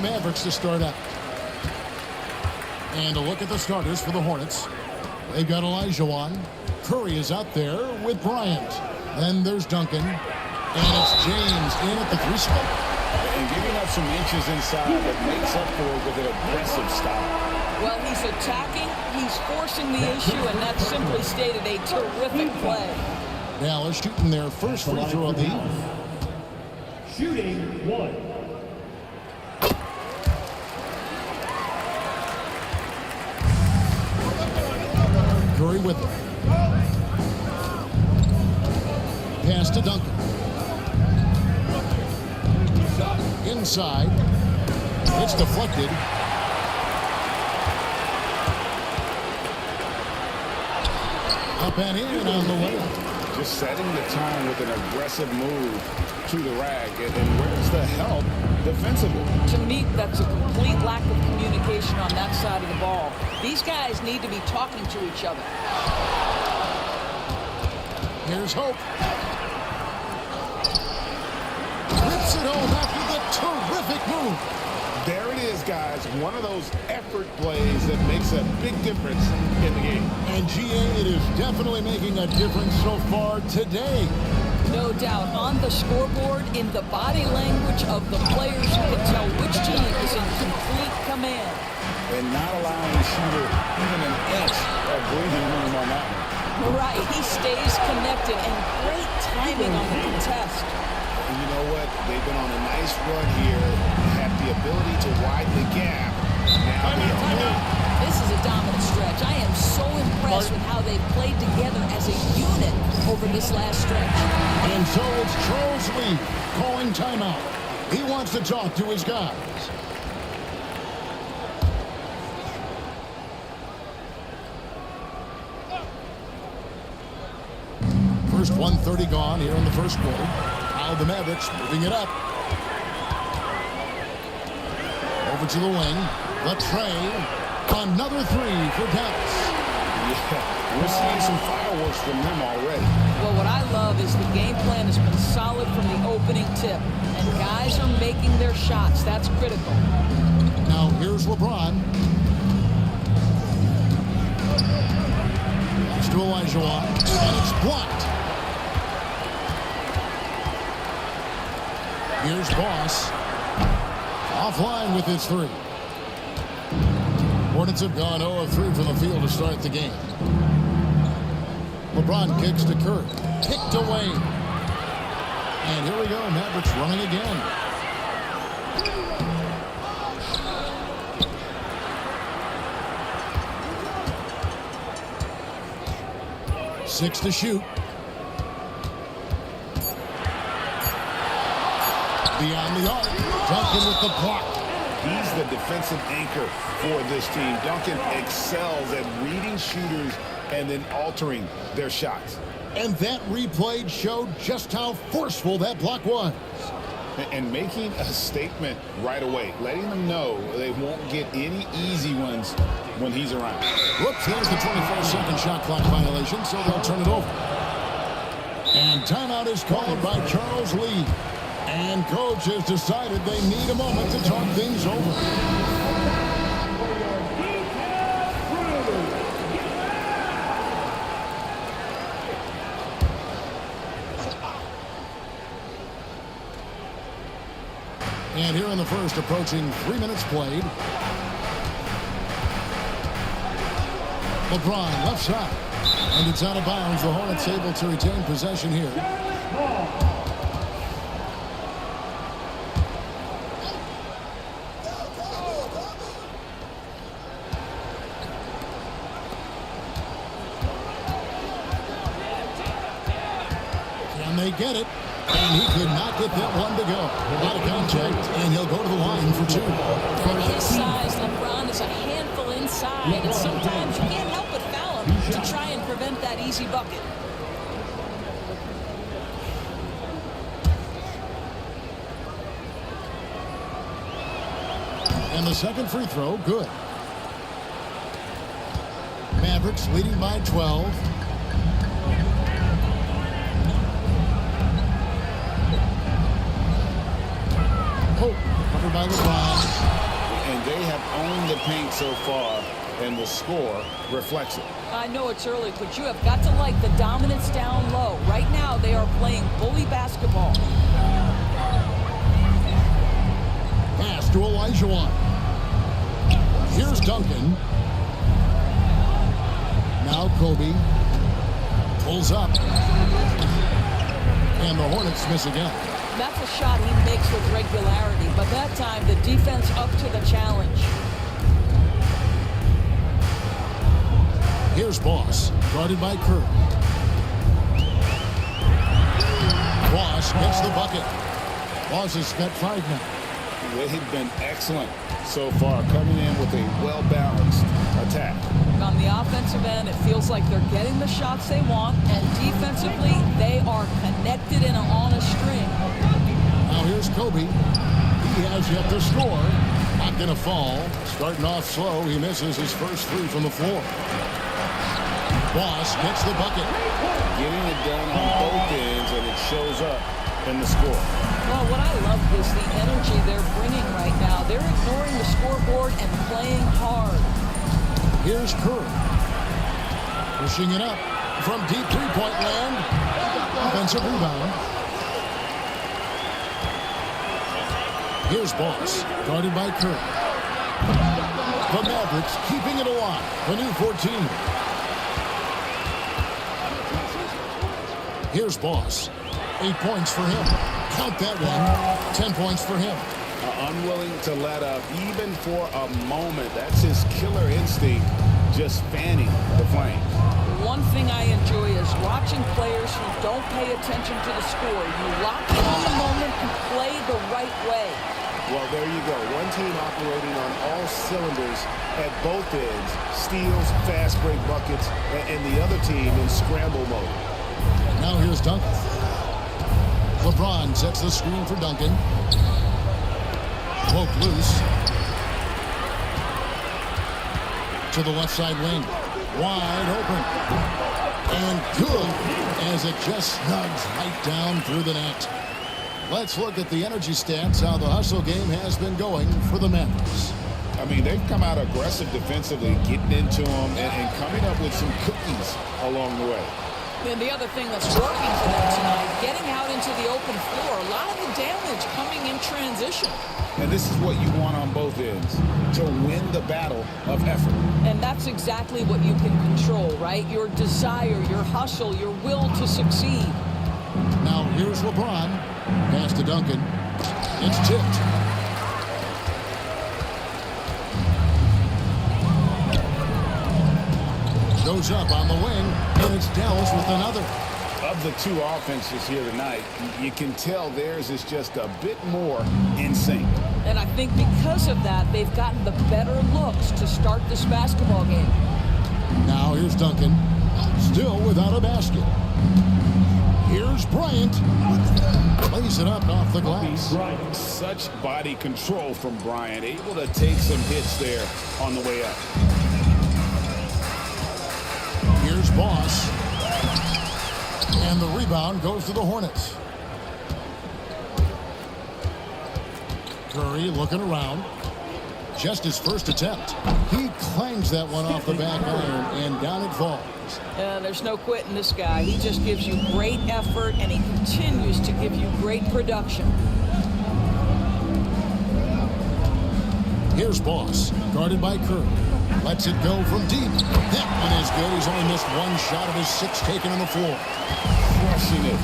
the Mavericks to start out. And a look at the starters for the Hornets. They've got Olajuwon. Curry is out there with Bryant. Then there's Duncan. And it's James in at the 3 spot. And giving up some inches inside that makes up for it with an aggressive style. Well, he's attacking, he's forcing the issue, and that's simply stated a terrific play. Dallas shooting their first free throw of the evening. Shooting 1. Curry with it. Pass to Duncan. Inside. It's deflected. Up and in on the way. Just setting the tone with an aggressive move to the rack. And where's the help defensively? To me, that's a complete lack of communication on that side of the ball. These guys need to be talking to each other. Here's Hope. Rips it home after the terrific move. There it is, guys. One of those effort plays that makes a big difference in the game. And GA, it is definitely making a difference so far today. No doubt. On the scoreboard, in the body language of the players, you can tell which team is in complete command. And not allowing the shooter even an inch of breathing room on that one. Right. He stays connected, and great timing on the contest. And you know what? They've been on a nice run here, have the ability to widen the gap. Now they own it. This is a dominant stretch. I am so impressed with how they've played together as a unit over this last stretch. And so it's Charles Lee calling timeout. He wants to talk to his guys. First 1:30 gone here in the first quarter. Now the Mavericks moving it up. Over to the wing. The tray. Another 3 for Dallas. Yeah, we're seeing some fireworks from them already. Well, what I love is the game plan has been solid from the opening tip. And guys are making their shots. That's critical. Now here's LeBron. It's to Olajuwon. And it's blocked. Here's Boss. Offline with his 3. Hornets have gone 0 of 3 from the field to start the game. LeBron kicks to Curry. Kicked away. And here we go. Mavericks running again. Six to shoot. Beyond the arc. Duncan with the block. He's the defensive anchor for this team. Duncan excels at reading shooters and then altering their shots. And that replay showed just how forceful that block was. And making a statement right away, letting them know they won't get any easy ones when he's around. Whoops, here's the 24-second shot clock violation, so they'll turn it over. And timeout is called by Charles Lee. And coach has decided they need a moment to talk things over. And here in the first, approaching 3 minutes played. LeBron, left side. And it's out of bounds. The Hornets able to retain possession here. Can they get it? And he could not get that one to go. Out of contact, and he'll go to the line for 2. For his size, LeBron is a handful inside, and sometimes you can't help but foul him to try and prevent that easy bucket. And the second free throw, good. Mavericks leading by 12. Hope, covered by LeBron. have owned the paint so far, and the score reflects it. I know it's early, but you have got to like the dominance down low. Right now, they are playing bully basketball. Pass to Olajuwon. Here's Duncan. Now Kobe pulls up. And the Hornets miss again. That's a shot he makes with regularity, but that time the defense up to the challenge. Here's Boss, guarded by Curry. Boss gets the bucket. Boss has got 5 now. They've been excellent so far, coming in with a well-balanced attack. On the offensive end, it feels like they're getting the shots they want, and defensively, they are connected and on a string. Now here's Kobe. He has yet to score. Not going to fall. Starting off slow, he misses his first 3 from the floor. Boss gets the bucket. Getting it done on both ends, and it shows up in the score. Well, what I love is the energy they're bringing right now. They're ignoring the scoreboard and playing hard. Here's Curry. Pushing it up from deep three-point land. Offensive rebound. Here's Boss, guarded by Curry. The Mavericks keeping it alive. The new 14. Here's Boss. 8 points for him. Count that one. 10 points for him. Unwilling to let up even for a moment. That's his killer instinct, just fanning the flames. One thing I enjoy is watching players who don't pay attention to the score. You lock in on the moment and play the right way. Well, there you go. One team operating on all cylinders at both ends. Steals, fast break buckets, and the other team in scramble mode. Now here's Duncan. LeBron sets the screen for Duncan. Broke loose. To the left side wing. Wide open. And good as it just snugs right down through the net. Let's look at the energy stats, how the hustle game has been going for the Mavericks. I mean, they've come out aggressive defensively, getting into them and coming up with some cookies along the way. And the other thing that's working for them tonight, getting out into the open floor, a lot of the damage coming in transition. And this is what you want on both ends, to win the battle of effort. And that's exactly what you can control, right? Your desire, your hustle, your will to succeed. Now here's LeBron. Pass to Duncan. It's tipped. Goes up on the wing, and it's Dallas with another. Of the two offenses here tonight, you can tell theirs is just a bit more in sync. And I think because of that, they've gotten the better looks to start this basketball game. Now here's Duncan, still without a basket. Here's Bryant. Plays it up off the glass. Such body control from Bryant, able to take some hits there on the way up. Here's Boss. And the rebound goes to the Hornets. Curry looking around. Just his first attempt. He clangs that one off the back iron, and down it falls. There's no quitting this guy. He just gives you great effort, and he continues to give you great production. Here's Boss, guarded by Curry. Lets it go from deep. That one is good. He's only missed one shot of his 6 taken on the floor. Crushing it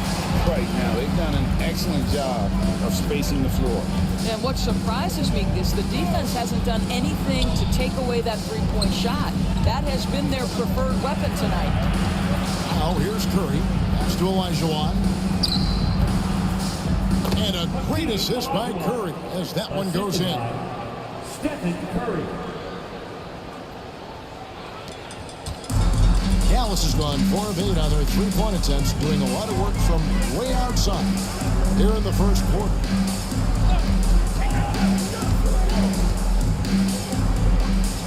right now. They've done an excellent job of spacing the floor. And what surprises me is the defense hasn't done anything to take away that three-point shot. That has been their preferred weapon tonight. Now here's Curry. Pass to Olajuwon. And a great assist by Curry as that one goes in. Stephen Curry. Dallas has gone 4 of 8 on their three-point attempts, doing a lot of work from way outside here in the first quarter.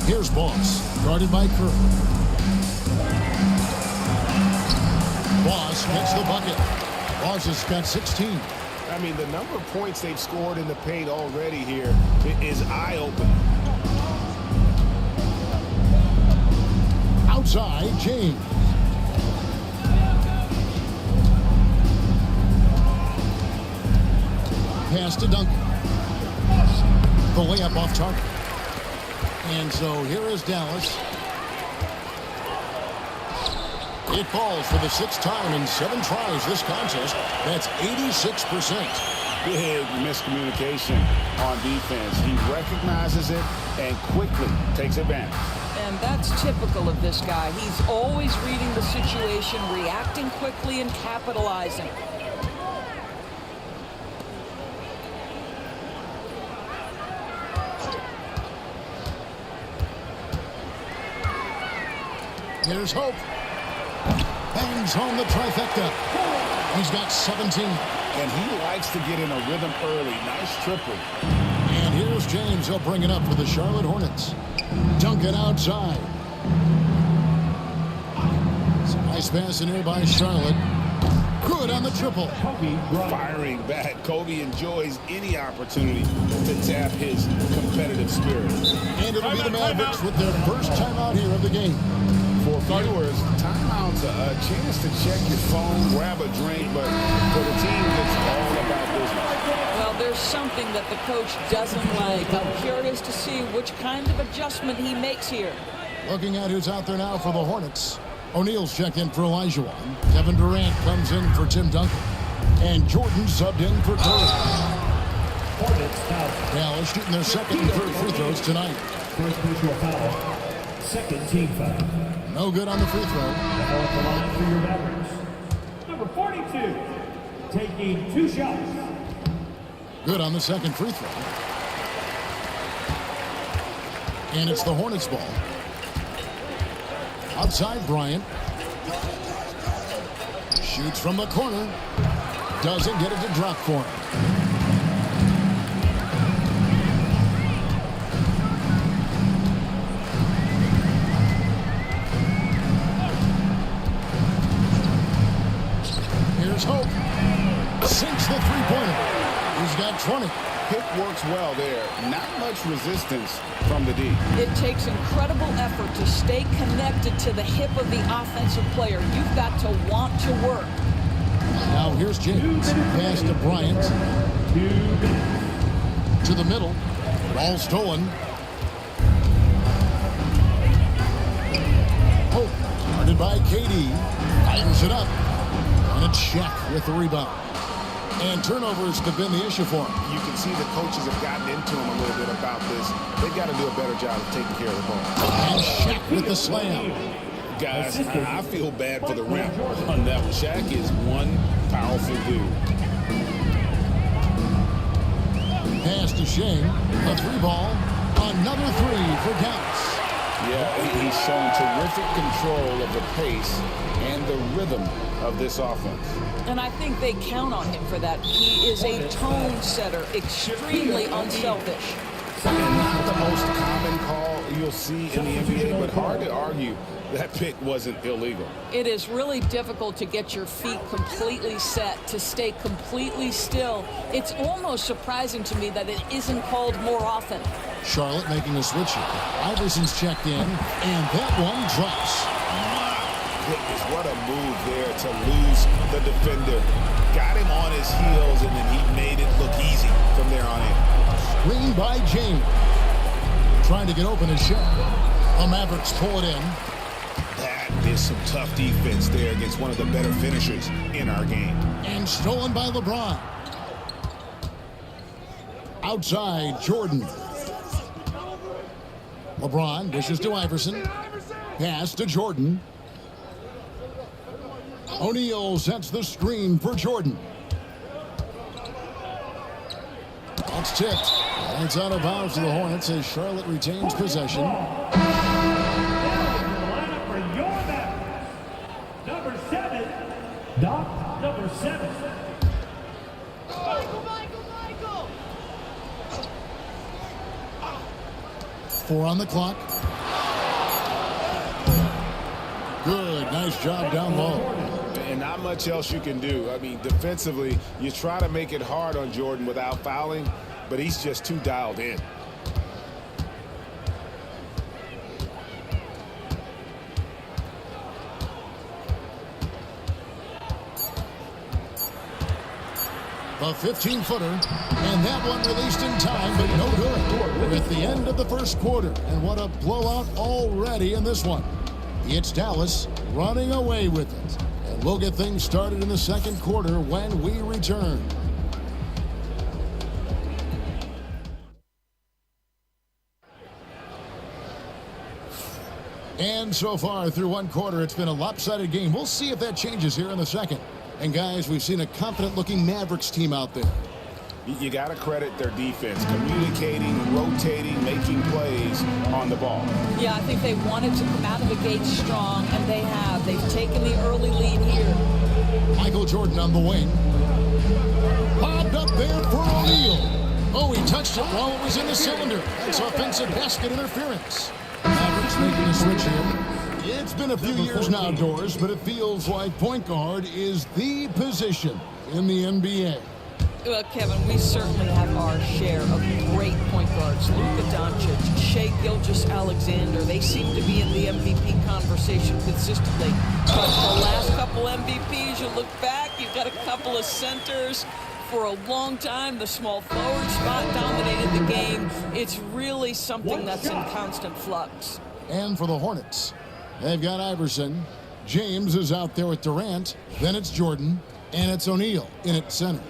Here's Boss, guarded by Curry. Boss gets the bucket. Boss has got 16. I mean, the number of points they've scored in the paint already here is eye-opening. outside, James. Pass to Duncan. The layup off target. And so here is Dallas. It falls for the sixth time in 7 tries this contest. That's 86%. Big miscommunication on defense. He recognizes it and quickly takes advantage. And that's typical of this guy. He's always reading the situation, reacting quickly, and capitalizing. Here's Hope. Bangs home the trifecta. He's got 17. And he likes to get in a rhythm early. Nice triple. And here's James. He'll bring it up for the Charlotte Hornets. Dunk it outside. It's a nice pass in here by Charlotte. Good on the triple. Firing back. Kobe enjoys any opportunity to tap his competitive spirit. And it'll be the Mavericks with their first timeout here of the game. For viewers, timeout's a chance to check your phone, grab a drink, but for the team, it's all about business. Well, there's something that the coach doesn't like. I'm curious to see which kind of adjustment he makes here. Looking at who's out there now for the Hornets. O'Neal's checked in for Elijah. Kevin Durant comes in for Tim Duncan. And Jordan subbed in for Curry. Dallas shooting their second and third free throws tonight. First personal foul. Second team foul. No good on the free throw. Off the line for your Mavericks. Number 42, taking 2 shots. Good on the second free throw. And it's the Hornets ball. Outside Bryant. Shoots from the corner. Doesn't get it to drop for him. Here's Hope. Sinks the three-pointer. He's got 20. Pick works well there. Not much resistance from the D. It takes incredible effort to stay connected to the hip of the offensive player. You've got to want to work. Now here's James. Pass to Bryant. To the middle. Ball stolen. Hope. Guarded by KD. Fires it up. And a check with the rebound. And turnovers have been the issue for him. You can see the coaches have gotten into him a little bit about this. They've got to do a better job of taking care of the ball. And Shaq with the slam. Guys, I feel bad for the rim on that one. Shaq is one powerful dude. Pass to Shane. A 3-ball. Another 3 for Dallas. Yeah, he's shown terrific control of the pace and the rhythm of this offense. And I think they count on him for that. He is a tone setter, extremely unselfish. Not the most common call you'll see in the NBA, but hard to argue that pick wasn't illegal. It is really difficult to get your feet completely set, to stay completely still. It's almost surprising to me that it isn't called more often. Charlotte making a switch here. Iverson's checked in, and that one drops. Goodness, what a move there to lose the defender. Got him on his heels, and then he made it look easy from there on in. Screen by James. Trying to get open as Shaq. The Mavericks pull it in. That is some tough defense there against one of the better finishers in our game. And stolen by LeBron. Outside, Jordan. LeBron dishes to Iverson. Pass to Jordan. O'Neal sets the screen for Jordan. That's tipped. And it's out of bounds to the Hornets as Charlotte retains possession. Lineup for your Mavericks. Number 7, Doc, number 7. Michael! 4 on the clock. Good, nice job down low. And not much else you can do. I mean, defensively, you try to make it hard on Jordan without fouling, but he's just too dialed in. The 15-footer, and that one released in time, but no good. We're at the end of the first quarter, and what a blowout already in this one. It's Dallas running away with it. And we'll get things started in the second quarter when we return. And so far through one quarter, it's been a lopsided game. We'll see if that changes here in the second. And guys, we've seen a confident-looking Mavericks team out there. You got to credit their defense, communicating, rotating, making plays on the ball. Yeah, I think they wanted to come out of the gate strong, and they have. They've taken the early lead here. Michael Jordan on the wing. Bobbed up there for O'Neal. Oh, he touched it while it was in the cylinder. That's offensive basket interference. Mavericks making a switch here. It's been a few years now, Doors, but it feels like point guard is the position in the NBA. Well, Kevin, we certainly have our share of great point guards. Luka Doncic, Shai Gilgeous-Alexander, they seem to be in the MVP conversation consistently. But the last couple MVPs, you look back, you've got a couple of centers. For a long time, the small forward spot dominated the game. It's really something that's in constant flux. And for the Hornets, they've got Iverson. James is out there with Durant. Then it's Jordan. And it's O'Neal in at center.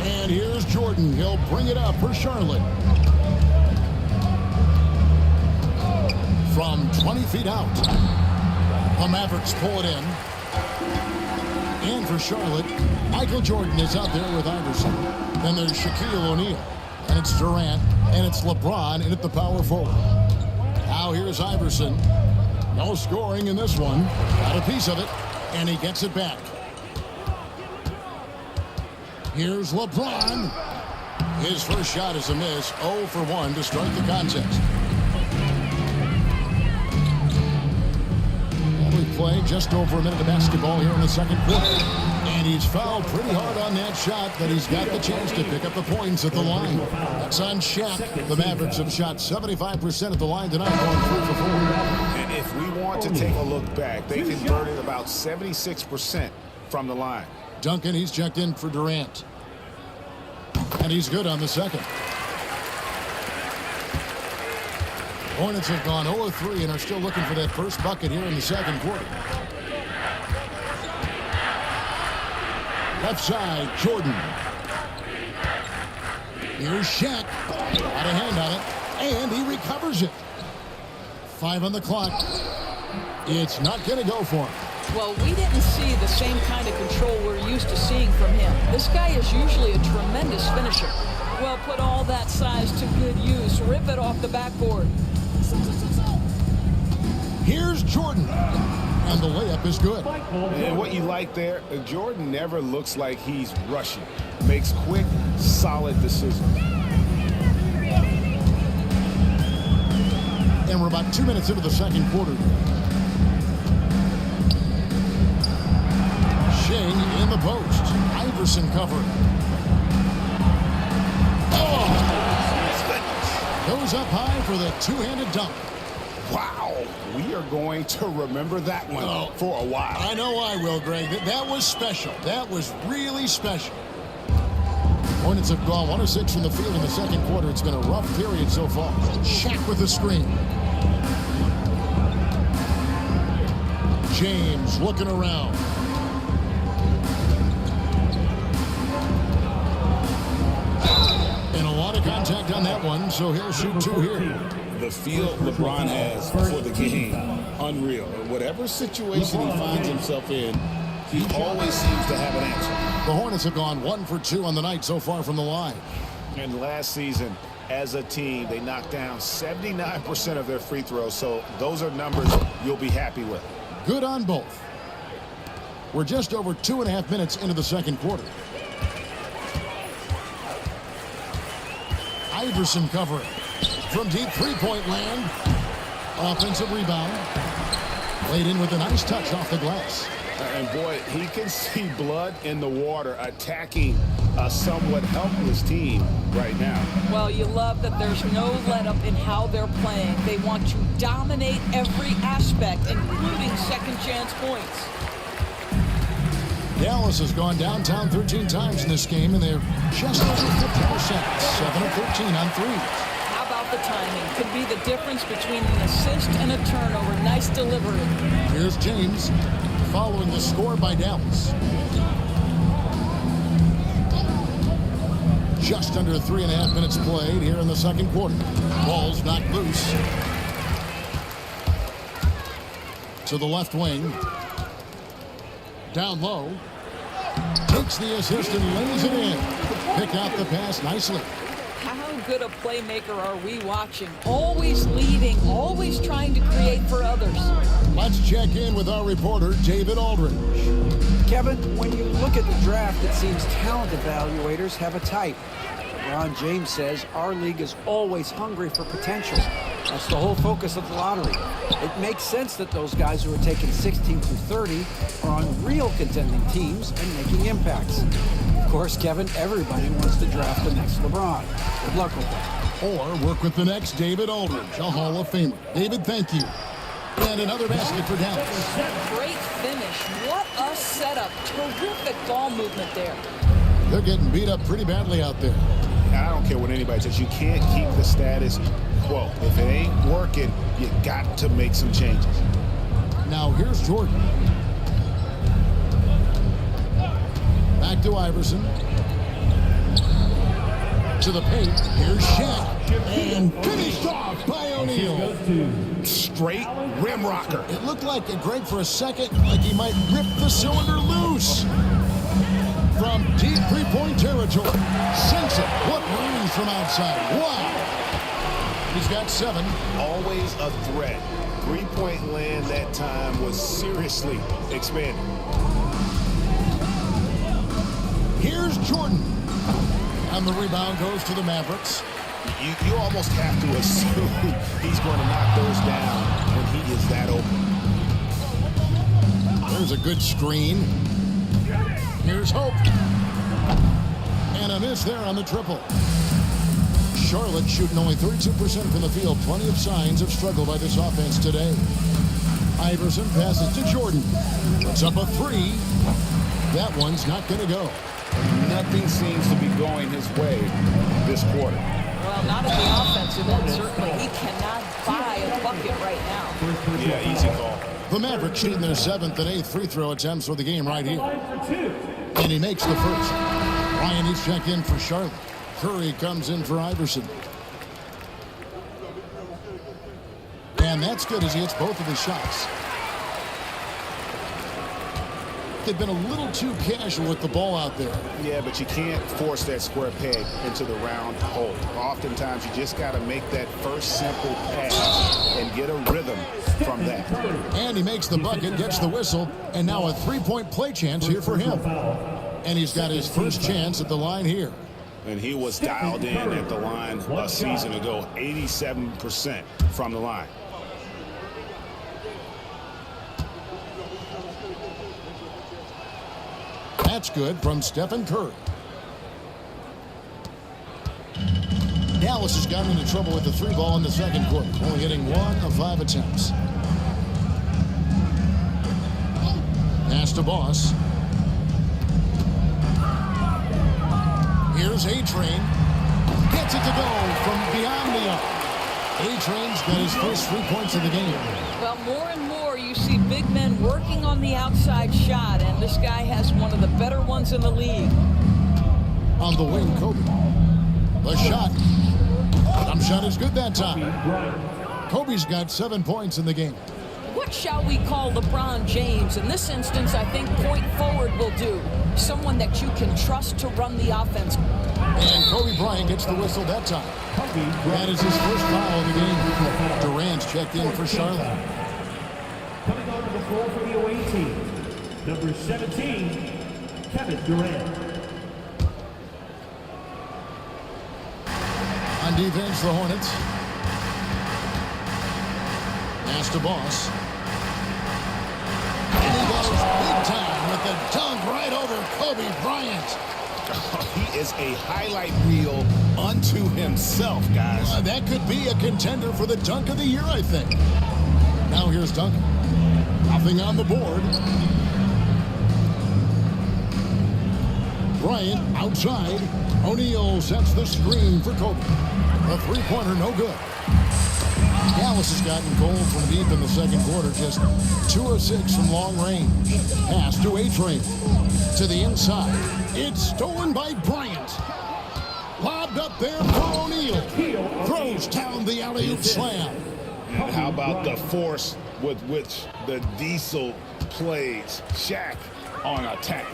And here's Jordan. He'll bring it up for Charlotte. From 20 feet out, the Mavericks pull it in. And for Charlotte, Michael Jordan is out there with Iverson. Then there's Shaquille O'Neal. And it's Durant. And it's LeBron in at the power forward. Now here's Iverson. No scoring in this one. Got a piece of it. And he gets it back. Here's LeBron. His first shot is a miss. 0 for 1 to start the contest. Play just over a minute of basketball here in the second quarter. And he's fouled pretty hard on that shot, but he's got the chance to pick up the points at the line. That's on Shaq. The Mavericks have shot 75% at the line tonight, going 3 for 4. And if we want to take a look back, they converted about 76% from the line. Duncan, he's checked in for Durant. And he's good on the second. Hornets have gone 0-3 and are still looking for that first bucket here in the second quarter. Left side, Jordan. Here's Shaq. Got a hand on it, and he recovers it. 5 on the clock. It's not going to go for him. Well, we didn't see the same kind of control we're used to seeing from him. This guy is usually a tremendous finisher. Well, put all that size to good use. Rip it off the backboard. Here's Jordan. And the layup is good. And what you like there, Jordan never looks like he's rushing. Makes quick, solid decisions. And we're about 2 minutes into the second quarter. Shai in the post. Iverson covering. Goes up high for the two-handed dunk. Wow, we are going to remember that one for a while. I know I will, Greg. That was special. That was really special. Hornets have gone 1 of 6 from the field in the second quarter. It's been a rough period so far. Shaq with the screen. James looking around. And a lot of contact on that one, so he'll shoot 2 here. The feel LeBron has for the game, unreal. Whatever situation he finds himself in, he always seems to have an answer. The Hornets have gone 1 for 2 on the night so far from the line. And last season, as a team, they knocked down 79% of their free throws, so those are numbers you'll be happy with. Good on both. We're just over 2.5 minutes into the second quarter. Iverson covering. From deep three-point land. Offensive rebound. Laid in with a nice touch off the glass. And boy, he can see blood in the water attacking a somewhat helpless team right now. Well, you love that there's no let-up in how they're playing. They want to dominate every aspect, including second-chance points. Dallas has gone downtown 13 times in this game, and they're just over 50%, 7 of 13 on threes. How about the timing? Could be the difference between an assist and a turnover. Nice delivery. Here's James following the score by Dallas. Just under 3.5 minutes played here in the second quarter. Ball's knocked loose. To the left wing. Down low. Takes the assist and lays it in. Pick out the pass nicely. How good a playmaker are we watching? Always leading, always trying to create for others. Let's check in with our reporter, David Aldridge. Kevin, when you look at the draft, it seems talent evaluators have a type. Ron James says our league is always hungry for potential. That's the whole focus of the lottery. It makes sense that those guys who are taken 16 through 30 are on real contending teams and making impacts. Of course, Kevin, everybody wants to draft the next LeBron. Good luck with that. Or work with the next David Aldridge, a Hall of Famer. David, thank you. And another basket for Dallas. Great finish. What a setup. Terrific ball movement there. They're getting beat up pretty badly out there. I don't care what anybody says. You can't keep the status quo. If it ain't working, you got to make some changes. Now here's Jordan. Back to Iverson. To the paint. Here's Shaq. And finished off by O'Neal. Straight rim rocker. It looked like, Greg, for a second, like he might rip the cylinder loose. From deep three-point territory. Sinks it. What range from outside. Wow. He's got 7. Always a threat. Three-point land that time was seriously expanded. Here's Jordan. And the rebound goes to the Mavericks. You almost have to assume he's going to knock those down when he is that open. There's a good screen. Here's Hope. And a miss there on the triple. Charlotte shooting only 32% from the field. Plenty of signs of struggle by this offense today. Iverson passes to Jordan. Puts up a 3. That one's not going to go. Nothing seems to be going his way this quarter. Well, not at the offensive end, certainly. He cannot buy a bucket right now. Yeah, easy call. The Mavericks shooting their 7th and 8th free throw attempts for the game right here. And he makes the first. Ryan is checked in for Charlotte. Curry comes in for Iverson. And that's good as he hits both of his shots. They've been a little too casual with the ball out there. Yeah, but you can't force that square peg into the round hole. Oftentimes, you just got to make that first simple pass and get a rhythm from that. And he makes the bucket, gets the whistle, and now a three-point play chance here for him. And he's got his first chance at the line here. And he was dialed in at the line a season ago, 87% from the line. That's good from Stephen Curry. Dallas has gotten into trouble with the 3 ball in the second quarter, only hitting 1 of 5 attempts. Pass to Boss. Here's A-Train. Gets it to go from beyond the arc. A-Train's got his first 3 points of the game. Well, more and more you see big men working on the outside shot, and this guy has one of the better ones in the league. On the wing, Kobe. The shot. Jump shot is good that time. Kobe's got 7 points in the game. What shall we call LeBron James? In this instance, I think point forward will do. Someone that you can trust to run the offense. And Kobe Bryant gets the whistle that time. That is his first foul of the game. Durant's checked in for Charlotte. Coming on to the floor for the away team, number 17, Kevin Durant. On defense, the Hornets. Pass to Boss. And he goes big time with the dunk right over Kobe Bryant. He is a highlight reel unto himself, guys. That could be a contender for the dunk of the year, I think. Now here's Duncan. Nothing on the board. Bryant outside. O'Neal sets the screen for Kobe. The three-pointer no good. Dallas has gotten cold from deep in the second quarter, just 2 of 6 from long range. Pass to A-Train. To the inside. It's stolen by Bryant. Lobbed up there for O'Neal. Throws down the alley-oop slam. And how about the force with which the Diesel plays Shaq on attack?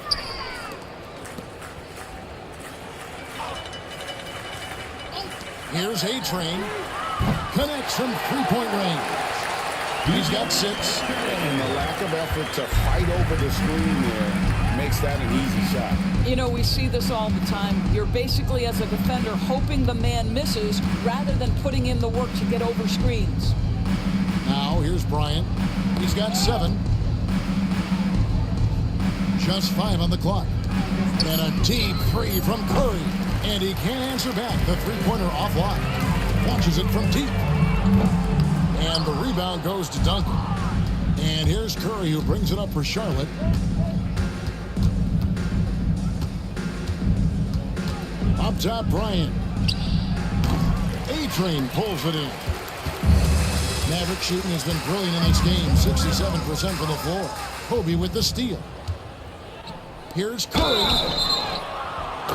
Here's A-Train. Connects from three-point range. He's got 6. And the lack of effort to fight over the screen there makes that an easy shot. You know, we see this all the time. You're basically, as a defender, hoping the man misses rather than putting in the work to get over screens. Now, here's Bryant. He's got 7. Just 5 on the clock. And a deep 3 from Curry. And he can't answer back. The three-pointer offline. Launches it from deep. And the rebound goes to Duncan. And here's Curry, who brings it up for Charlotte. Up top, Bryant. A-Train pulls it in. Maverick shooting has been brilliant in this game. 67% from the floor. Kobe with the steal. Here's Curry.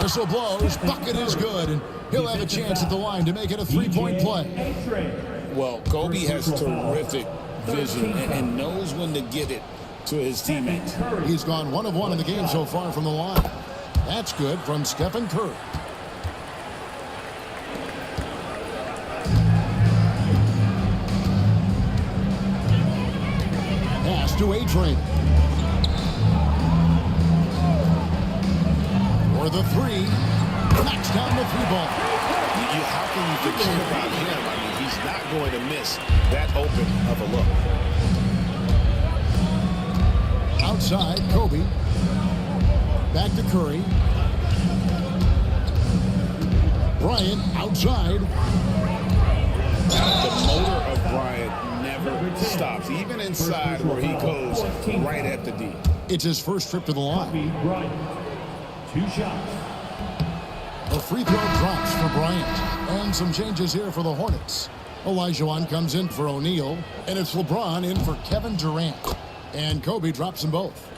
Whistle blows. Bucket is good. And he'll have a chance at the line to make it a three-point play. Well, Kobe has terrific vision and knows when to get it to his teammates. He's gone 1 of 1 in the game so far from the line. That's good from Stephen Curry. Pass to A-Train. For the 3. Knocks down the 3-ball. How can you forget about him? I mean, he's not going to miss that open of a look. Outside, Kobe. Back to Curry. Bryant outside. The motor of Bryant never stops, even inside where he goes right at the D. It's his first trip to the line. Bryant. 2 shots. A free throw drops for Bryant. And some changes here for the Hornets. Olajuwon comes in for O'Neal. And it's LeBron in for Kevin Durant. And Kobe drops them both.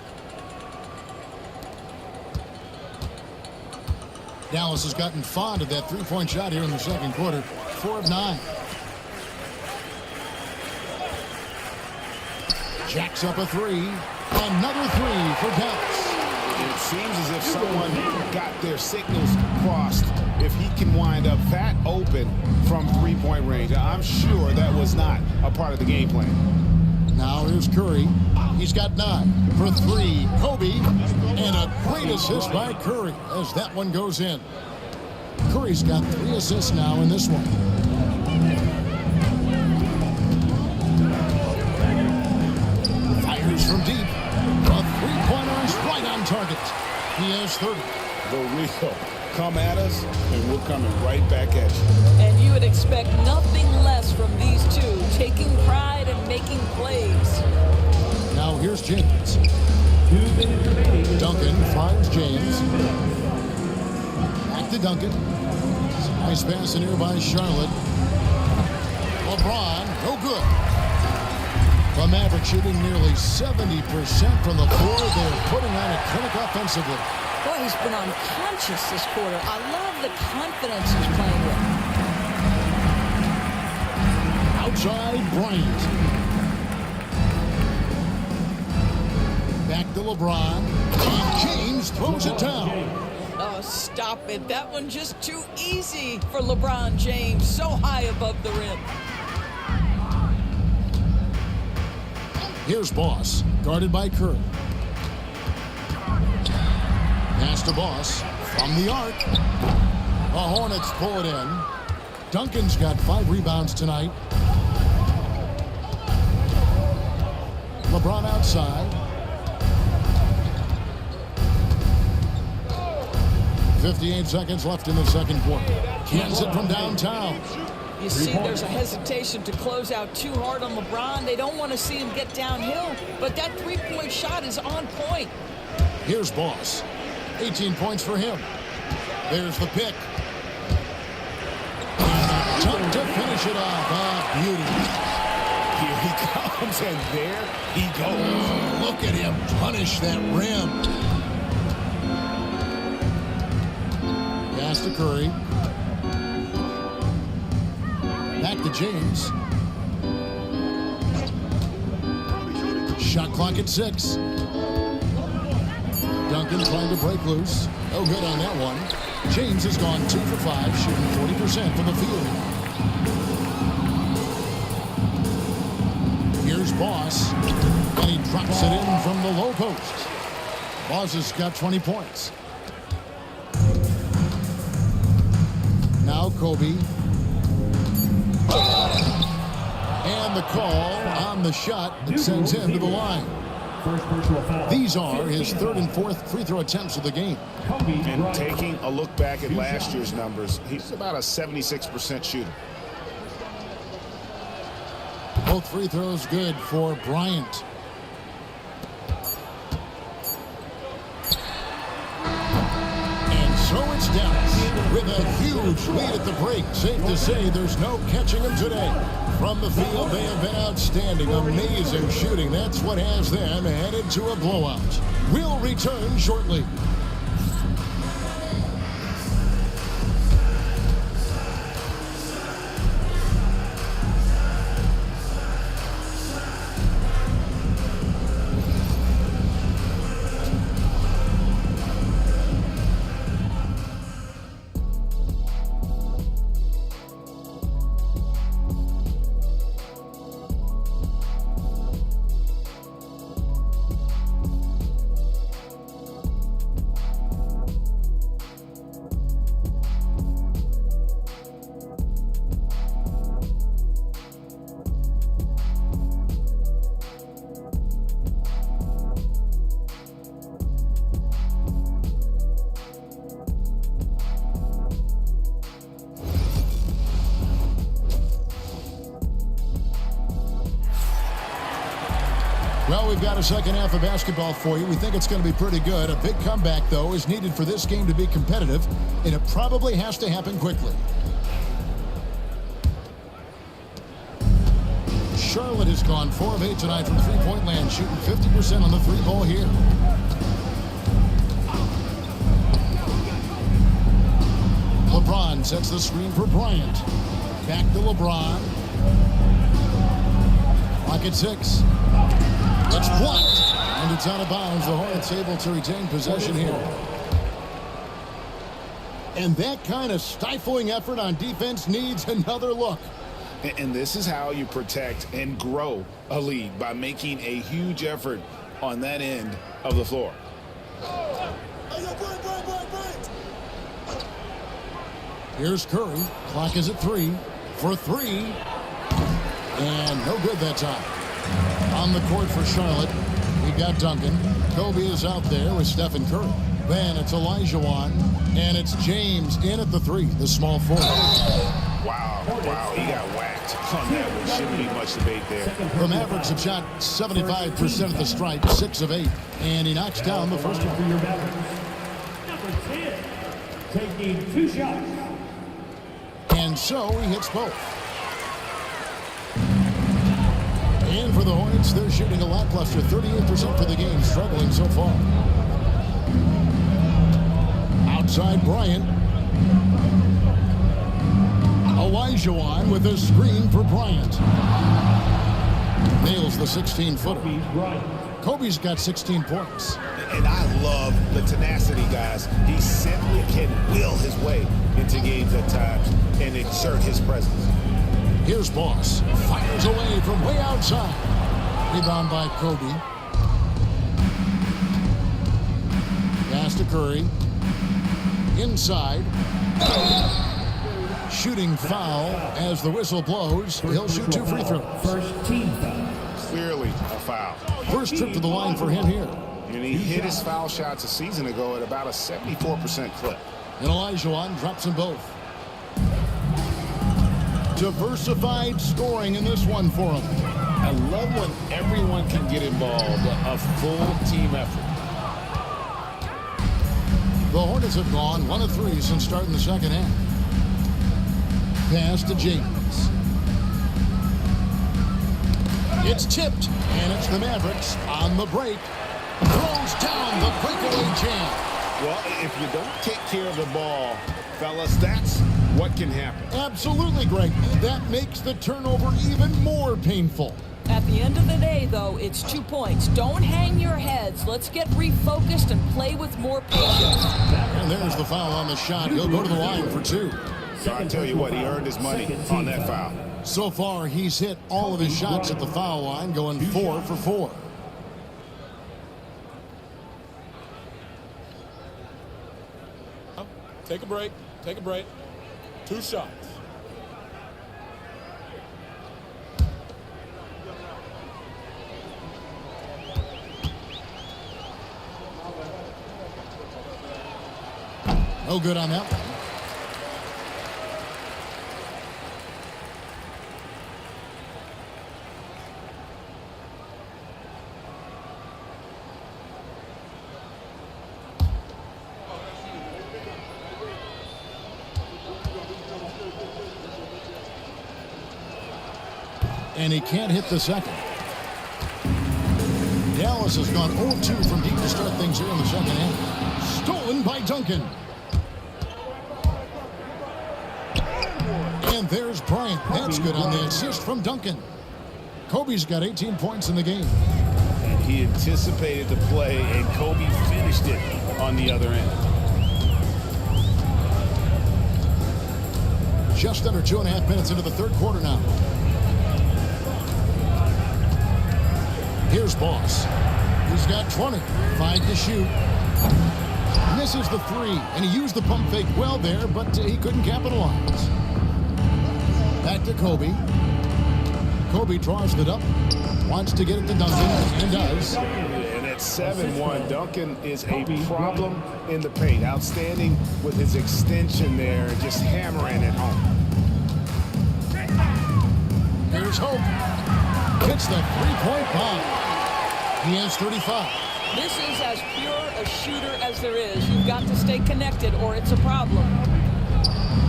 Dallas has gotten fond of that three-point shot here in the second quarter. 4 of 9. Jacks up a 3. Another 3 for Dallas. It seems as if someone got their signals crossed. If he can wind up that open from three-point range, I'm sure that was not a part of the game plan. Now here's Curry. He's got 9 for 3. Kobe. And a great assist by Curry as that one goes in. Curry's got 3 assists now in this one. Fires from deep. A three-pointer is right on target. He has 30. The real. Come at us, and we're coming right back at you. And you would expect nothing less from these two, taking pride and making plays. Now here's James. 2 minutes remaining. Duncan finds James. Back to Duncan. Nice pass in here by Charlotte. LeBron, no good. The Mavericks shooting nearly 70% from the floor. They're putting on a clinic offensively. Boy, he's been unconscious this quarter. I love the confidence he's playing with. Outside, Bryant. Back to LeBron. And James throws it down. Oh, stop it. That one just too easy for LeBron James. So high above the rim. Here's Boss, guarded by Curry. Pass to Boss from the arc. The Hornets pull it in. Duncan's got 5 rebounds tonight. LeBron outside. 58 seconds left in the second quarter. Cans it from downtown. You see there's a hesitation to close out too hard on LeBron. They don't want to see him get downhill, but that three-point shot is on point. Here's Boss. 18 points for him. There's the pick. And a dunk to finish it off. Ah, beauty. Here he comes, and there he goes. Look at him punish that rim. Pass to Curry. Back to James. Shot clock at 6. Duncan trying to break loose. No good on that one. James has gone 2 for 5, shooting 40% from the field. Here's Boss, and he drops it in from the low post. Boss has got 20 points. Now Kobe. And the call on the shot that sends him to the line. These are his third and fourth free throw attempts of the game. And taking a look back at last year's numbers, he's about a 76% shooter. Both free throws good for Bryant. And so it's Dallas with a huge lead at the break. Safe to say there's no catching them today. From the field, they have been outstanding. Amazing shooting. That's what has them headed to a blowout. We'll return shortly. Well, we've got a second half of basketball for you. We think it's going to be pretty good. A big comeback, though, is needed for this game to be competitive, and it probably has to happen quickly. Charlotte has gone 4 of 8 tonight from three-point land, shooting 50% on the three ball here. LeBron sets the screen for Bryant. Back to LeBron. Clock at 6. It's blocked, and it's out of bounds. The Hornets able to retain possession here. And that kind of stifling effort on defense needs another look. And this is how you protect and grow a lead, by making a huge effort on that end of the floor. Here's Curry. Clock is at 3 for 3. And no good that time. On the court for Charlotte, we got Duncan. Kobe is out there with Stephen Curry. Then it's Olajuwon, and it's James in at the 3, the small forward. Wow, he got whacked on that one. Shouldn't be much debate there. The Mavericks have shot 75% at the stripe, 6 of 8, and he knocks down the first one. Number 10, taking 2 shots. And so he hits both. And for the Hornets, they're shooting a lackluster 38% for the game, struggling so far. Outside Bryant. Olajuwon with a screen for Bryant. Nails the 16-footer. Kobe's got 16 points. And I love the tenacity, guys. He simply can will his way into games at times and exert his presence. Here's Boss. Fires away from way outside. Rebound by Kobe. Pass to Curry. Inside. Shooting foul as the whistle blows. He'll shoot 2 free throws. First team foul. Clearly a foul. First trip to the line for him here. And he hit his foul shots a season ago at about a 74% clip. And Olajuwon drops them both. Diversified scoring in this one for him. I love when everyone can get involved, a full team effort. The Hornets have gone 1 of 3 since starting the second half. Pass to James. It's tipped, and it's the Mavericks on the break. Throws down the breakaway jam. Well, if you don't take care of the ball, fellas, that's what can happen. Absolutely, Greg. That makes the turnover even more painful. At the end of the day, though, it's 2 points. Don't hang your heads. Let's get refocused and play with more patience. And there's the foul on the shot. He'll go to the line for 2. I'll tell you what, he earned his money on that foul. So far, he's hit all of his shots at the foul line, going 4 for 4. Take a break. Take a break. 2 shots. No good on that one. And he can't hit the second. Dallas has gone 0-2 from deep to start things here in the second half. Stolen by Duncan. And there's Bryant. That's good on the assist from Duncan. Kobe's got 18 points in the game. And he anticipated the play, and Kobe finished it on the other end. Just under 2.5 minutes into the third quarter now. Here's Boss. He's got 20. 5 to shoot. Misses the 3, and he used the pump fake well there, but he couldn't capitalize. Back to Kobe. Kobe draws it up. Wants to get it to Duncan, and does. And at 7-1, Duncan is a problem in the paint. Outstanding with his extension there, just hammering it home. Here's Hope. Hits the three-point bomb. He has 35. This is as pure a shooter as there is. You've got to stay connected or it's a problem.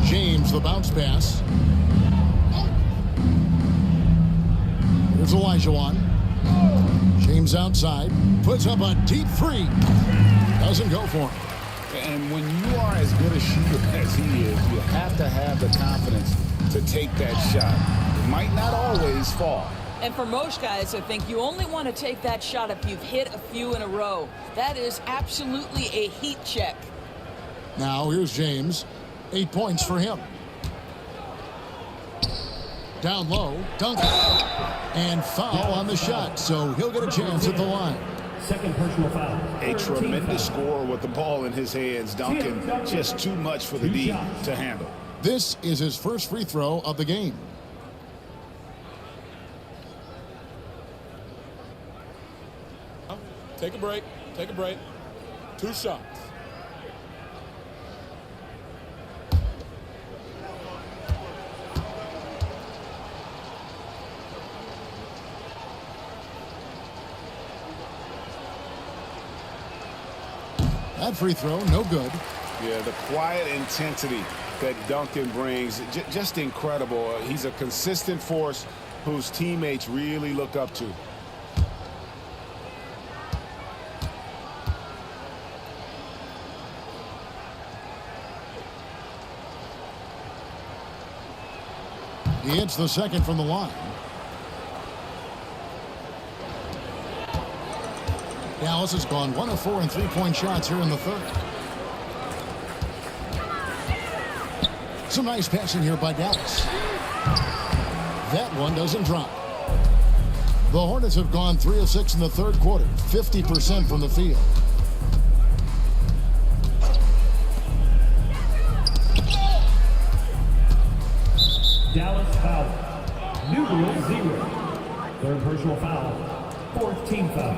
James, the bounce pass. Here's Olajuwon. James outside. Puts up a deep 3. Doesn't go for him. And when you are as good a shooter as he is, you have to have the confidence to take that shot. It might not always fall. And for most guys, I think you only want to take that shot if you've hit a few in a row. That is absolutely a heat check. Now here's James. 8 points for him. Down low, Duncan. And foul on the shot, so he'll get a chance at the line. Second personal foul. A tremendous scorer with the ball in his hands. Duncan, just too much for the D to handle. This is his first free throw of the game. Take a break. Take a break. 2 shots. That free throw, no good. Yeah, the quiet intensity that Duncan brings, just incredible. He's a consistent force whose teammates really look up to. He hits the second from the line. Dallas has gone 1 of 4 in three-point shots here in the third. Some nice passing here by Dallas. That one doesn't drop. The Hornets have gone 3 of 6 in the third quarter, 50% from the field. Dallas foul. New rule 0. Third personal foul. Fourth team foul.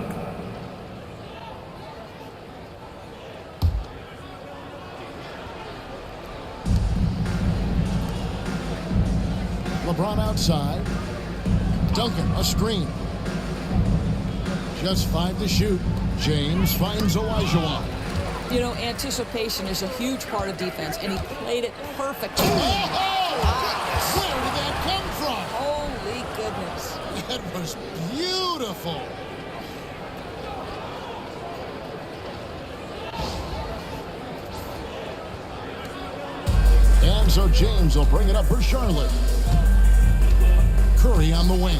LeBron outside. Duncan, a screen. Just 5 to shoot. James finds Olajuwon. You know, anticipation is a huge part of defense, and he played it perfectly. Oh! Where did that come from? Holy goodness. It was beautiful. And so James will bring it up for Charlotte. Curry on the wing.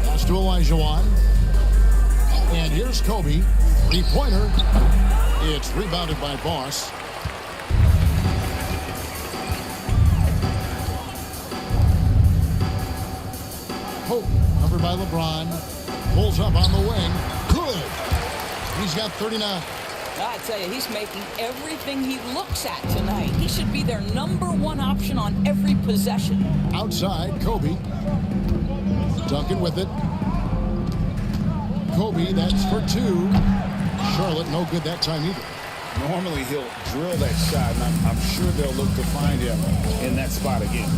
Pass to Olajuwon. And here's Kobe. Three-pointer. It's rebounded by Boss. Hope, covered by LeBron. Pulls up on the wing. Good. He's got 39. I tell you, he's making everything he looks at tonight. He should be their #1 option on every possession. Outside, Kobe. Duncan with it. Kobe, that's for 2. Charlotte, no good that time either. Normally he'll drill that shot, and I'm sure they'll look to find him in that spot again.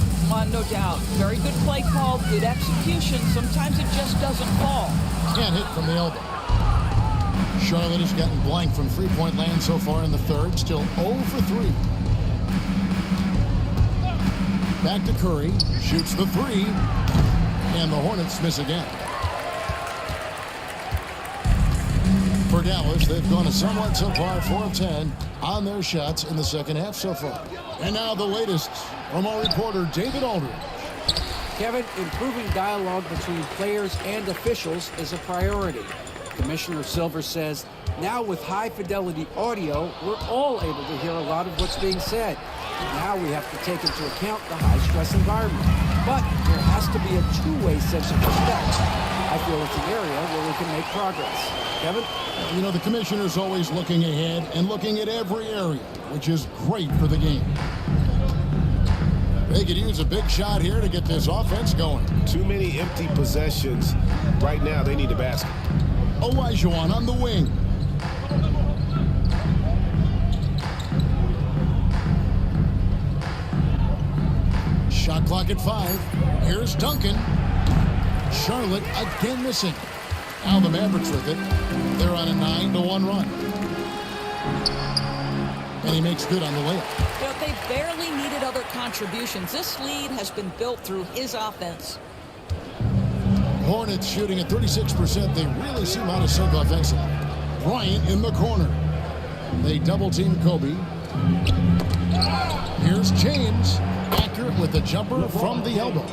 No doubt. Very good play call, good execution. Sometimes it just doesn't fall. Can't hit from the elbow. Charlotte has gotten blank from three-point land so far in the third. Still 0 for 3. Back to Curry. Shoots the 3. And the Hornets miss again. For Dallas, they've gone a somewhat subpar 4 of 10 on their shots in the second half so far. And now the latest from our reporter, David Aldridge. Kevin, improving dialogue between players and officials is a priority. Commissioner Silver says, now with high-fidelity audio, we're all able to hear a lot of what's being said. Now we have to take into account the high-stress environment. But there has to be a two-way sense of respect. I feel it's an area where we can make progress. Kevin? You know, the commissioner's always looking ahead and looking at every area, which is great for the game. They could use a big shot here to get this offense going. Too many empty possessions. Right now, they need a basket. Olajuwon on the wing. Shot clock at 5. Here's Duncan. Charlotte again missing. Now the Mavericks with it. They're on a 9-1 run. And he makes good on the layup. You know, they barely needed other contributions. This lead has been built through his offense. Hornets shooting at 36%. They really seem out of sync offensively. Bryant in the corner. They double-team Kobe. Here's James. Accurate with the jumper from the elbow.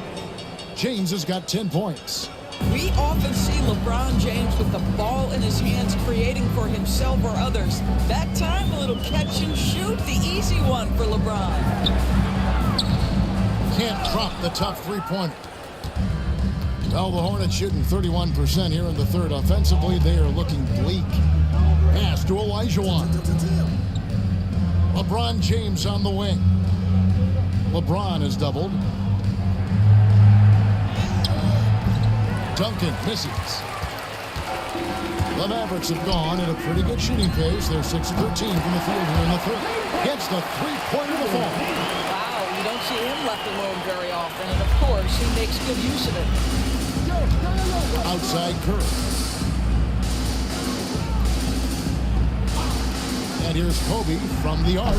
James has got 10 points. We often see LeBron James with the ball in his hands, creating for himself or others. That time, a little catch and shoot, the easy one for LeBron. Can't drop the tough three-pointer. Well, the Hornets shooting 31% here in the third. Offensively, they are looking bleak. Pass to Olajuwon. LeBron James on the wing. LeBron is doubled. Duncan misses. The Mavericks have gone at a pretty good shooting pace. They're 6 of 13 from the field here in the third. Gets the three-pointer to fall. Wow, you don't see him left alone very often, and of course, he makes good use of it. Outside Curry. And here's Kobe from the arc.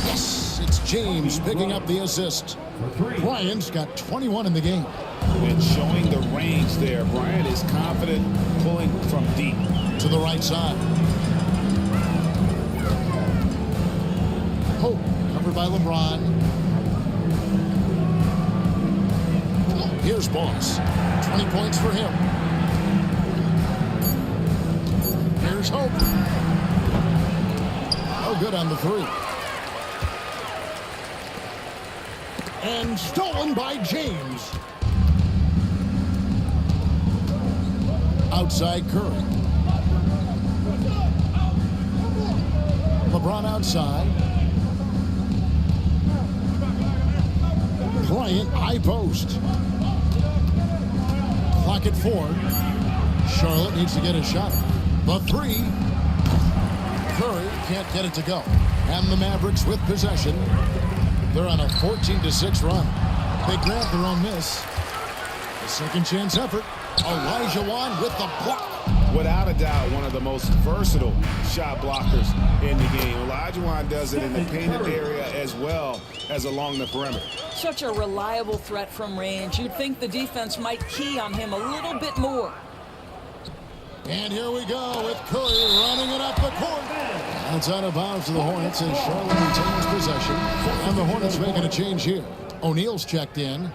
Yes, it's James picking up the assist. Bryant's got 21 in the game. And showing the range there. Bryant is confident pulling from deep. To the right side. Hope, covered by LeBron. Here's Boss. 20 points for him. Here's Hope. No good on the three. And stolen by James. Outside Curry. LeBron outside. Bryant high post. Clock at 4. Charlotte needs to get a shot. The three. Curry can't get it to go. And the Mavericks with possession. They're on a 14-6 run. They grab their own miss. A second chance effort. Olajuwon with the block. Without a doubt, one of the most versatile shot blockers in the game. Olajuwon does it in the painted area as well as along the perimeter. Such a reliable threat from range. You'd think the defense might key on him a little bit more. And here we go with Curry running it up the court. That's out of bounds to the Hornets as Charlotte retains possession. And the Hornets making a change here. O'Neal's checked in.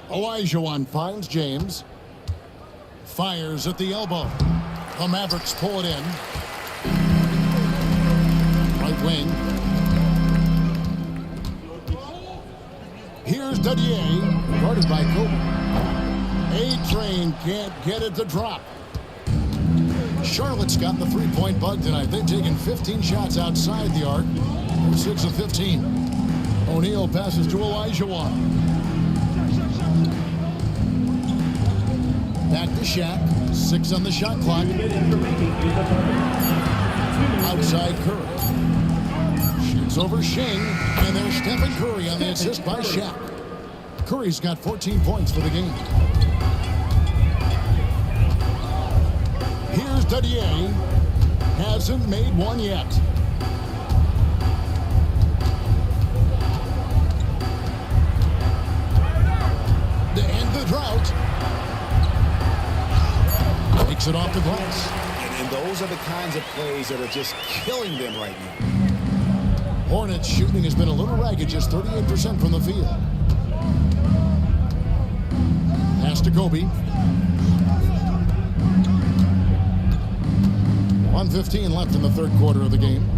Olajuwon finds James. Fires at the elbow. The Mavericks pull it in. Right wing. Here's Dadier, guarded by Kobe. A-Train can't get it to drop. Charlotte's got the three-point bug tonight. They've taken 15 shots outside the arc. They're 6 of 15. O'Neal passes to Olajuwon. Back to Shaq. 6 on the shot clock. Outside Curry. Shoots over Shing. And there's Stephen Curry on the assist by Shaq. Curry's got 14 points for the game. Here's Dadier. Hasn't made one yet. To end the drought. Takes it off the glass. And those are the kinds of plays that are just killing them right now. Hornets shooting has been a little ragged, just 38% from the field. Pass to Kobe. 1:15 left in the third quarter of the game.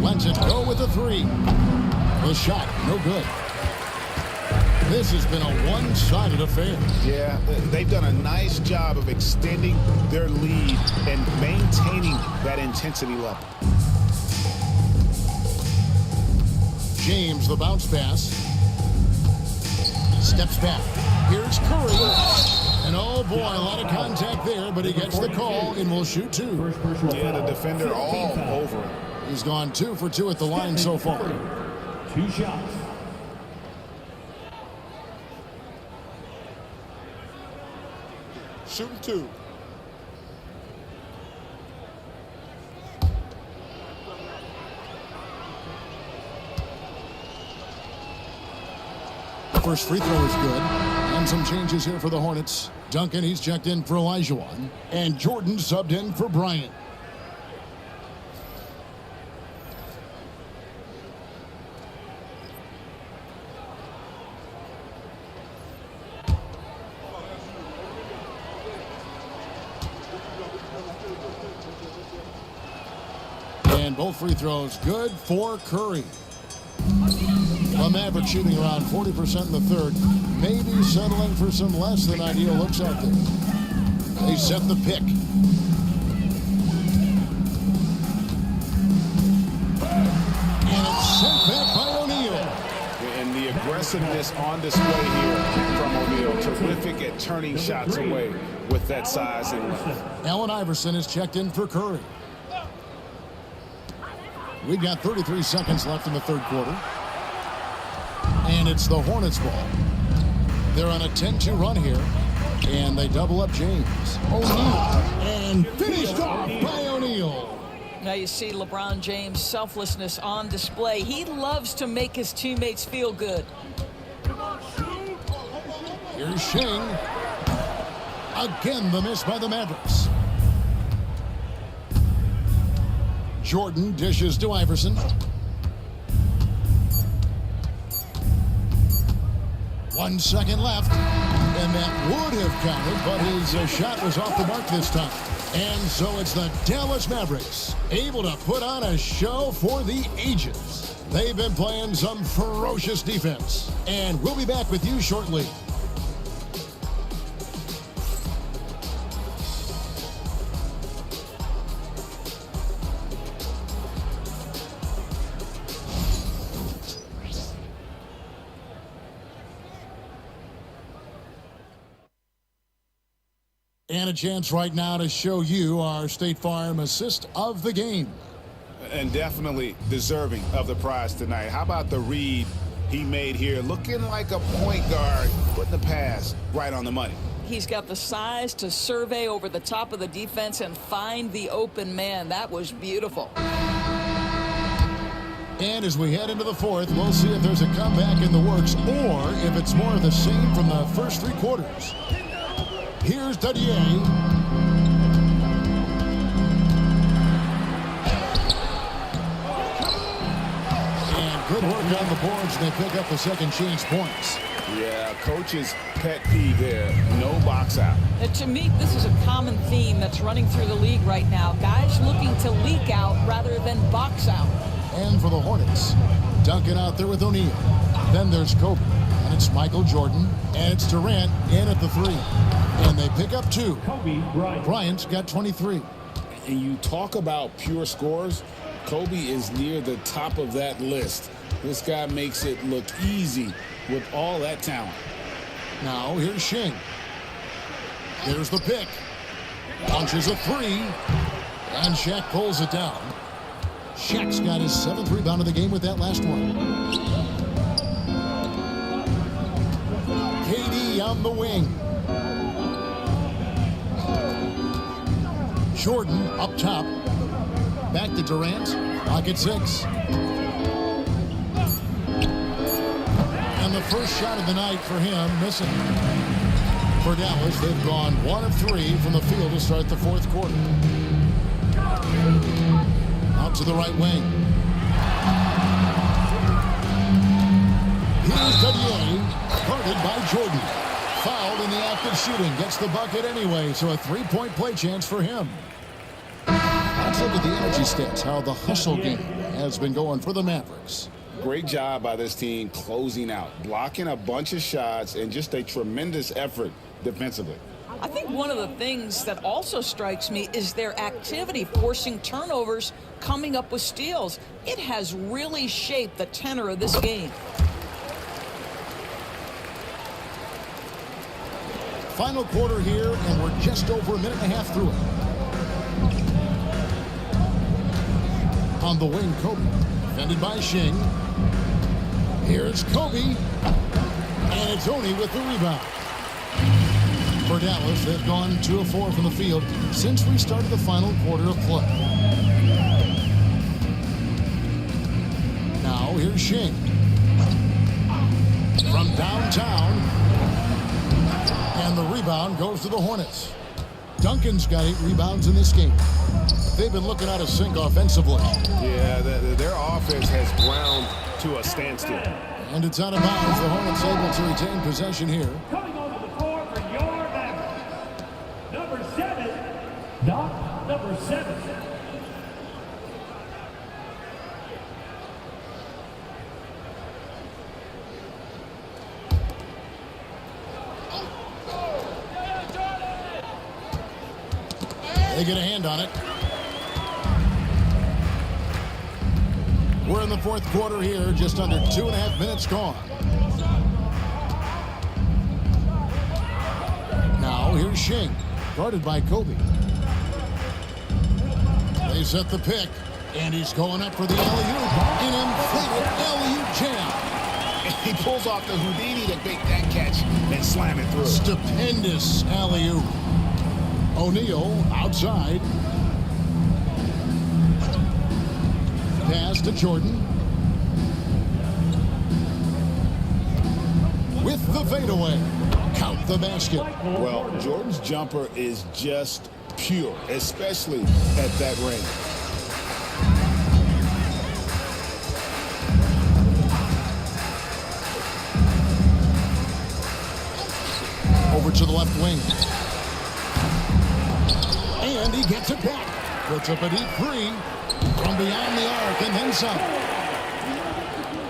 Lets it go with the three. The shot, no good. This has been a one-sided affair. Yeah, they've done a nice job of extending their lead and maintaining that intensity level. James, the bounce pass. Steps back. Here's Curry. And oh boy, a lot of contact there, but he gets the call and will shoot two. Yeah, the defender all over him. He's gone 2 for 2 at the line so far. 2 shots. Shooting 2. The first free throw is good. And some changes here for the Hornets. Duncan, he's checked in for Olajuwon. And Jordan subbed in for Bryant. And both free throws good for Curry. The Mavericks shooting around 40% in the third. Maybe settling for some less than ideal looks out there. They set the pick. And it's sent back by O'Neal. And the aggressiveness on display here from O'Neal. Terrific at turning shots away with that size and length. Allen Iverson is checked in for Curry. We've got 33 seconds left in the third quarter. And it's the Hornets ball. They're on a 10-2 run here. And they double up James. O'Neal. And finished off by O'Neal. Now you see LeBron James' selflessness on display. He loves to make his teammates feel good. Here's Shing. Again, the miss by the Mavericks. Jordan dishes to Iverson. 1 second left. And that would have counted, but his shot was off the mark this time. And so it's the Dallas Mavericks, able to put on a show for the ages. They've been playing some ferocious defense. And we'll be back with you shortly. And a chance right now to show you our State Farm assist of the game. And definitely deserving of the prize tonight. How about the read he made here? Looking like a point guard, putting the pass right on the money. He's got the size to survey over the top of the defense and find the open man. That was beautiful. And as we head into the fourth, we'll see if there's a comeback in the works or if it's more of the same from the first three quarters. Here's Dadier. And good work on the boards. They pick up the second chance points. Yeah, coach's pet peeve there. No box out. To me, this is a common theme that's running through the league right now. Guys looking to leak out rather than box out. And for the Hornets, Duncan out there with O'Neal. Then there's Kobe. And it's Michael Jordan. And it's Durant in at the three. And they pick up two. Kobe Bryant. Bryant's got 23. And you talk about pure scores, Kobe is near the top of that list. This guy makes it look easy with all that talent. Now here's Shing. Here's the pick. Launches a three. And Shaq pulls it down. Shaq's got his 7th rebound of the game with that last one. KD on the wing. Jordan up top. Back to Durant. Clock at 6. And the first shot of the night for him missing. For Dallas, they've gone 1 of 3 from the field to start the fourth quarter. Out to the right wing. Here's Dadier, guarded by Jordan. Fouled in the act of shooting. Gets the bucket anyway, so a 3-point play chance for him. Let's look at the energy stats, how the hustle game has been going for the Mavericks. Great job by this team closing out, blocking a bunch of shots, and just a tremendous effort defensively. I think one of the things that also strikes me is their activity, forcing turnovers, coming up with steals. It has really shaped the tenor of this game. Final quarter here, and we're just over a minute and a half through it. On the wing, Kobe, defended by Shing. Here's Kobe, and it's Oni with the rebound. For Dallas, they've gone 2 of 4 from the field since we started the final quarter of play. Now, here's Shing. From downtown, and the rebound goes to the Hornets. Duncan's got 8 rebounds in this game. They've been looking out of sync offensively. Yeah, their offense has ground to a standstill. And it's out of bounds. The Hornets able to retain possession here. Coming onto the floor for your Mavericks, number 7, Doc, number 7. They get a hand on it. We're in the fourth quarter here, just under 2.5 minutes gone. Now here's Shing, guarded by Kobe. They set the pick, and he's going up for the alley-oop. An emphatic alley-oop jam. He pulls off the Houdini to make that catch and slam it through. Stupendous alley-oop. O'Neal outside. Pass to Jordan. With the fadeaway. Count the basket. Well, Jordan's jumper is just pure, especially at that range. Over to the left wing. And he gets it back. Puts up a deep 3 from beyond the arc and then some.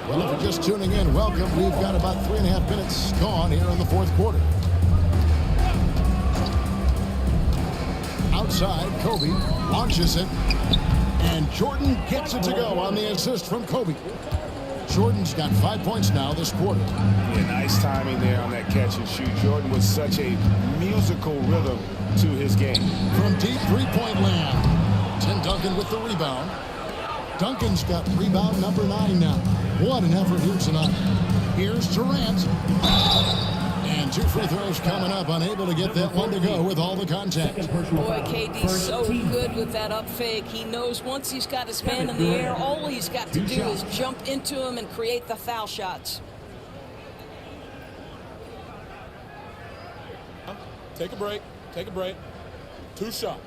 Well, if you're just tuning in, welcome. We've got about 3.5 minutes gone here in the fourth quarter. Outside, Kobe launches it. And Jordan gets it to go on the assist from Kobe. Jordan's got 5 points now this quarter. Yeah, nice timing there on that catch and shoot. Jordan with such a musical rhythm to his game. From deep three-point land, Tim Duncan with the rebound. Duncan's got rebound number 9 now. What an effort here tonight. Here's Durant. And 2 free throws coming up, unable to get that one to go with all the contact. Boy, KD's so good with that up fake. He knows once he's got his man in the air, all he's got to do is jump into him and create the foul shots. Take a break. Take a break. 2 shots.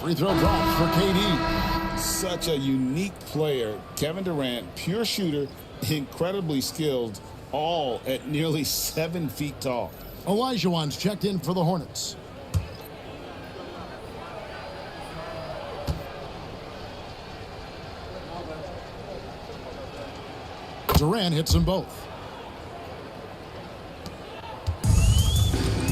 Free throw drops for KD. Such a unique player. Kevin Durant, pure shooter, incredibly skilled, all at nearly 7 feet tall. Olajuwon's checked in for the Hornets. Durant hits them both.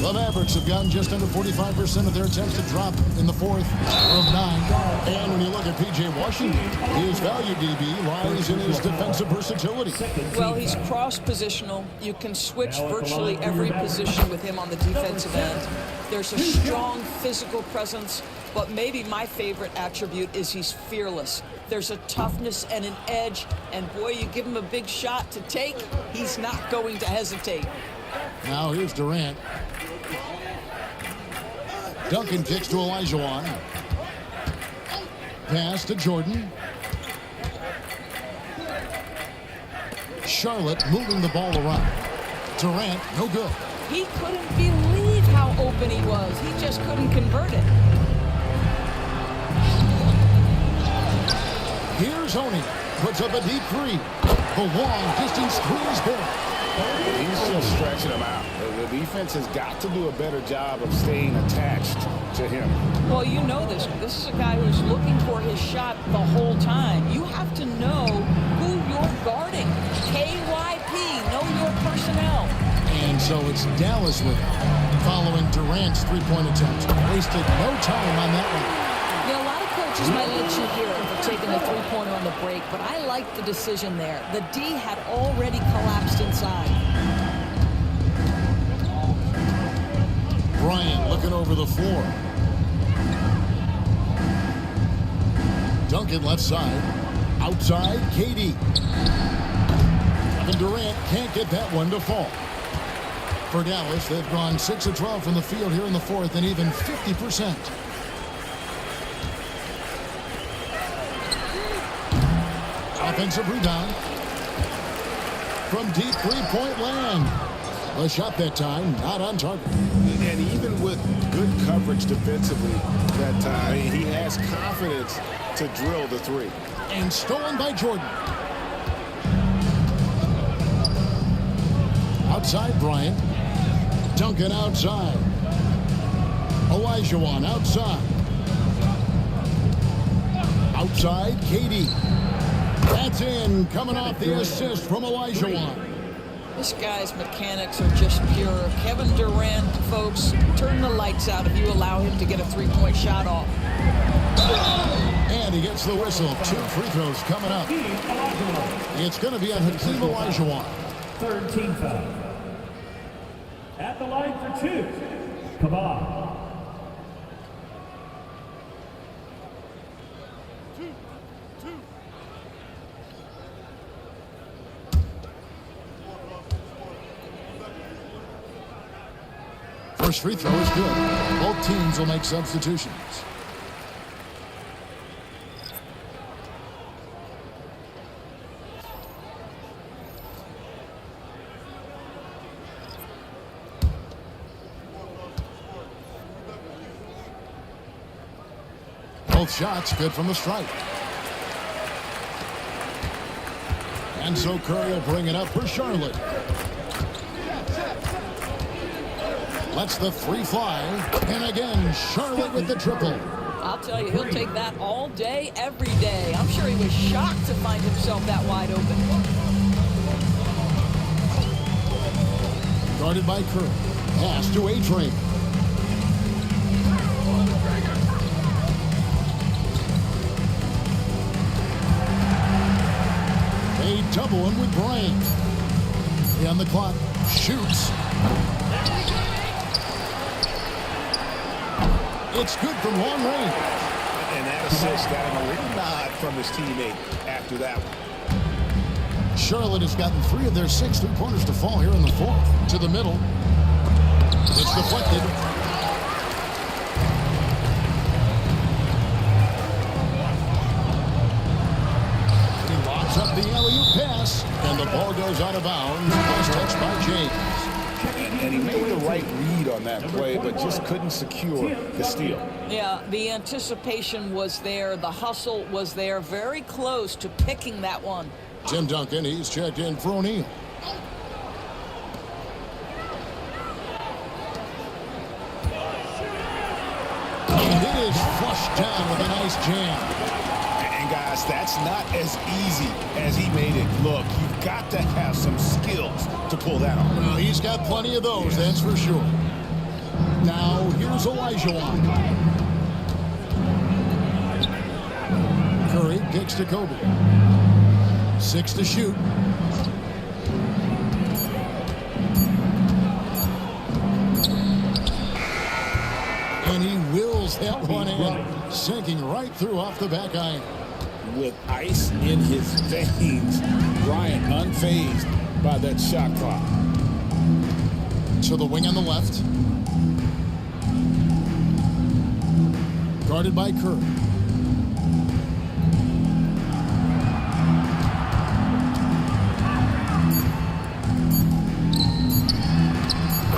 The Mavericks have gotten just under 45% of their attempts to drop in the 4th of 9. And when you look at P.J. Washington, his value DB lies in his defensive versatility. Well, he's cross-positional. You can switch virtually every position with him on the defensive end. There's a strong physical presence, but maybe my favorite attribute is he's fearless. There's a toughness and an edge, and boy, you give him a big shot to take, he's not going to hesitate. Now here's Durant. Duncan kicks to Olajuwon. Pass to Jordan. Charlotte moving the ball around. Durant, no good. He couldn't believe how open he was. He just couldn't convert it. Here's Oni. Puts up a deep 3. The long distance 3 is good. He's just stretching him out. The defense has got to do a better job of staying attached to him. Well, you know this. This is a guy who's looking for his shot the whole time. You have to know who you're guarding. KYP, know your personnel. And so it's Dallas with it, following Durant's 3-point attempt. Wasted no time on that one. You know, a lot of coaches might let you hear it for taking the 3-pointer on the break, but I like the decision there. The D had already collapsed inside. Bryant looking over the floor. Duncan left side. Outside, KD. Kevin Durant can't get that one to fall. For Dallas, they've gone 6 of 12 from the field here in the 4th and even 50%. Offensive rebound. From deep 3-point land. A shot that time, not on target. And even with good coverage defensively that time, he has confidence to drill the 3. And stolen by Jordan. Outside Bryant. Duncan outside. Olajuwon outside. Outside, KD. That's in, coming off the assist from Olajuwon. This guy's mechanics are just pure. Kevin Durant, folks, turn the lights out if you allow him to get a 3-point shot off. And he gets the whistle. 2 free throws coming up. It's going to be on Hakeem Olajuwon. 3rd team foul. At the line for 2, come on. First free throw is good. Both teams will make substitutions. Both shots good from the stripe. And so Curry will bring it up for Charlotte. Lets the 3 fly. And again, Charlotte with the triple. I'll tell you, he'll take that all day, every day. I'm sure he was shocked to find himself that wide open. Guarded by Curry. Pass to A-Train. They double him with Bryant. He on the clock. Shoots. It's good from long range. And that assist got him a little nod from his teammate after that one. Charlotte has gotten 3 of their 6 three-pointers to fall here in the fourth. To the middle. It's deflected. He locks up the alley-oop pass, and the ball goes out of bounds. Was touched by James. And he made the right read on that play, but just couldn't secure the steal. Yeah, the anticipation was there. The hustle was there. Very close to picking that one. Tim Duncan, he's checked in for O'Neal. And it is flushed down with a nice jam. And guys, that's not as easy as he made it look. You've got to have some skills to pull that off. Well, he's got plenty of those, that's for sure. Now, here's Olajuwon. Curry kicks to Kobe. 6 to shoot. And he wills that one in, sinking right through off the back iron. With ice in his veins, Bryant unfazed by that shot clock. To the wing on the left. Guarded by Curry.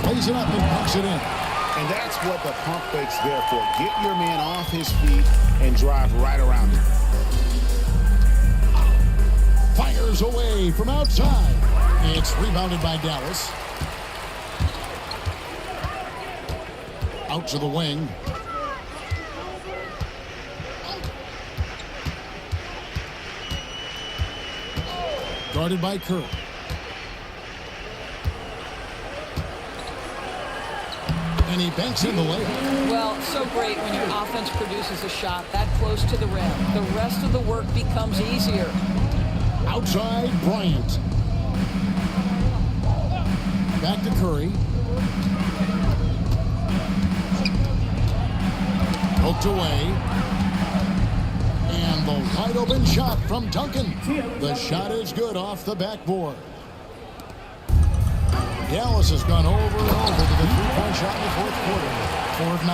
Plays it up and pucks it in. And that's what the pump fake's there for. Get your man off his feet and drive right around him. Fires away from outside. It's rebounded by Dallas. Out to the wing. Guarded by Curry. And he banks in the layup. Well, so great when your offense produces a shot that close to the rim. The rest of the work becomes easier. Outside, Bryant. Back to Curry. Poked away. And the wide open shot from Duncan. The shot is good off the backboard. Dallas has gone over and over to the three-point shot in the fourth quarter. 4 of 9.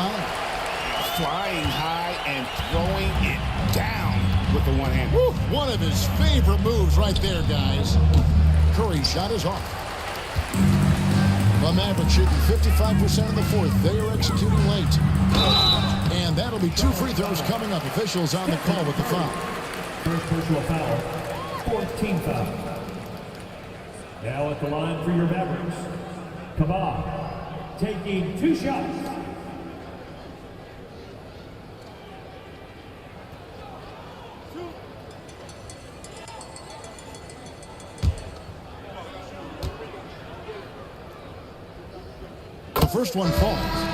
Flying high and throwing it down with the one hand. Woo, one of his favorite moves right there, guys. Curry's shot is off. The Mavericks shooting 55% in the fourth. They are executing late. And that'll be 2 free throws coming up. Officials on the call with the foul. First personal foul, 14 foul. Now at the line for your Mavericks, Kabah, taking 2 shots. The first one falls.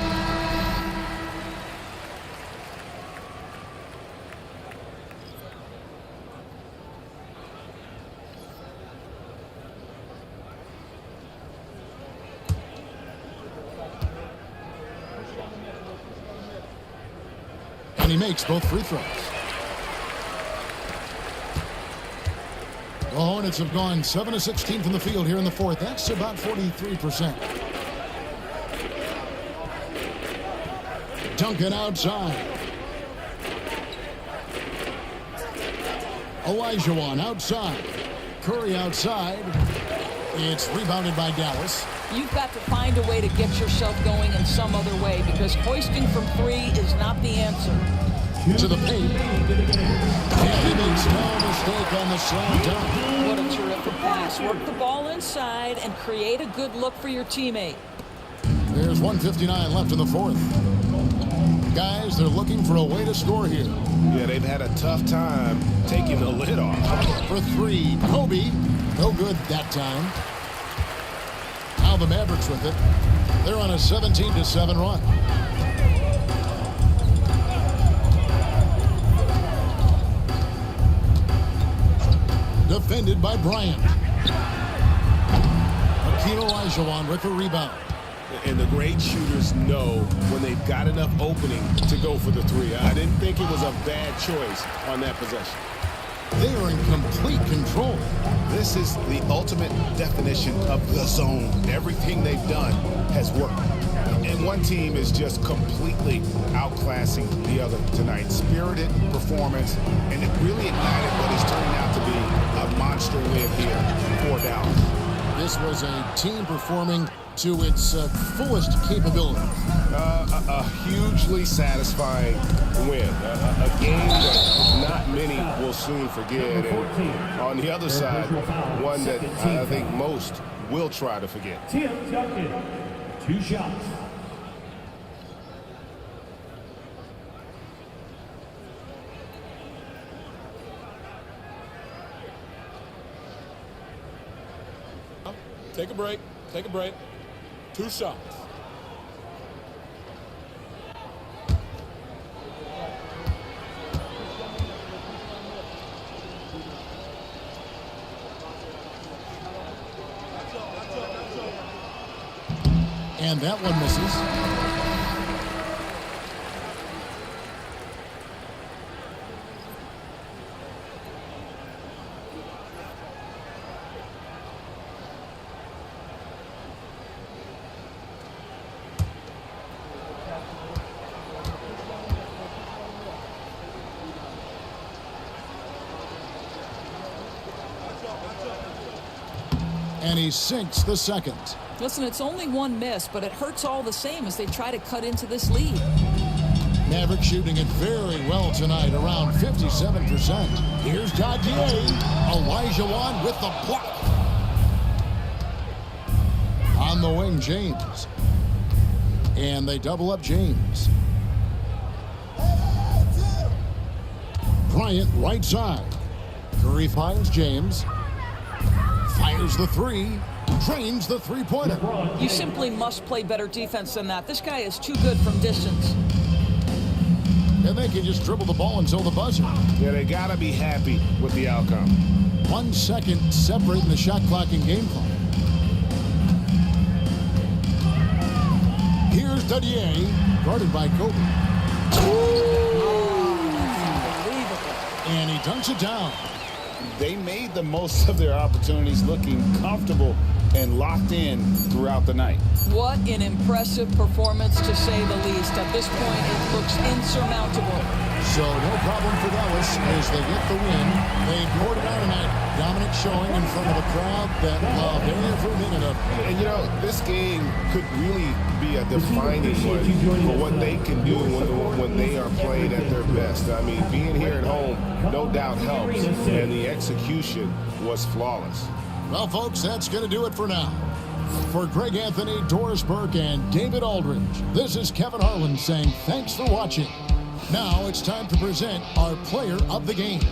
And he makes both free throws. The Hornets have gone 7 of 16 from the field here in the fourth. That's about 43%. Duncan outside. Olajuwon outside. Curry outside. It's rebounded by Dallas. You've got to find a way to get yourself going in some other way because hoisting from 3 is not the answer. To the paint. And he makes no mistake on the slam dunk. What a terrific pass. Work the ball inside and create a good look for your teammate. There's 1:59 left in the fourth. Guys, they're looking for a way to score here. Yeah, they've had a tough time taking the lid off. For 3, Kobe. No good that time. Now the Mavericks with it. They're on a 17-7 run. Defended by Bryant. Hakeem Olajuwon with the rebound. And the great shooters know when they've got enough opening to go for the three. I didn't think it was a bad choice on that possession. They are in complete control. This is the ultimate definition of the zone. Everything they've done has worked. And one team is just completely outclassing the other tonight. Spirited performance, and it really ignited what is turning out to be a monster win here for Dallas. This was a team performing to its fullest capability. A hugely satisfying win. A game that not many will soon forget. And on the other side, one that I think most will try to forget. Tim Duncan, 2 shots. Take a break. Take a break. 2 shots. And that one misses. And he sinks the second. Listen, it's only one miss, but it hurts all the same as they try to cut into this lead. Maverick shooting it very well tonight, around 57%. Here's Dadier. Olajuwon with the block. On the wing, James. And they double up James. Bryant right side. Curry finds James. Fires the three. Drains the three-pointer. You simply must play better defense than that. This guy is too good from distance. And they can just dribble the ball until the buzzer. Yeah, they got to be happy with the outcome. 1 second separating the shot clock and game clock. Here's Dadier, guarded by Kobe. And he dunks it down. They made the most of their opportunities, looking comfortable and locked in throughout the night. What an impressive performance, to say the least. At this point, it looks insurmountable. So no problem for Dallas as they get the win. They poured it out tonight. Dominant showing in front of a crowd that loved every minute of it. And, you know, this game could really be a defining one for what they can do when they are played at their best. I mean, being here at home, no doubt helps, and the execution was flawless. Well, folks, that's going to do it for now. For Greg Anthony, Doris Burke, and David Aldridge, this is Kevin Harlan saying thanks for watching. Now it's time to present our player of the game.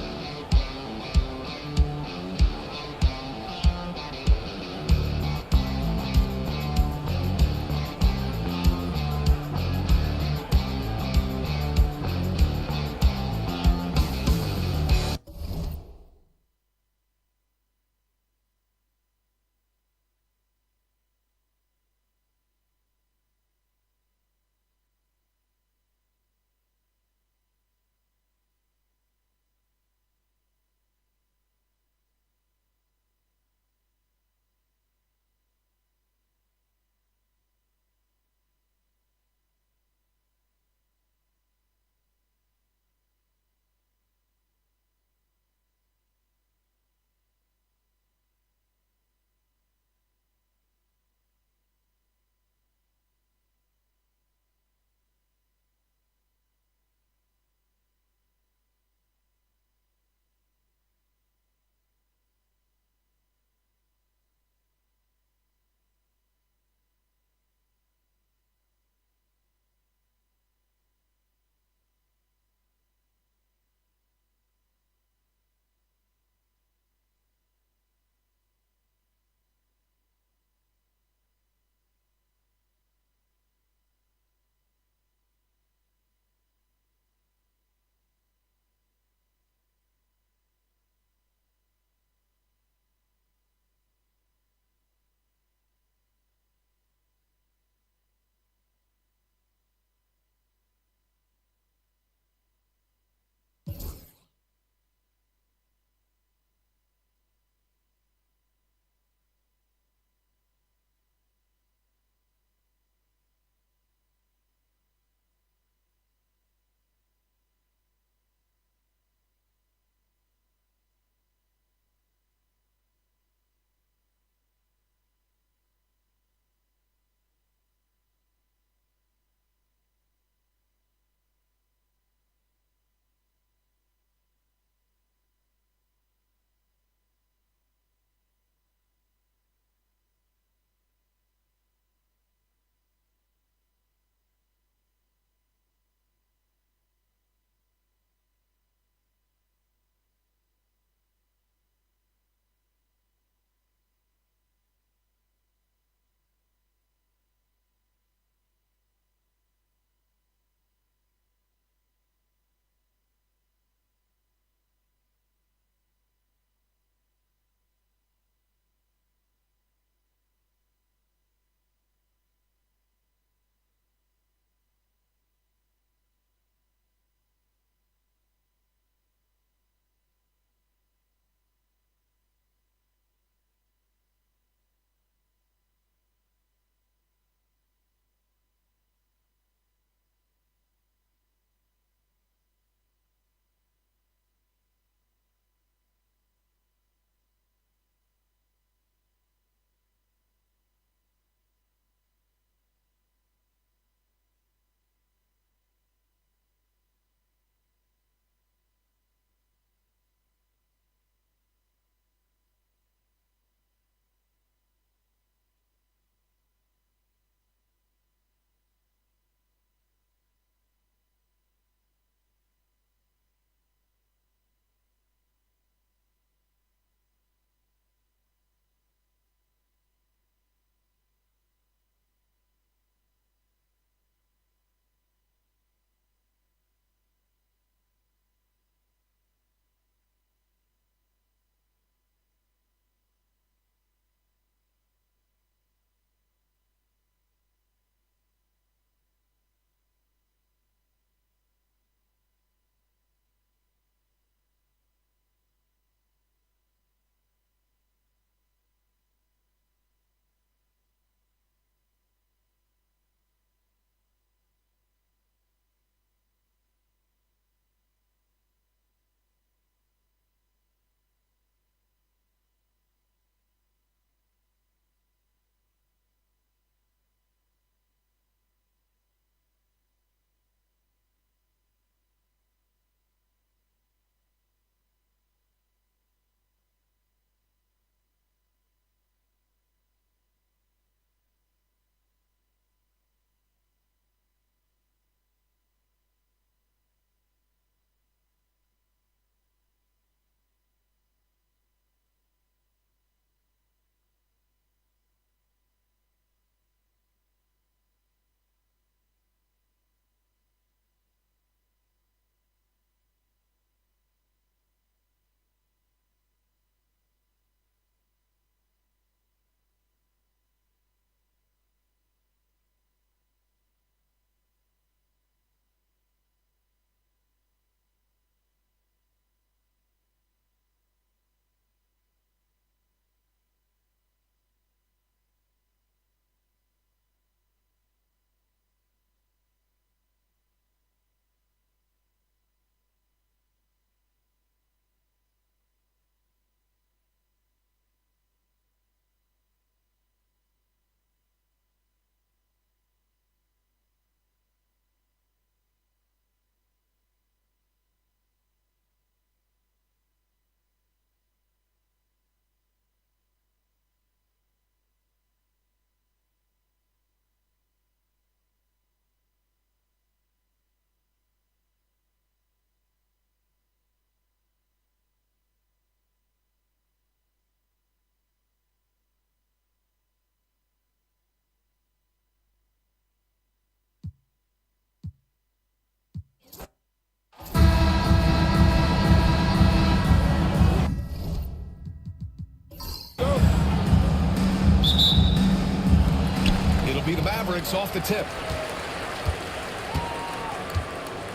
Mavericks off the tip.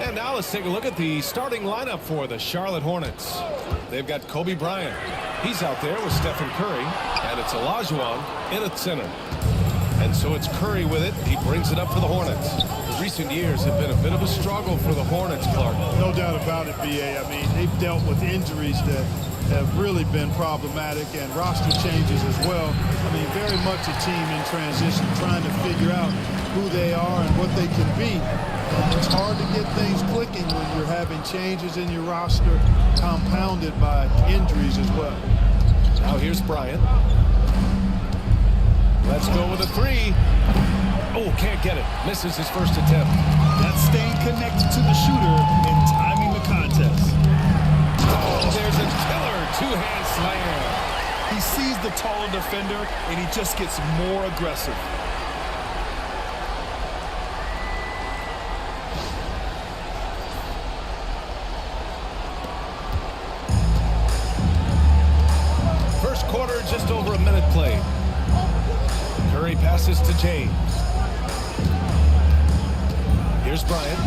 And now let's take a look at the starting lineup for the Charlotte Hornets. They've got Kobe Bryant. He's out there with Stephen Curry. And it's Olajuwon in at center. And so it's Curry with it. He brings it up for the Hornets. The recent years have been a bit of a struggle for the Hornets, Clark. No doubt about it, B.A. I mean, they've dealt with injuries that have really been problematic and roster changes as well. I mean, very much a team in transition, trying to figure out who they are and what they can be. It's hard to get things clicking when you're having changes in your roster compounded by injuries as well. Now here's Bryant. Let's go with a three. Oh, can't get it. Misses his first attempt. That's staying connected to the shooter and timing the contest. Oh, there's a killer two-hand slam. He sees the taller defender, and he just gets more aggressive. First quarter, just over a minute played. Curry passes to James. Here's Bryant.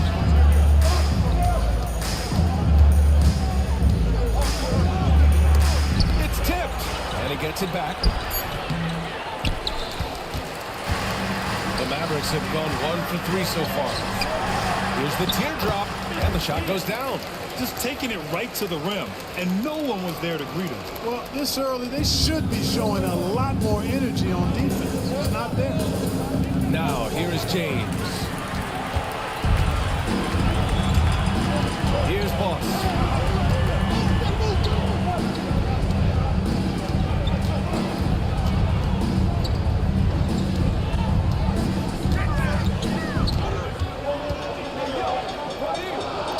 It's tipped, and he gets it back. The Mavericks have gone 1 for 3 so far. Here's the teardrop, and the shot goes down. Just taking it right to the rim, and no one was there to greet him. Well, this early, they should be showing a lot more energy on defense. It's not there. Now, here is James. Here's Boss.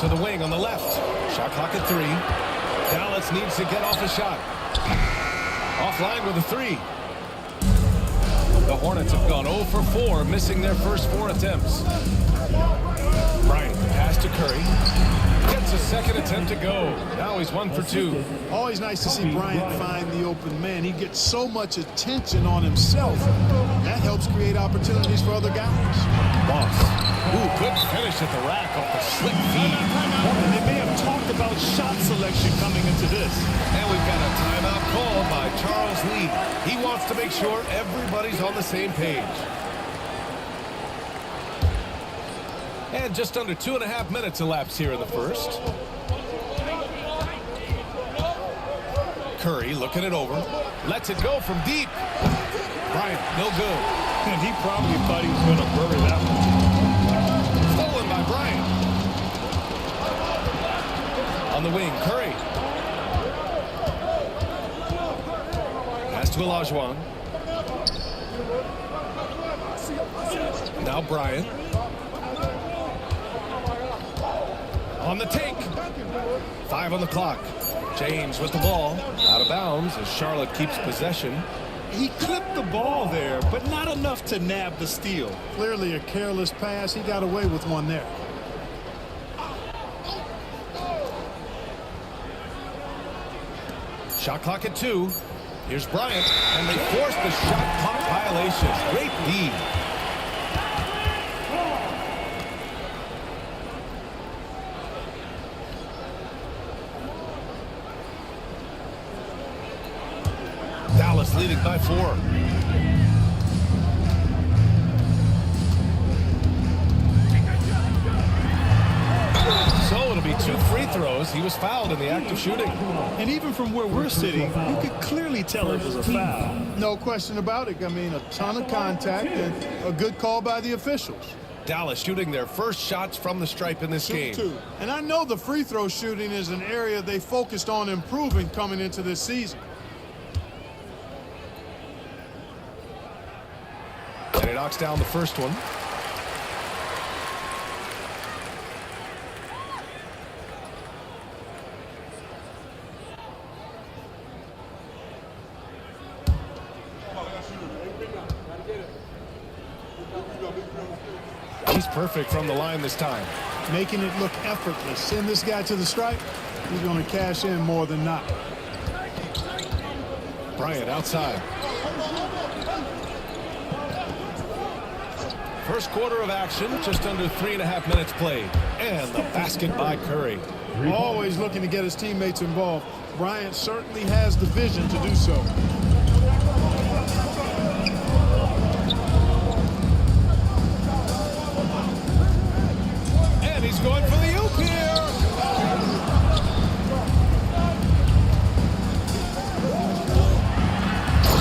To the wing on the left. Shot clock at 3. Dallas needs to get off a shot. Offline with a 3. The Hornets have gone 0 for 4, missing their first 4 attempts. Bryant, pass to Curry. Gets a second attempt to go. Now he's 1 for 2. Always nice to see Bryant find the open man. He gets so much attention on himself. That helps create opportunities for other guys. Boss. Ooh, good finish at the rack off the slick feed. And they may have talked about shot selection coming into this. And we've got a timeout called by Charles Lee. He wants to make sure everybody's on the same page. And just under 2.5 minutes elapsed here in the first. Curry looking it over. Lets it go from deep. Bryant, no good. And he probably thought he was going to bury that one. Stolen by Bryant. On the wing, Curry. Pass to Olajuwon. Now Bryant. On the take. 5 on the clock. James with the ball. Out of bounds as Charlotte keeps possession. He clipped the ball there, but not enough to nab the steal. Clearly a careless pass. He got away with one there. Shot clock at 2. Here's Bryant, and they force the shot clock violation. Great lead. Dallas leading by 4. So it'll be 2 free throws. He was fouled in the act of shooting. And even from where we're sitting, you could clearly tell it was a foul. No question about it. I mean, a ton of contact and a good call by the officials. Dallas shooting their first shots from the stripe in this game. And I know the free throw shooting is an area they focused on improving coming into this season. And he knocks down the first one. He's perfect from the line this time. Making it look effortless. Send this guy to the stripe. He's going to cash in more than not. Bryant outside. First quarter of action, just under 3.5 minutes played. And the basket by Curry. Always looking to get his teammates involved. Bryant certainly has the vision to do so. And he's going for the oop here.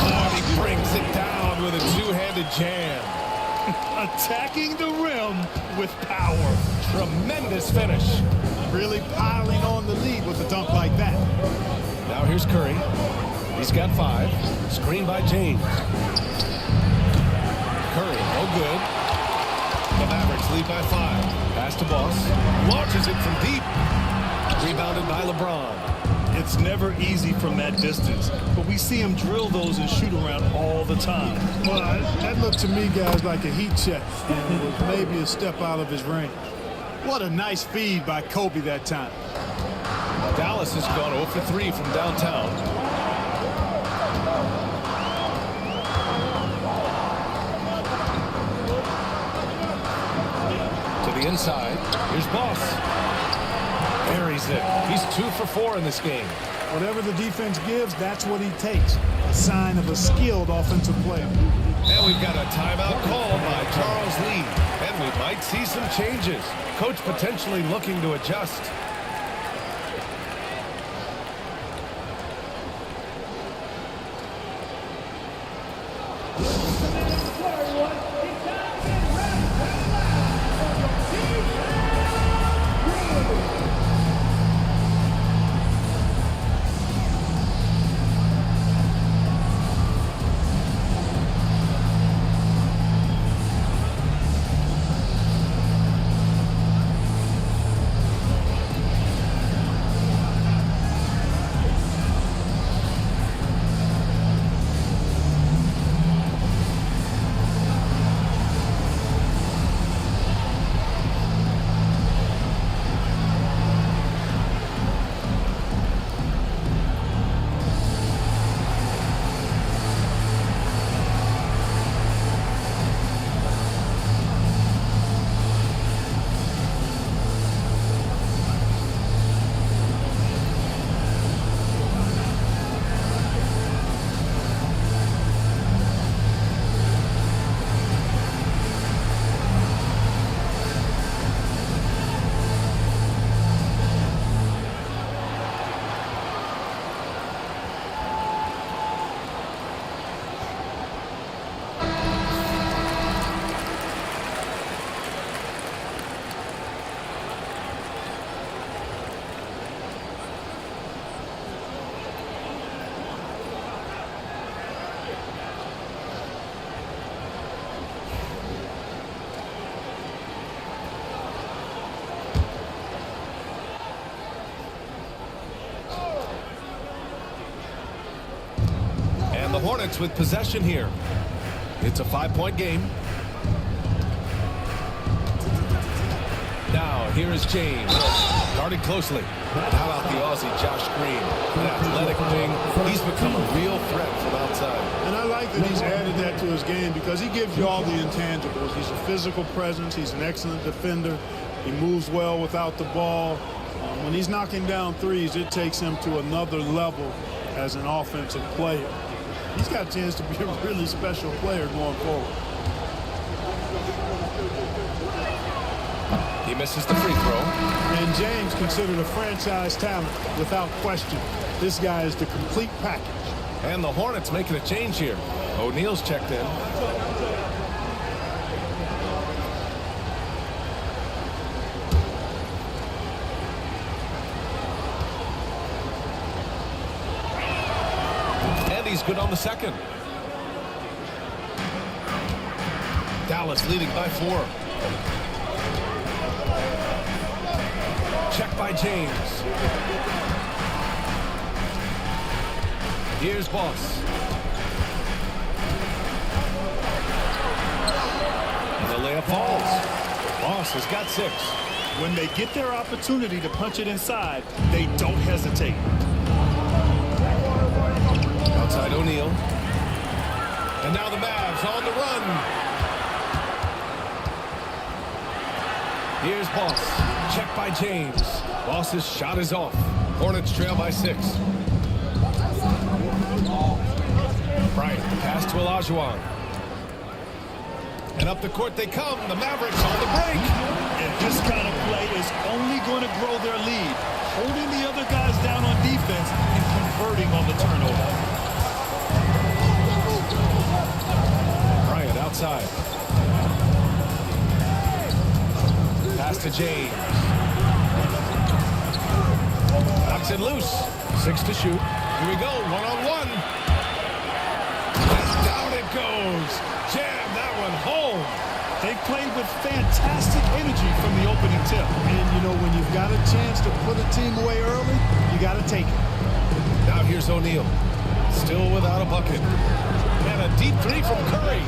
Oh, he brings it down with a two-handed jam. Attacking the rim with power. Tremendous finish. Really piling on the lead with a dunk like that. Now here's Curry. He's got 5. Screen by James. Curry, no good. The Mavericks lead by 5. Pass to Boss. Launches it from deep. Rebounded by LeBron. It's never easy from that distance, but we see him drill those and shoot around all the time. Well, that looked to me, guys, like a heat check, and it was maybe a step out of his range. What a nice feed by Kobe that time. Dallas has gone 0 for 3 from downtown. To the inside. Here's Boss. Buries it. He's 2 for 4 in this game. Whatever the defense gives, that's what he takes. A sign of a skilled offensive player. And we've got a timeout called by Charles Lee. And we might see some changes. Coach potentially looking to adjust. The Hornets with possession here. It's a 5-point game. Now, here is James. Guarded closely. How about the Aussie Josh Green? An athletic wing. He's become a real threat from outside. And I like that he's added that to his game because he gives you all the intangibles. He's a physical presence. He's an excellent defender. He moves well without the ball. When he's knocking down threes, it takes him to another level as an offensive player. He's got a chance to be a really special player going forward. He misses the free throw. And James considered a franchise talent without question. This guy is the complete package. And the Hornets making a change here. O'Neal's checked in. He's good on the second. Dallas leading by 4. Check by James. Here's Boss. And the layup falls. Boss has got 6. When they get their opportunity to punch it inside, they don't hesitate. Outside O'Neal. And now the Mavs on the run. Here's Boss. Check by James. Boss's shot is off. Hornets trail by 6. Bryant, the pass to Olajuwon. And up the court they come. The Mavericks on the break. And this kind of play is only going to grow their lead, holding the other guys down on defense and converting on the turnover. Bryant outside. Pass to James. Knocks it loose. 6 to shoot. Here we go, one-on-one. And down it goes. Jam that one home. They played with fantastic energy from the opening tip. And, you know, when you've got a chance to put a team away early, you got to take it. Now here's O'Neal. Still without a bucket. And a deep 3 from Curry.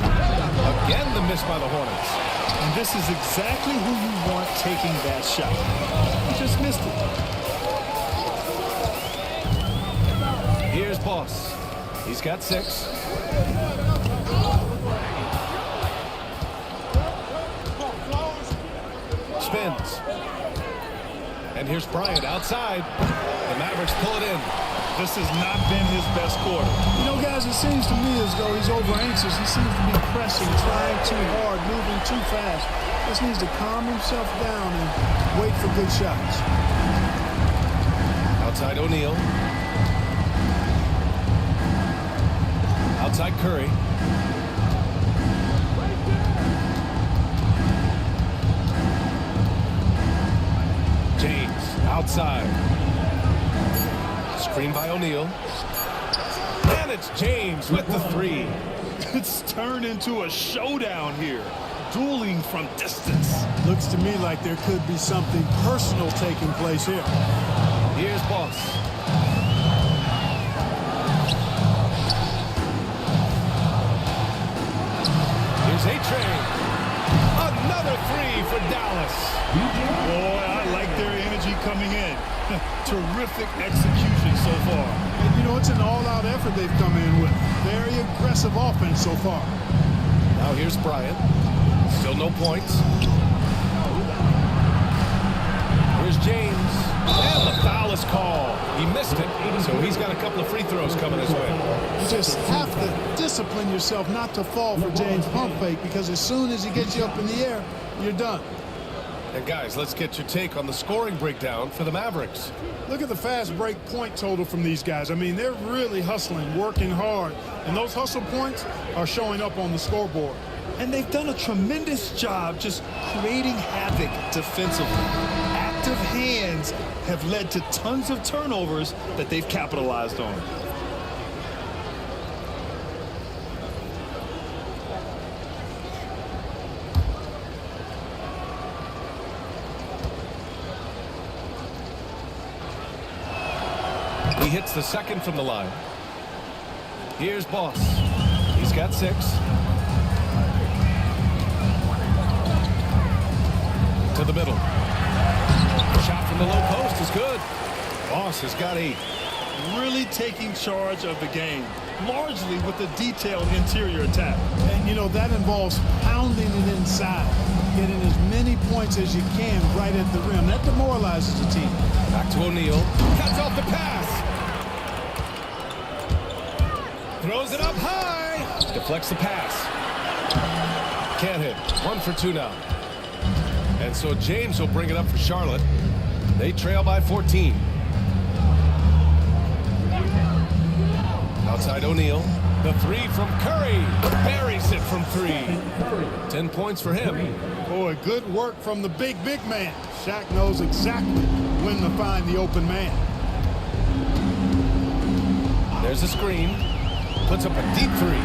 Again, the miss by the Hornets. And this is exactly who you want taking that shot. He just missed it. Here's Boss. He's got 6. Spins. And here's Bryant outside. The Mavericks pull it in. This has not been his best quarter. You know, guys, it seems to me as though he's over anxious. He seems to be pressing, trying too hard, moving too fast. Just needs to calm himself down and wait for good shots. Outside O'Neal. Outside Curry. James outside. Screen by O'Neal. And it's James with the 3. It's turned into a showdown here. Dueling from distance. Looks to me like there could be something personal taking place here. Here's Boss. Here's A-Train. Another 3 for Dallas. Boy, I like their energy coming in. Terrific execution so far. And, you know, it's an all-out effort they've come in with. Very aggressive offense so far. Now here's Bryant. Still no points. Here's James. And the foul is called. He missed it, so he's got a couple of free throws coming his way. You just have to discipline yourself not to fall for James' pump fake, because as soon as he gets you up in the air, you're done. And guys, let's get your take on the scoring breakdown for the Mavericks. Look at the fast break point total from these guys. I mean, they're really hustling, working hard, and those hustle points are showing up on the scoreboard. And they've done a tremendous job just creating havoc defensively. Active hands have led to tons of turnovers that they've capitalized on. He hits the second from the line. Here's Boss. He's got 6. To the middle. Shot from the low post is good. Boss has got 8. Really taking charge of the game, largely with the detailed interior attack. And, you know, that involves pounding it inside, getting as many points as you can right at the rim. That demoralizes the team. Back to O'Neal. Cuts off the pass. Throws it up high. Deflects the pass. Can't hit. 1 for 2 now. And so James will bring it up for Charlotte. They trail by 14. Outside O'Neal. The 3 from Curry. Buries it from 3. 10 points for him. Boy, good work from the big man. Shaq knows exactly when to find the open man. There's a screen. Puts up a deep 3.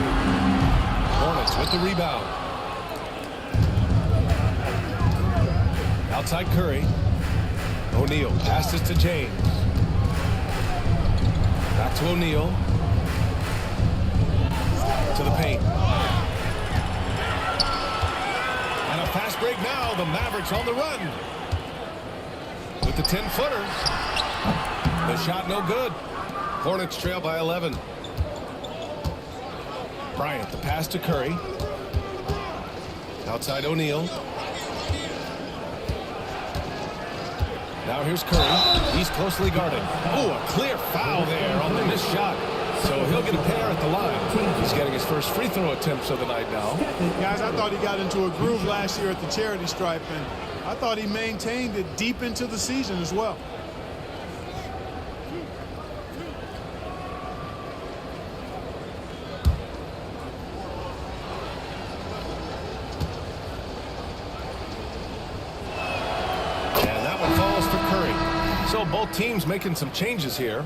Hornets with the rebound. Outside Curry. O'Neal passes to James. Back to O'Neal. To the paint. And a fast break now. The Mavericks on the run. With the 10-footer. The shot no good. Hornets trail by 11. Bryant, the pass to Curry. Outside O'Neal. Now here's Curry. He's closely guarded. Oh, a clear foul there on the missed shot. So he'll get a pair at the line. He's getting his first free throw attempts of the night now. Guys, I thought he got into a groove last year at the charity stripe, and I thought he maintained it deep into the season as well. And that one falls to Curry. So both teams making some changes here.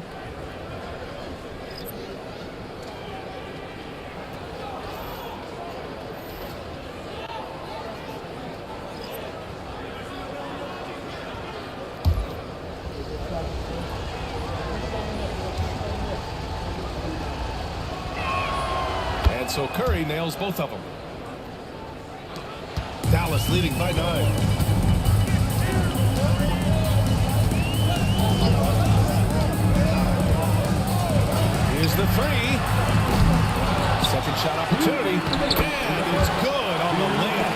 So Curry nails both of them. Dallas leading by 9. Here's the 3. Second shot opportunity. And it's good on the layup.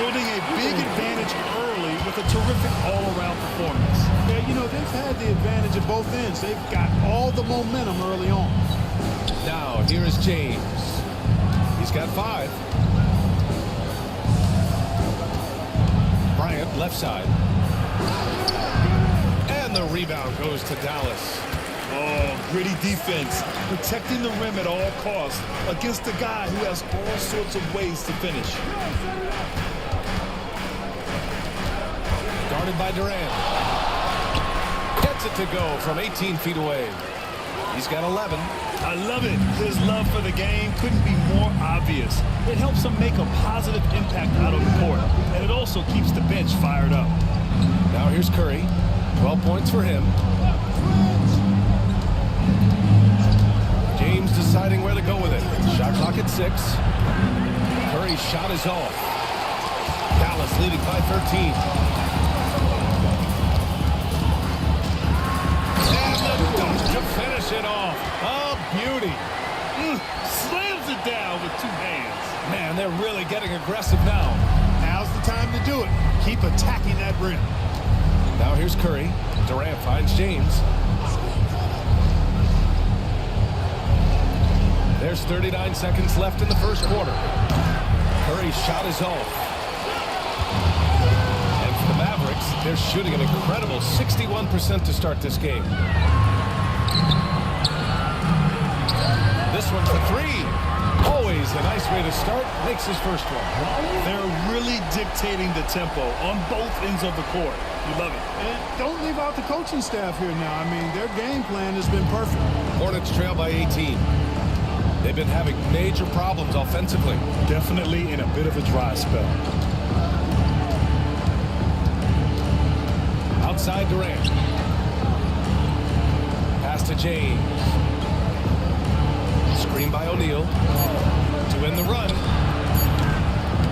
Building a big advantage early with a terrific all-around performance. Yeah, you know, they've had the advantage at both ends. They've got all the momentum early on. Now, here is James. He's got 5. Bryant, left side. And the rebound goes to Dallas. Oh, gritty defense. Protecting the rim at all costs against a guy who has all sorts of ways to finish. Guarded by Durant. Gets it to go from 18 feet away. He's got 11. I love it. His love for the game couldn't be more obvious. It helps him make a positive impact out on the court, and it also keeps the bench fired up. Now here's Curry. 12 points for him. James deciding where to go with it. Shot clock at 6. Curry's shot is off. Dallas leading by 13. To finish it off. Oh, beauty. Slams it down with 2 hands. Man, they're really getting aggressive now. Now's the time to do it. Keep attacking that rim. Now here's Curry. Durant finds James. There's 39 seconds left in the first quarter. Curry's shot is off. And for the Mavericks, they're shooting an incredible 61% to start this game. This one for 3. Always a nice way to start. Makes his first one. They're really dictating the tempo on both ends of the court. You love it. And don't leave out the coaching staff here now. I mean, their game plan has been perfect. Hornets trail by 18. They've been having major problems offensively. Definitely in a bit of a dry spell. Outside Durant. Pass to James. Screen by O'Neal. To win the run.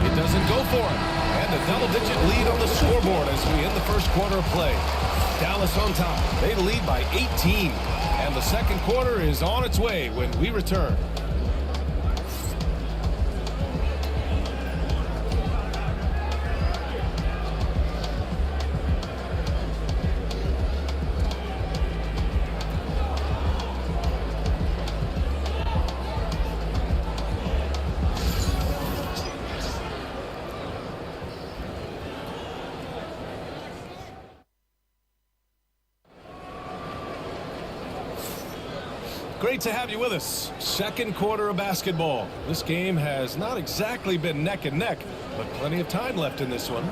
It doesn't go for him. And a double-digit lead on the scoreboard as we end the first quarter of play. Dallas on top. They lead by 18. And the second quarter is on its way when we return. Great to have you with us. Second quarter of basketball. This game has not exactly been neck and neck, but plenty of time left in this one.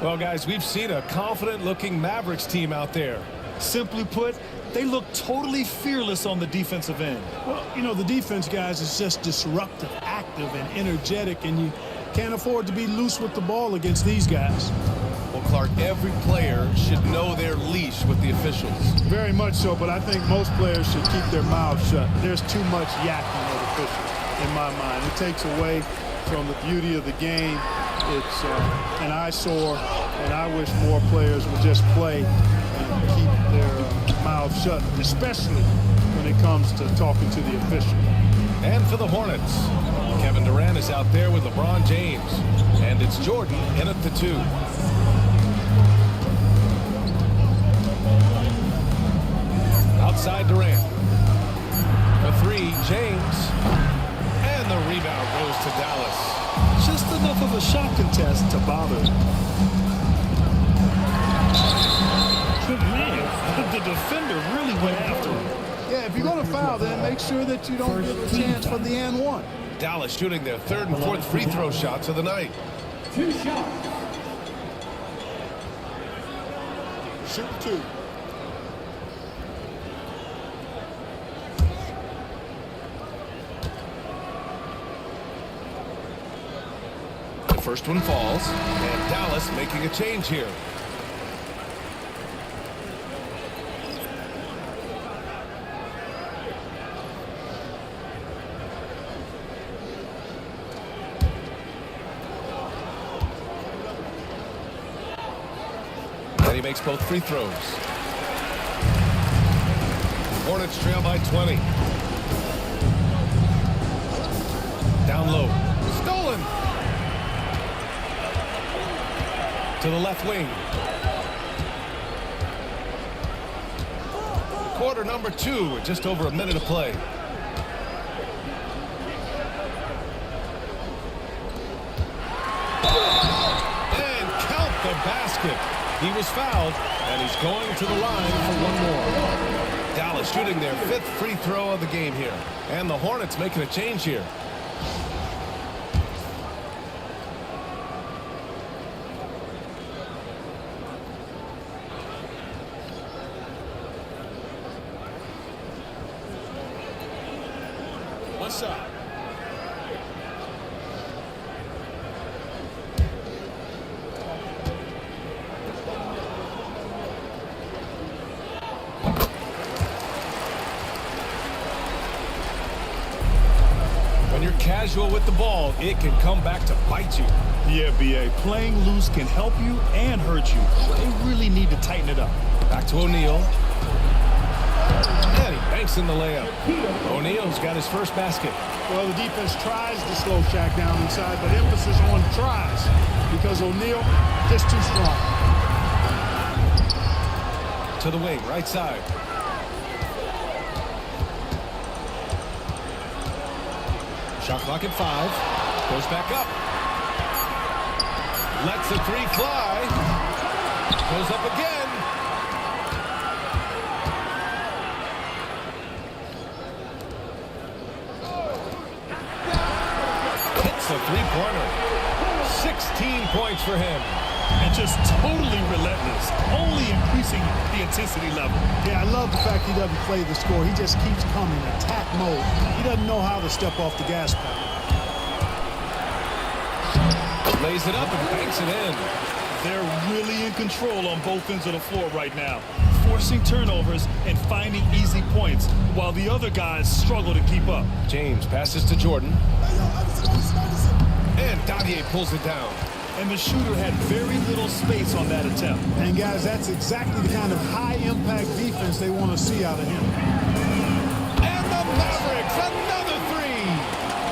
Well, guys, we've seen a confident-looking Mavericks team out there. Simply put, they look totally fearless on the defensive end. Well, you know, the defense, guys, is just disruptive, active, and energetic, and you can't afford to be loose with the ball against these guys. Well, Clark, every player should know their leash with the officials. Very much so, but I think most players should keep their mouths shut. There's too much yakking of officials, in my mind. It takes away from the beauty of the game. It's an eyesore, and I wish more players would just play and keep their mouths shut, especially when it comes to talking to the official. And for the Hornets, Kevin Durant is out there with LeBron James, and it's Jordan in at the 2. inside Durant. For three, James. And the rebound goes to Dallas. Just enough of a shot contest to bother. The defender really went after him. Yeah, if you're going to foul, then make sure that you don't give a chance for the and one. Dallas shooting their third and fourth free throw shots of the night. 2 shots. Shoot 2. The first one falls, and Dallas making a change here. And he makes both free throws. Hornets trail by 20. Down low. Stolen. To the left wing. Quarter number 2 with just over a minute of play. And count the basket. He was fouled, and he's going to the line for one more. Dallas shooting their 5th free throw of the game here. And the Hornets making a change here. One shot. When you're casual with the ball, it can come back to bite you. Yeah, B.A. Playing loose can help you and hurt you. They really need to tighten it up. Back to O'Neal. And he banks in the layup. O'Neal's got his first basket. Well, the defense tries to slow Shaq down inside, but emphasis on tries because O'Neal just too strong. To the wing, right side. Shot clock at 5. Goes back up. Lets the 3 fly. Goes up again. Hits a 3-pointer. 16 points for him. And just totally relentless, only increasing the intensity level. Yeah, I love the fact he doesn't play the score. He just keeps coming, attack mode. He doesn't know how to step off the gas pedal. Lays it up and banks it in. They're really in control on both ends of the floor right now, forcing turnovers and finding easy points while the other guys struggle to keep up. James passes to Jordan. And Dadier pulls it down. And the shooter had very little space on that attempt. And guys, that's exactly the kind of high-impact defense they want to see out of him. And the Mavericks, another 3.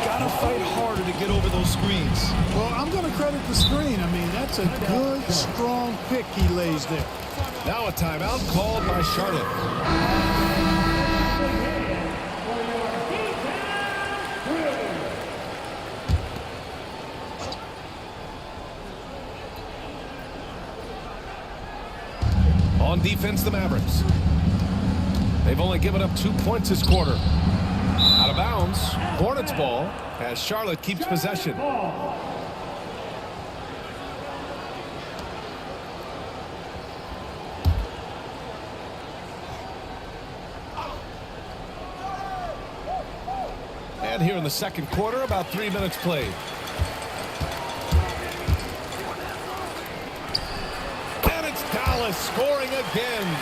Gotta fight harder to get over those screens. Well, I'm going to credit the screen. I mean, that's a good, strong pick he lays there. Now a timeout called by Charlotte. On defense, the Mavericks. They've only given up 2 points this quarter. Out of bounds, Hornets ball as Charlotte keeps possession. And here in the second quarter, about 3 minutes played. And it's Dallas scoring again.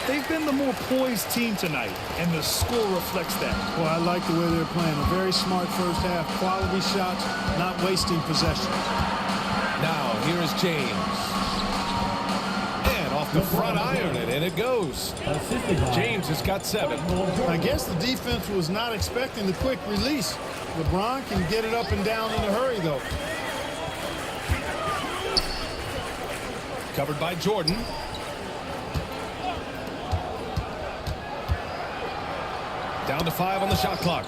They've been the more poised team tonight, and the score reflects that. Well, I like the way they're playing. A very smart first half, quality shots, not wasting possession. Now, here is James. And off the front iron, and in it goes. James has got 7. I guess the defense was not expecting the quick release. LeBron can get it up and down in a hurry, though. Covered by Jordan. Down to 5 on the shot clock.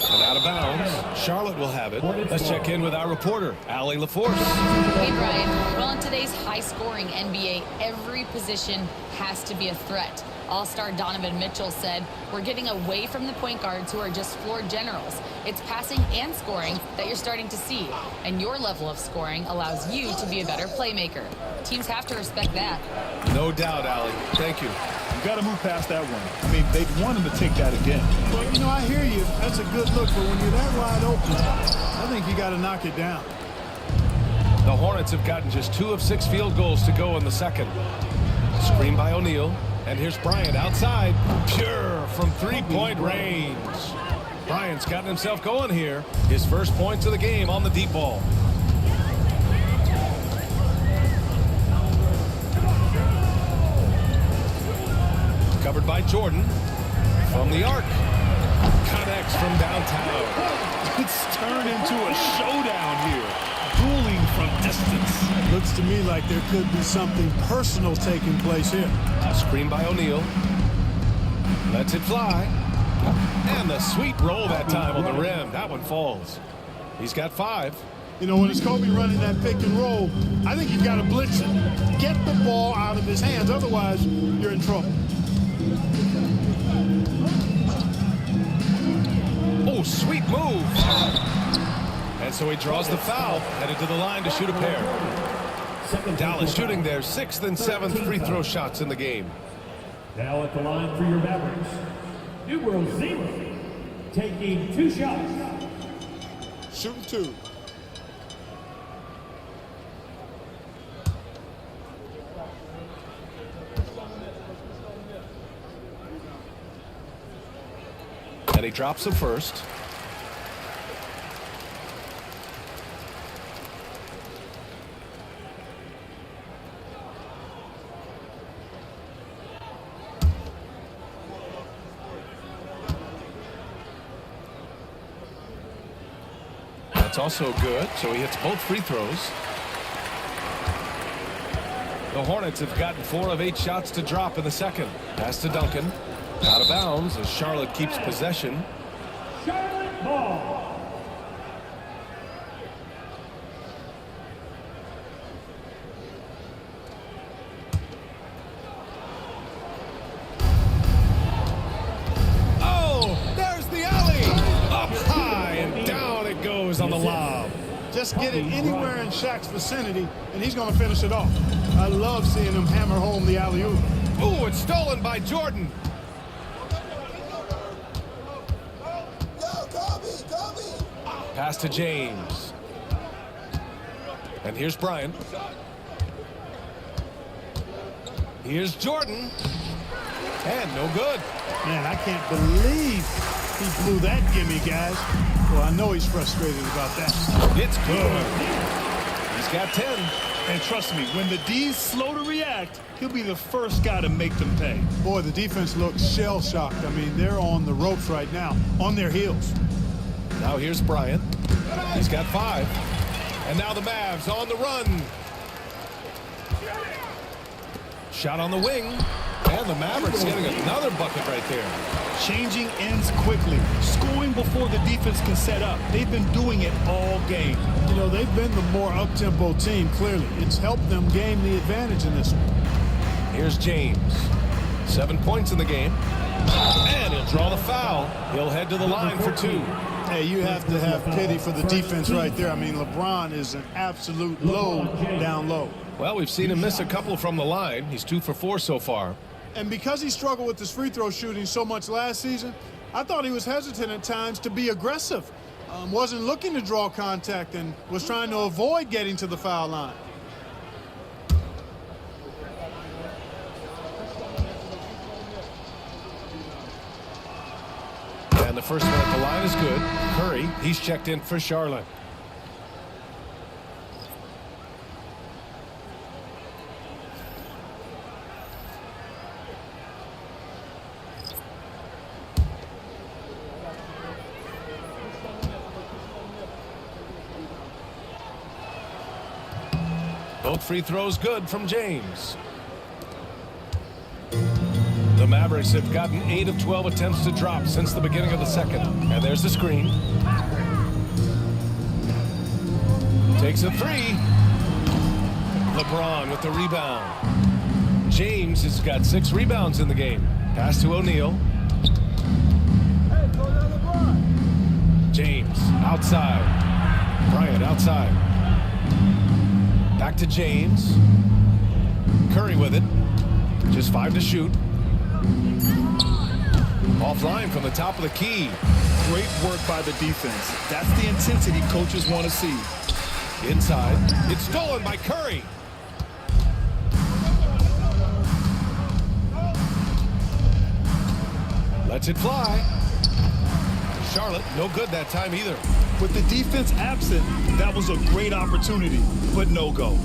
And out of bounds. Charlotte will have it. Let's check in with our reporter, Allie LaForce. Hey, Brian. Well, in today's high-scoring NBA, every position has to be a threat. All-star Donovan Mitchell said, "We're getting away from the point guards who are just floor generals. It's passing and scoring that you're starting to see. And your level of scoring allows you to be a better playmaker. Teams have to respect that." No doubt, Allie. Thank you. You got to move past that one. I mean, they'd want him to take that again. Well, you know, I hear you. That's a good look, but when you're that wide open, I think you got to knock it down. The Hornets have gotten just 2 of 6 field goals to go in the second. Screen by O'Neal. And here's Bryant outside. Pure from 3-point range. Bryant's gotten himself going here. His first points of the game on the deep ball. Covered by Jordan. From the arc. Connects from downtown. It's turned into a showdown here. Dueling from distance. Looks to me like there could be something personal taking place here. Screen by O'Neal. Lets it fly. And the sweet roll that time on the rim. That one falls. He's got 5. You know, when it's Kobe running that pick and roll, I think you've got to blitz him. Get the ball out of his hands. Otherwise, you're in trouble. Oh, sweet move. And so he draws the foul, headed to the line to shoot a pair. Dallas shooting their 6th and 7th free throw shots in the game. Now at the line for your Mavericks, numero 0, taking 2 shots. Shooting 2. And he drops the first. That's also good, so he hits both free throws. The Hornets have gotten 4 of 8 shots to drop in the second. Pass to Duncan. Out of bounds as Charlotte keeps possession. Charlotte ball. Oh, there's the alley. Up high and down it goes on the lob. Just get it anywhere in Shaq's vicinity, and he's going to finish it off. I love seeing him hammer home the alley-oop. Ooh, it's stolen by Jordan. Pass to James. And here's Bryant. Here's Jordan. And no good. Man, I can't believe he blew that gimme, guys. Well, I know he's frustrated about that. It's good. He's got 10. And trust me, when the D's slow to react, he'll be the first guy to make them pay. Boy, the defense looks shell-shocked. I mean, they're on the ropes right now, on their heels. Now here's Bryant. He's got 5. And now the Mavs on the run. Shot on the wing. And the Mavericks getting another bucket right there. Changing ends quickly. Scoring before the defense can set up. They've been doing it all game. You know, they've been the more up-tempo team, clearly. It's helped them gain the advantage in this one. Here's James. 7 points in the game. And he'll draw the foul. He'll head to the line for 2. Hey, you have to have pity for the defense right there. I mean, LeBron is an absolute load down low. Well, we've seen him miss a couple from the line. He's 2 for 4 so far. And because he struggled with his free throw shooting so much last season, I thought he was hesitant at times to be aggressive. Wasn't looking to draw contact and was trying to avoid getting to the foul line. And the first one at the line is good. Curry, he's checked in for Charlotte. Both free throws good from James. The Mavericks have gotten 8 of 12 attempts to drop since the beginning of the second. And there's the screen. Takes a three. LeBron with the rebound. James has got 6 rebounds in the game. Pass to O'Neal. James outside. Bryant outside. Back to James. Curry with it. Just 5 to shoot. Offline from the top of the key. Great work by the defense. That's the intensity coaches want to see. Inside. It's stolen by Curry. Lets it fly. Charlotte, no good that time either. With the defense absent, that was a great opportunity, but no go.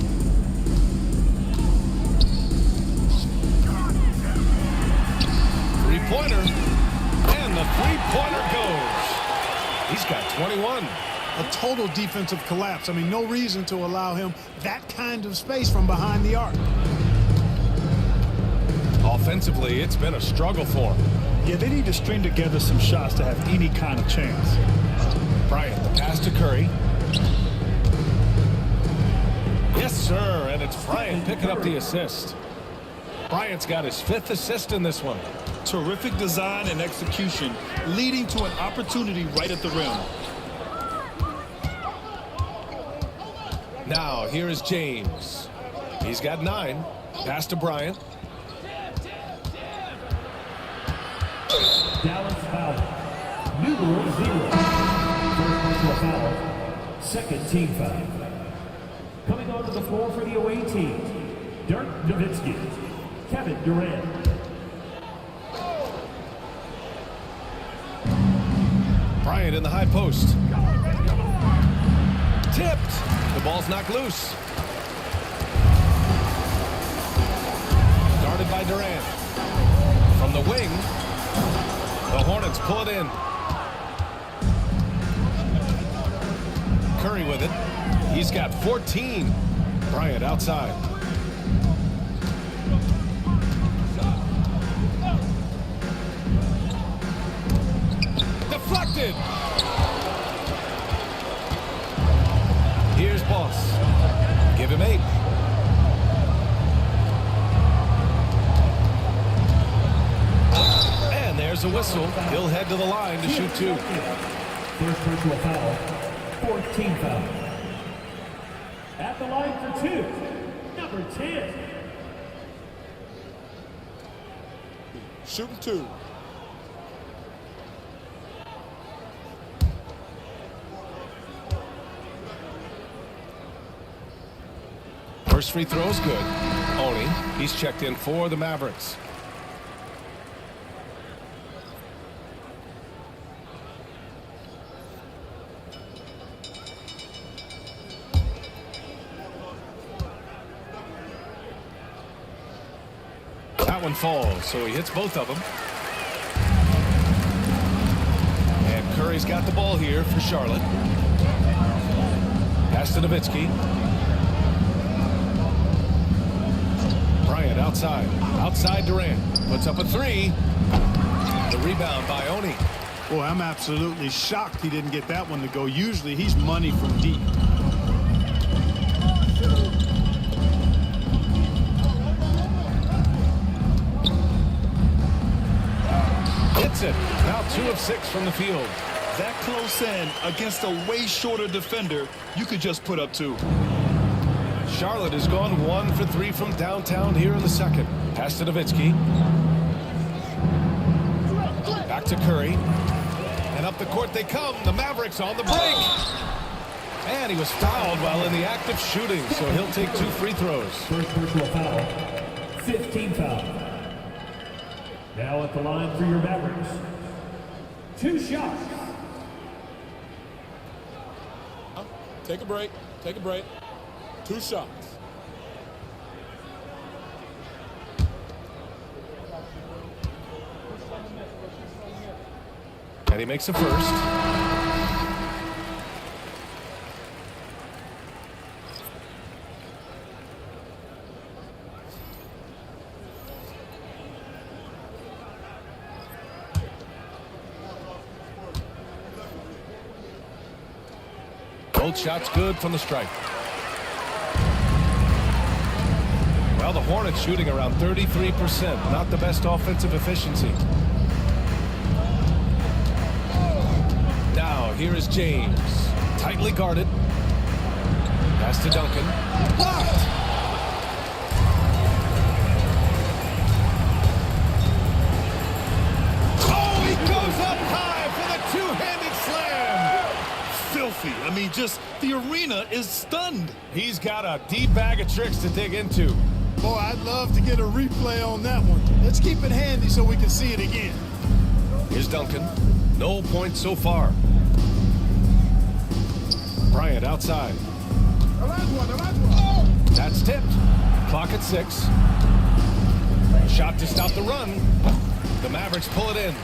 Three-pointer. And the three-pointer goes. He's got 21. A total defensive collapse. I mean, no reason to allow him that kind of space from behind the arc. Offensively, it's been a struggle for him. Yeah, they need to string together some shots to have any kind of chance. Bryant, the pass to Curry. Yes, sir, and it's Bryant picking up the assist. Bryant's got his 5th assist in this one. Terrific design and execution, leading to an opportunity right at the rim. Now, here is James. He's got 9. Pass to Bryant. Dallas foul. Numero 0. Third personal foul. Second team foul. Coming onto the floor for the away team, Dirk Nowitzki, Kevin Durant. Bryant in the high post. Tipped. The ball's knocked loose. Guarded by Durant. From the wing, the Hornets pull it in. Curry with it. He's got 14. Bryant outside. Deflected. Here's Boss. Give him 8. And there's a whistle. He'll head to the line to shoot 2. First personal foul. 14th foul. At the line for 2, number 10. Shooting 2. First free throw is good. Oni, he's checked in for the Mavericks. That one falls, so he hits both of them. And Curry's got the ball here for Charlotte. Pass to Nowitzki. Bryant outside. Outside Durant. Puts up a 3. The rebound by Oni. Boy, I'm absolutely shocked he didn't get that one to go. Usually he's money from deep. Hits it. Now 2 of 6 from the field. That close in against a way shorter defender, you could just put up 2. Charlotte has gone 1 for 3 from downtown here in the second. Pass to Nowitzki. Back to Curry. And up the court they come. The Mavericks on the break. And he was fouled while in the act of shooting, so he'll take 2 free throws. First personal foul. 15 foul. Now at the line for your Mavericks. 2 shots. Take a break. Take a break. 2 shots. And he makes a first. Both shots good from the stripe. Well, the Hornets shooting around 33%. Not the best offensive efficiency. Now, here is James. Tightly guarded. Pass to Duncan. Blocked! Oh, he goes up high for the two-handed slam! Filthy. I mean, just the arena is stunned. He's got a deep bag of tricks to dig into. Boy, I'd love to get a replay on that one. Let's keep it handy so we can see it again. Here's Duncan. No points so far. Bryant outside. That's tipped. Clock at 6. Shot to stop the run. The Mavericks pull it in.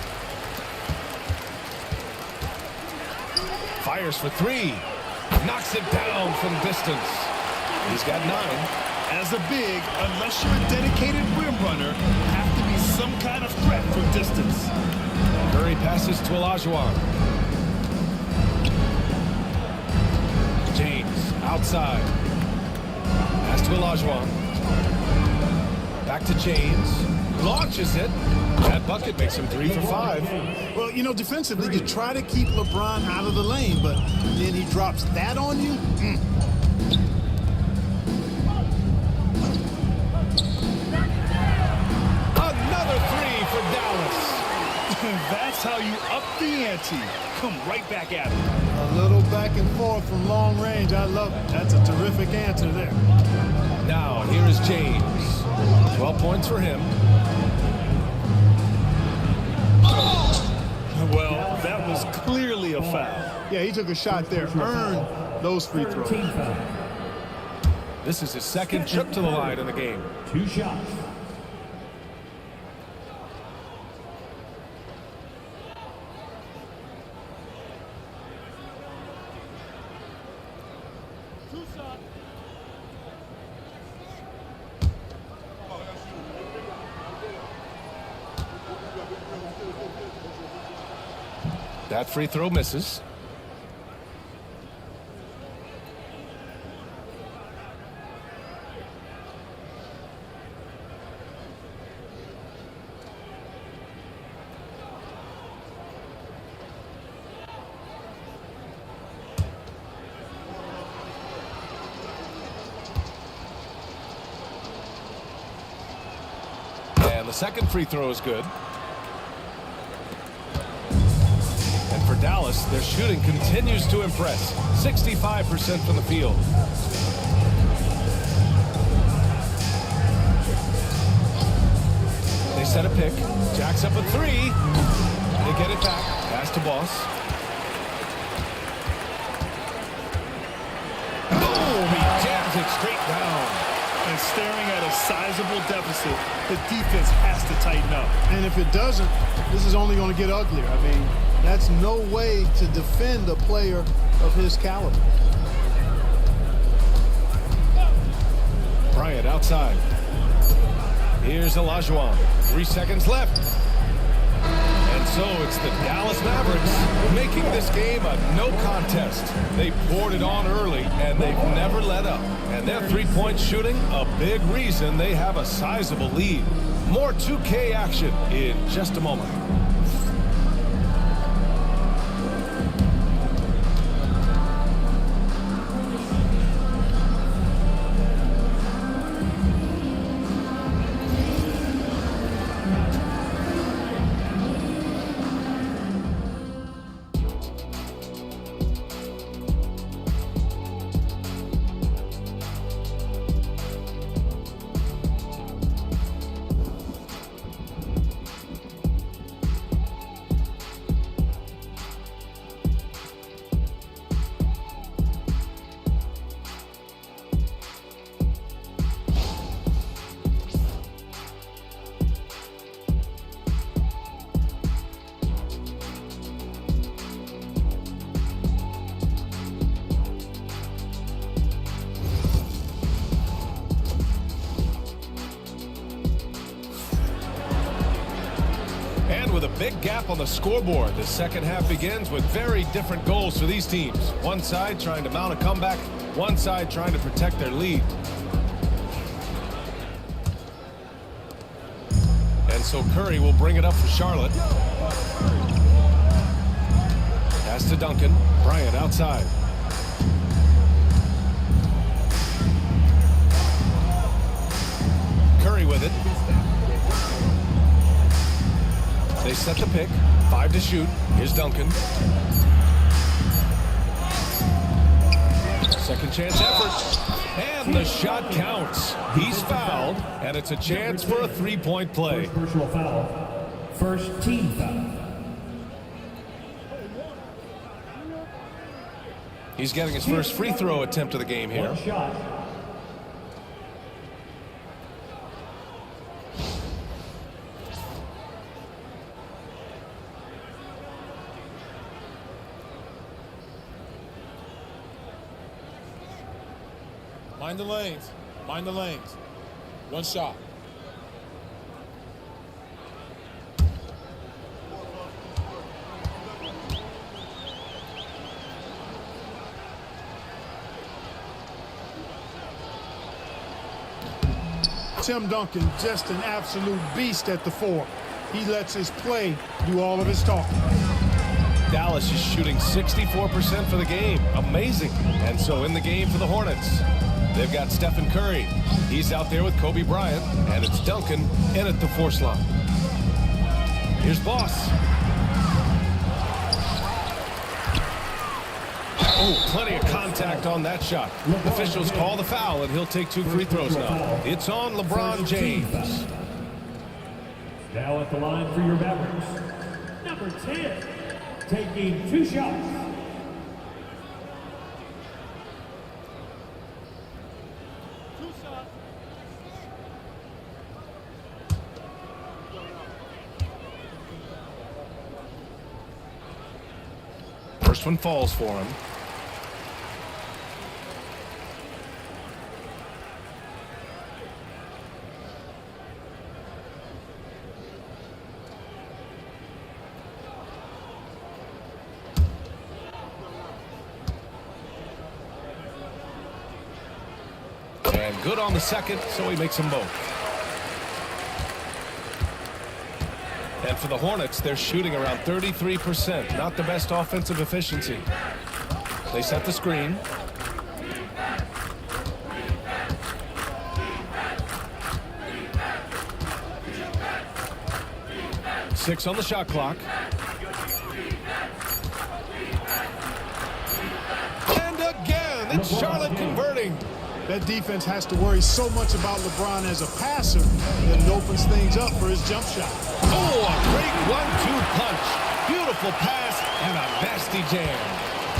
Fires for 3. Knocks it down from distance. He's got 9. As a big, unless you're a dedicated rim runner, have to be some kind of threat from distance. Curry passes to Olajuwon. James outside. Pass to Olajuwon. Back to James. Launches it. That bucket makes him 3 for 5. Well, you know, defensively, you try to keep LeBron out of the lane, but then he drops that on you. Another 3 for Dallas. That's how you up the ante. Come right back at it. A little back and forth from long range. I love it. That's a terrific answer there. Now, here is James. 12 points for him. Well, that was clearly a foul. Yeah, he took a shot there. Earned those free throws. This is his second trip to the line in the game. 2 shots. That free throw misses. And the second free throw is good. For Dallas, their shooting continues to impress. 65% from the field. They set a pick. Jacks up a 3. They get it back. Pass to Boss. Boom! He jams it straight down. And staring at a sizable deficit, the defense has to tighten up. And if it doesn't, this is only going to get uglier. I mean, that's no way to defend a player of his caliber. Bryant outside. Here's Olajuwon. 3 seconds left. And so it's the Dallas Mavericks making this game a no contest. They poured it on early, and they've never let up. And their three-point shooting, a big reason they have a sizable lead. More 2K action in just a moment. big gap on the scoreboard. The second half begins with very different goals for these teams. One side trying to mount a comeback, one side trying to protect their lead. And so Curry will bring it up for Charlotte. Pass to Duncan. Bryant outside. Curry with it. They set the pick. 5 to shoot. Here's Duncan. Second chance effort. And the shot counts. He's fouled, and it's a chance for a three-point play. First personal foul. First team foul. He's getting his first free throw attempt of the game here. One shot. Mind the lanes. Mind the lanes. One shot. Tim Duncan, just an absolute beast at the 4. He lets his play do all of his talking. Dallas is shooting 64% for the game. Amazing. And so in the game for the Hornets, they've got Stephen Curry. He's out there with Kobe Bryant, and it's Duncan in at the 4 slot. Here's Boss. Oh, plenty of contact on that shot. Officials call the foul, and he'll take 2 free throws now. It's on LeBron James. Now at the line for your Mavericks, number 10, taking 2 shots. First one falls for him. And good on the second, so he makes them both. And for the Hornets, they're shooting around 33%. Not the best offensive efficiency. They set the screen. Six on the shot clock. And again, it's Charlotte converting. That defense has to worry so much about LeBron as a passer that it opens things up for his jump shot. Oh, a great 1-2 punch. Beautiful pass and a nasty jam.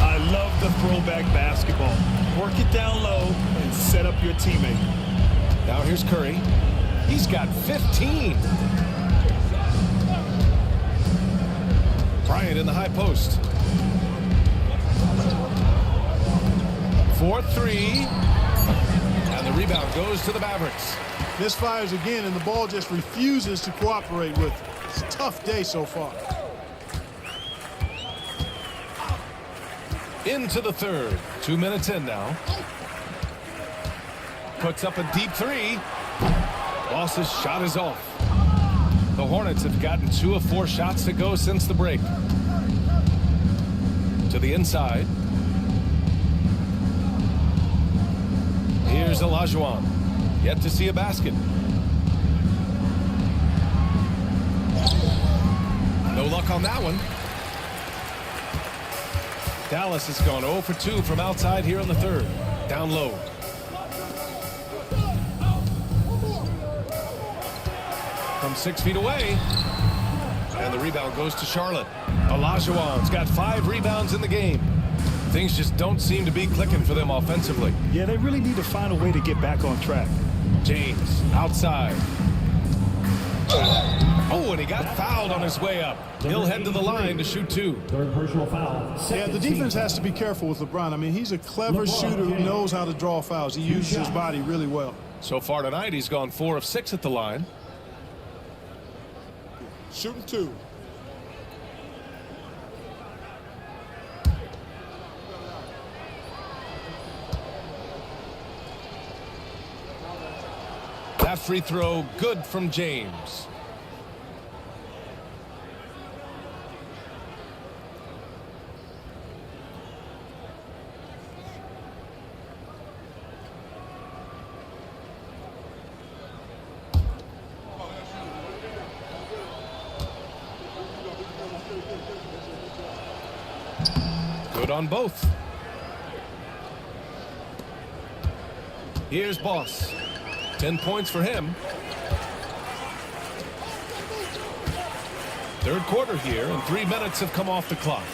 I love the throwback basketball. Work it down low and set up your teammate. Now here's Curry. He's got 15. Bryant in the high post. 4-3. And the rebound goes to the Mavericks. Misfires again, and the ball just refuses to cooperate with it. It's a tough day so far. Into the third. 2 minutes in now. Puts up a deep 3. Boss's shot is off. The Hornets have gotten 2 of 4 shots to go since the break. To the inside. Here's Olajuwon. Yet to see a basket. No luck on that one. Dallas has gone 0 for 2 from outside here in the third. Down low. From 6 feet away. And the rebound goes to Charlotte. Olajuwon's got 5 rebounds in the game. Things just don't seem to be clicking for them offensively. Yeah, they really need to find a way to get back on track. James outside. Oh, and he got fouled on his way up. He'll head to the line to shoot 2. Third personal foul. Yeah, the defense has to be careful with LeBron. I mean, he's a clever shooter who knows how to draw fouls. He uses his body really well. So far tonight, he's gone 4 of 6 at the line. Shooting 2. That free throw good from James. Good on both. Here's Boss. 10 points for him. Third quarter here, and 3 minutes have come off the clock.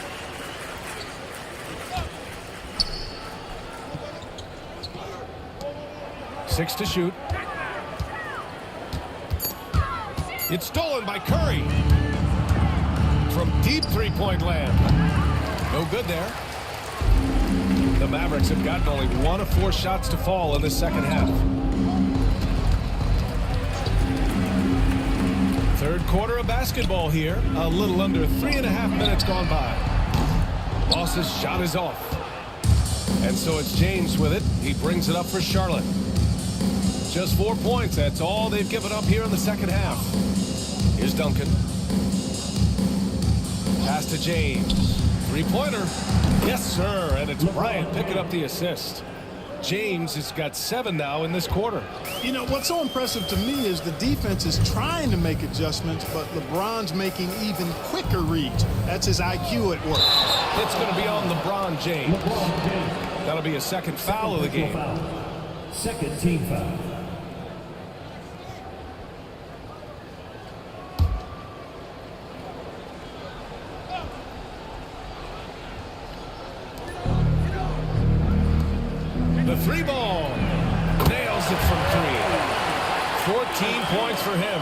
Six to shoot. It's stolen by Curry. From deep three-point land. No good there. The Mavericks have gotten only 1 of 4 shots to fall in the second half. Third quarter of basketball here. A little under 3.5 minutes gone by. Boss's shot is off. And so it's James with it. He brings it up for Charlotte. Just 4 points. That's all they've given up here in the second half. Here's Duncan. Pass to James. Three-pointer. Yes, sir. And it's Bryant picking up the assist. James has got 7 now in this quarter. You know, what's so impressive to me is the defense is trying to make adjustments, but LeBron's making even quicker reads. That's his IQ at work. It's going to be on LeBron James. That'll be a second foul of the game. Second team foul. The three ball. Nails it from 3. 14 points for him.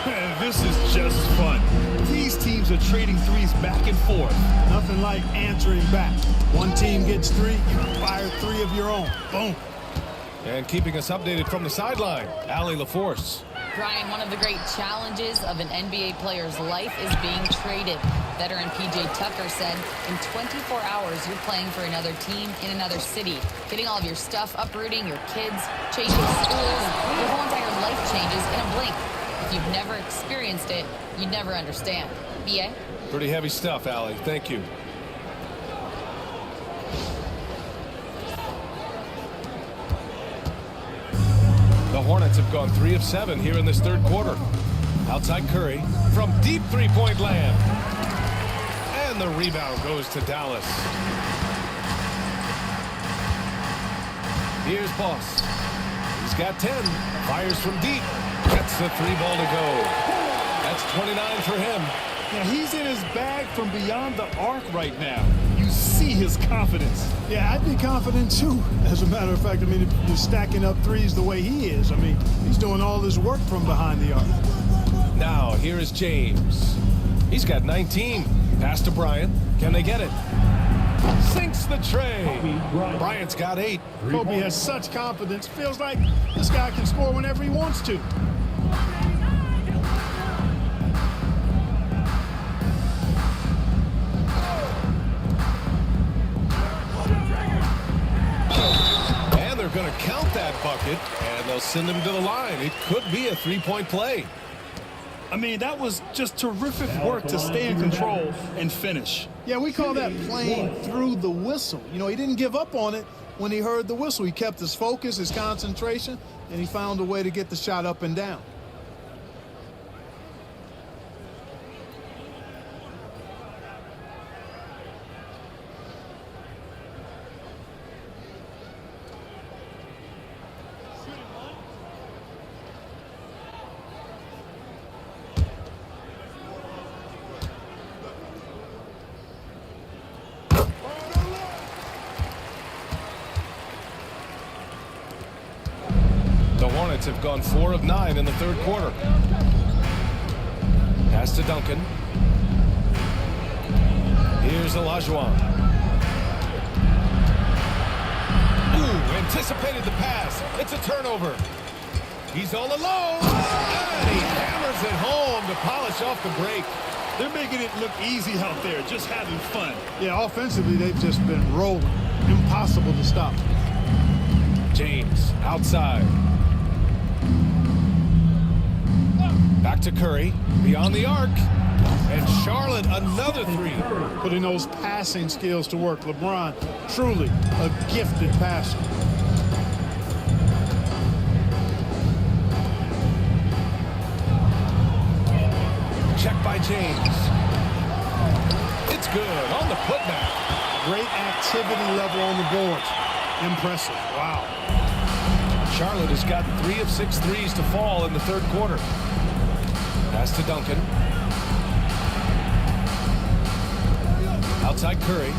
Man, this is just fun. These teams are trading threes back and forth. Nothing like answering back. One team gets 3, you fire 3 of your own. Boom. And keeping us updated from the sideline, Allie LaForce. Brian, one of the great challenges of an NBA player's life is being traded. Veteran P.J. Tucker said, in 24 hours, you're playing for another team in another city. Getting all of your stuff, uprooting your kids, changing schools, your whole entire life changes in a blink. If you've never experienced it, you'd never understand. B.A.? Pretty heavy stuff, Allie. Thank you. The Hornets have gone 3 of 7 here in this third quarter. Outside Curry from deep three-point land. And the rebound goes to Dallas. Here's Boss. He's got 10. Fires from deep. Gets the 3 ball to go. That's 29 for him. Yeah, he's in his bag from beyond the arc right now. You see his confidence. Yeah, I'd be confident too. As a matter of fact, I mean, if you're stacking up threes the way he is, I mean, he's doing all his work from behind the arc. Now, here is James. He's got 19. Pass to Bryant. Can they get it? Sinks the tray. Bryant's got 8. Kobe has such confidence. Feels like this guy can score whenever he wants to. And they're going to count that bucket, and they'll send him to the line. It could be a 3-point play. I mean, that was just terrific work to stay in control and finish. Yeah, we call that playing through the whistle. You know, he didn't give up on it when he heard the whistle. He kept his focus, his concentration, and he found a way to get the shot up and down. The Hornets have gone 4 of 9 in the third quarter. Pass to Duncan. Here's Olajuwon. Ooh, anticipated the pass. It's a turnover. He's all alone. And he hammers it home to polish off the break. They're making it look easy out there, just having fun. Yeah, offensively, they've just been rolling. Impossible to stop. James outside. Back to Curry, beyond the arc. And Charlotte, another three. Putting those passing skills to work. LeBron, truly a gifted passer. Check by James. It's good on the putback. Great activity level on the boards. Impressive. Wow. Charlotte has got 3 of 6 threes to fall in the third quarter. Pass to Duncan. Outside Curry.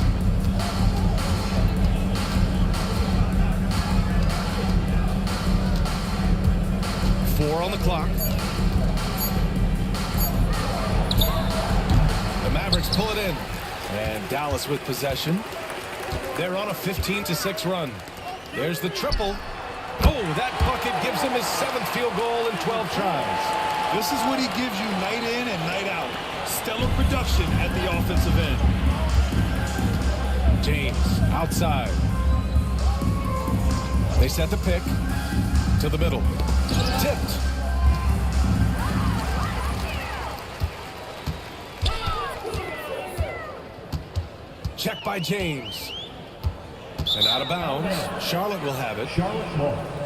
Four on the clock. The Mavericks pull it in. And Dallas with possession. They're on a 15-6 run. There's the triple. Oh, that bucket gives him his 7th field goal in 12 tries. This is what he gives you night in and night out. Stellar production at the offensive end. James outside. They set the pick to the middle. Tipped. Check by James. And out of bounds. Charlotte will have it. Charlotte ball.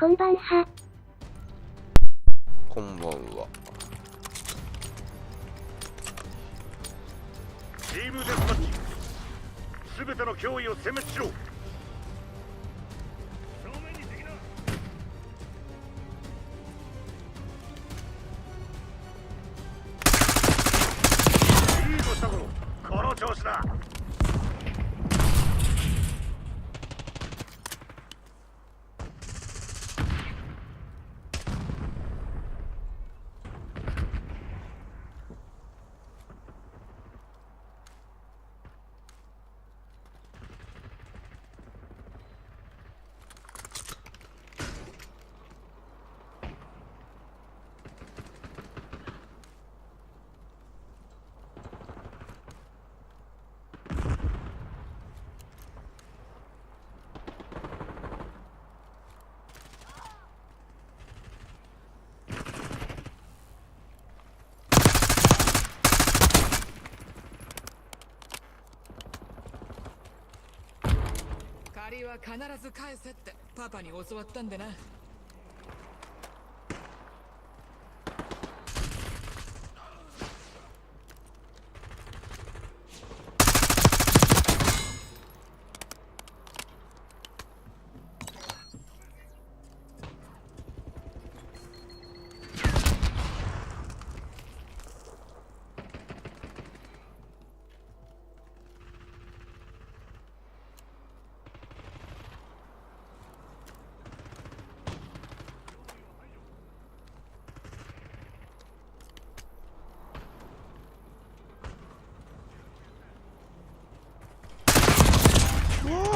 こんばんは。こんばんは。チームデスマッチ。すべての脅威を殲滅しろ。いいぞした頃、この調子だ。借りは必ず返せってパパに教わったんでな。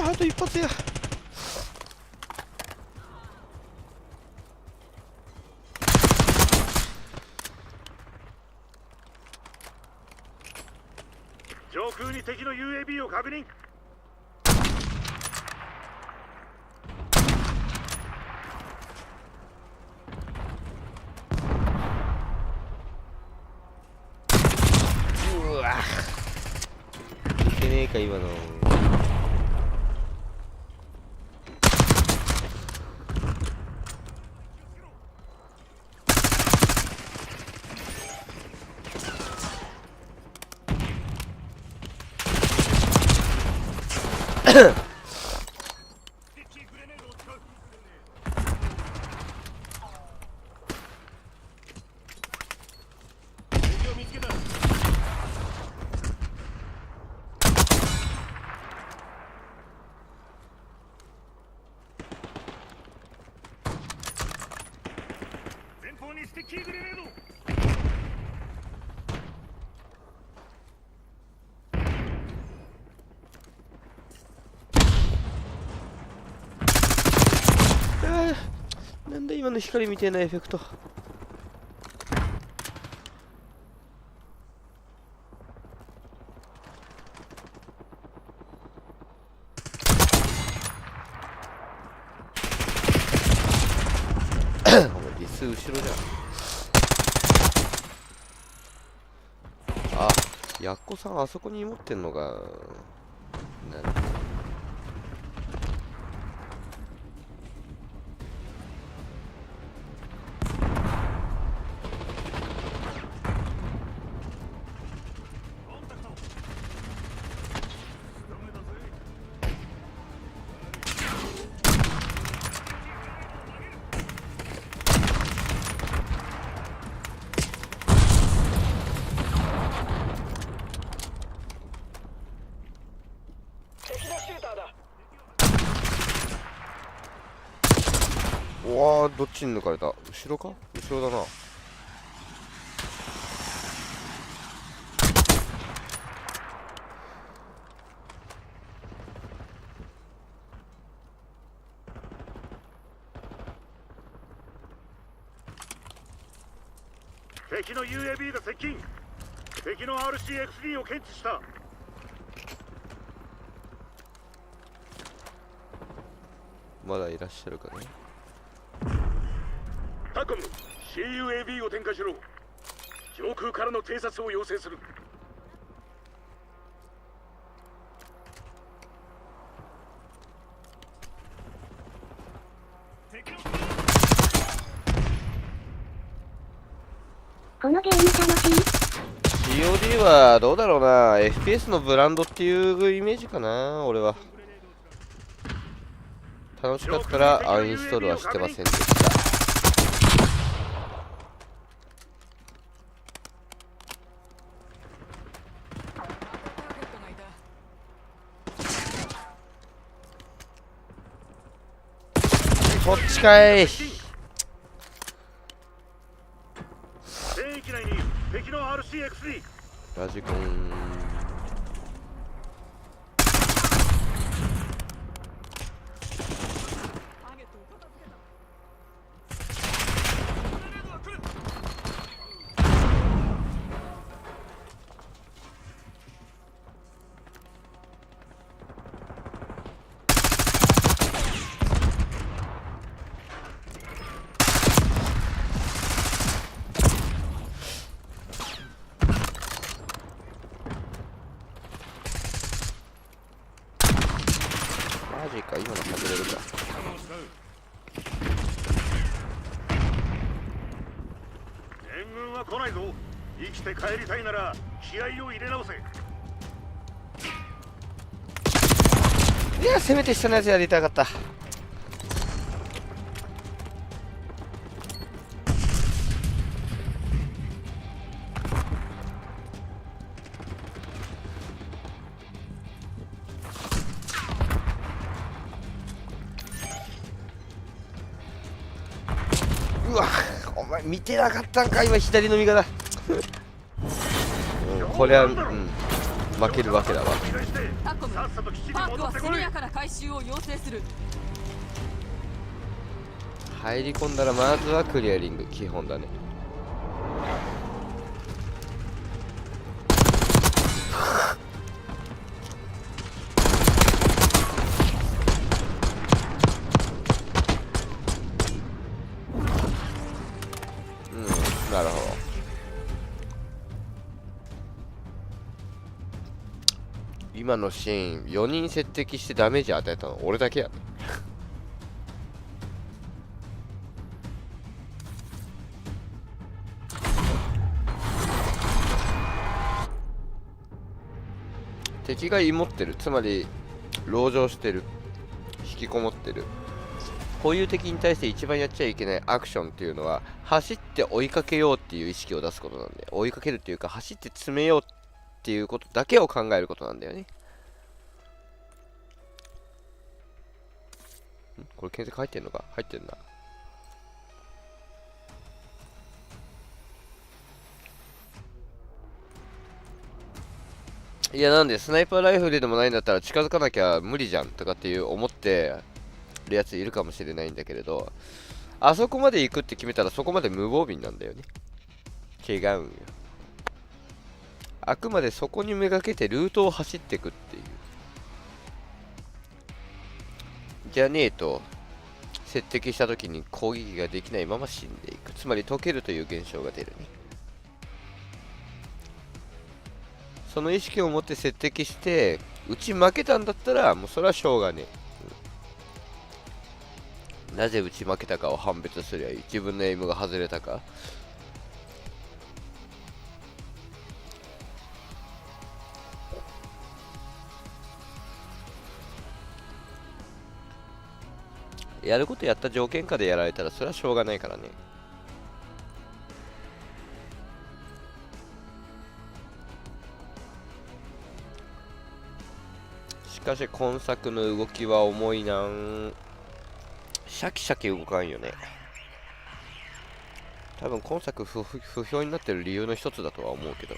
あと一発や。上空に敵の UAB を確認。うわいけねえか今の。なんで今の光みたいなエフェクト。お前リス後ろじゃん。あ、やっこさんあそこに持ってんのがなるほど。うわー、どっちに抜かれた？後ろか？後ろだな。敵の UAB が接近。敵の RCXD を検知した。まだいらっしゃるかね。タコム、CUAB を展開しろ。上空からの偵察を要請する。敵のこのゲーム楽しい？ COD はどうだろうな、 FPS のブランドっていうイメージかな。俺は楽しかったらアンインストールはしてませんでした。そっちかい。ラジコンマジか、今の外れるか。援軍は来ないぞ。生きて帰りたいなら気合を入れ直せ。いや、せめて下のやつやりたかった。うわ、お前見てなかったんか今、左の味方。これは、負けるわけだわ。タコム、パークは速やかな回収を要請する。入り込んだらまずはクリアリング、基本だね。なるほど。今のシーン4人接敵してダメージ与えたの俺だけやね。敵が芋ってる、つまり籠城してる、引きこもってる。こういう敵に対して一番やっちゃいけないアクションっていうのは、走って追いかけようっていう意識を出すことなんで、追いかけるっていうか走って詰めようっていうことだけを考えることなんだよね。これ検索入ってんのか？入ってんな。いや、なんでスナイパーライフルでもないんだったら近づかなきゃ無理じゃんとかっていう思ってるやついるかもしれないんだけれど、あそこまで行くって決めたらそこまで無防備なんだよね。違うんよ。あくまでそこにめがけてルートを走っていくっていう。じゃねえと接敵した時に攻撃ができないまま死んでいく、つまり溶けるという現象が出るね。その意識を持って接敵して打ち負けたんだったらもうそれはしょうがねえ、なぜ打ち負けたかを判別すりゃいい。自分のエイムが外れたか。やることやった条件下でやられたらそれはしょうがないからね。しかし今作の動きは重いな。シャキシャキ動かんよね。多分今作不評になってる理由の一つだとは思うけど。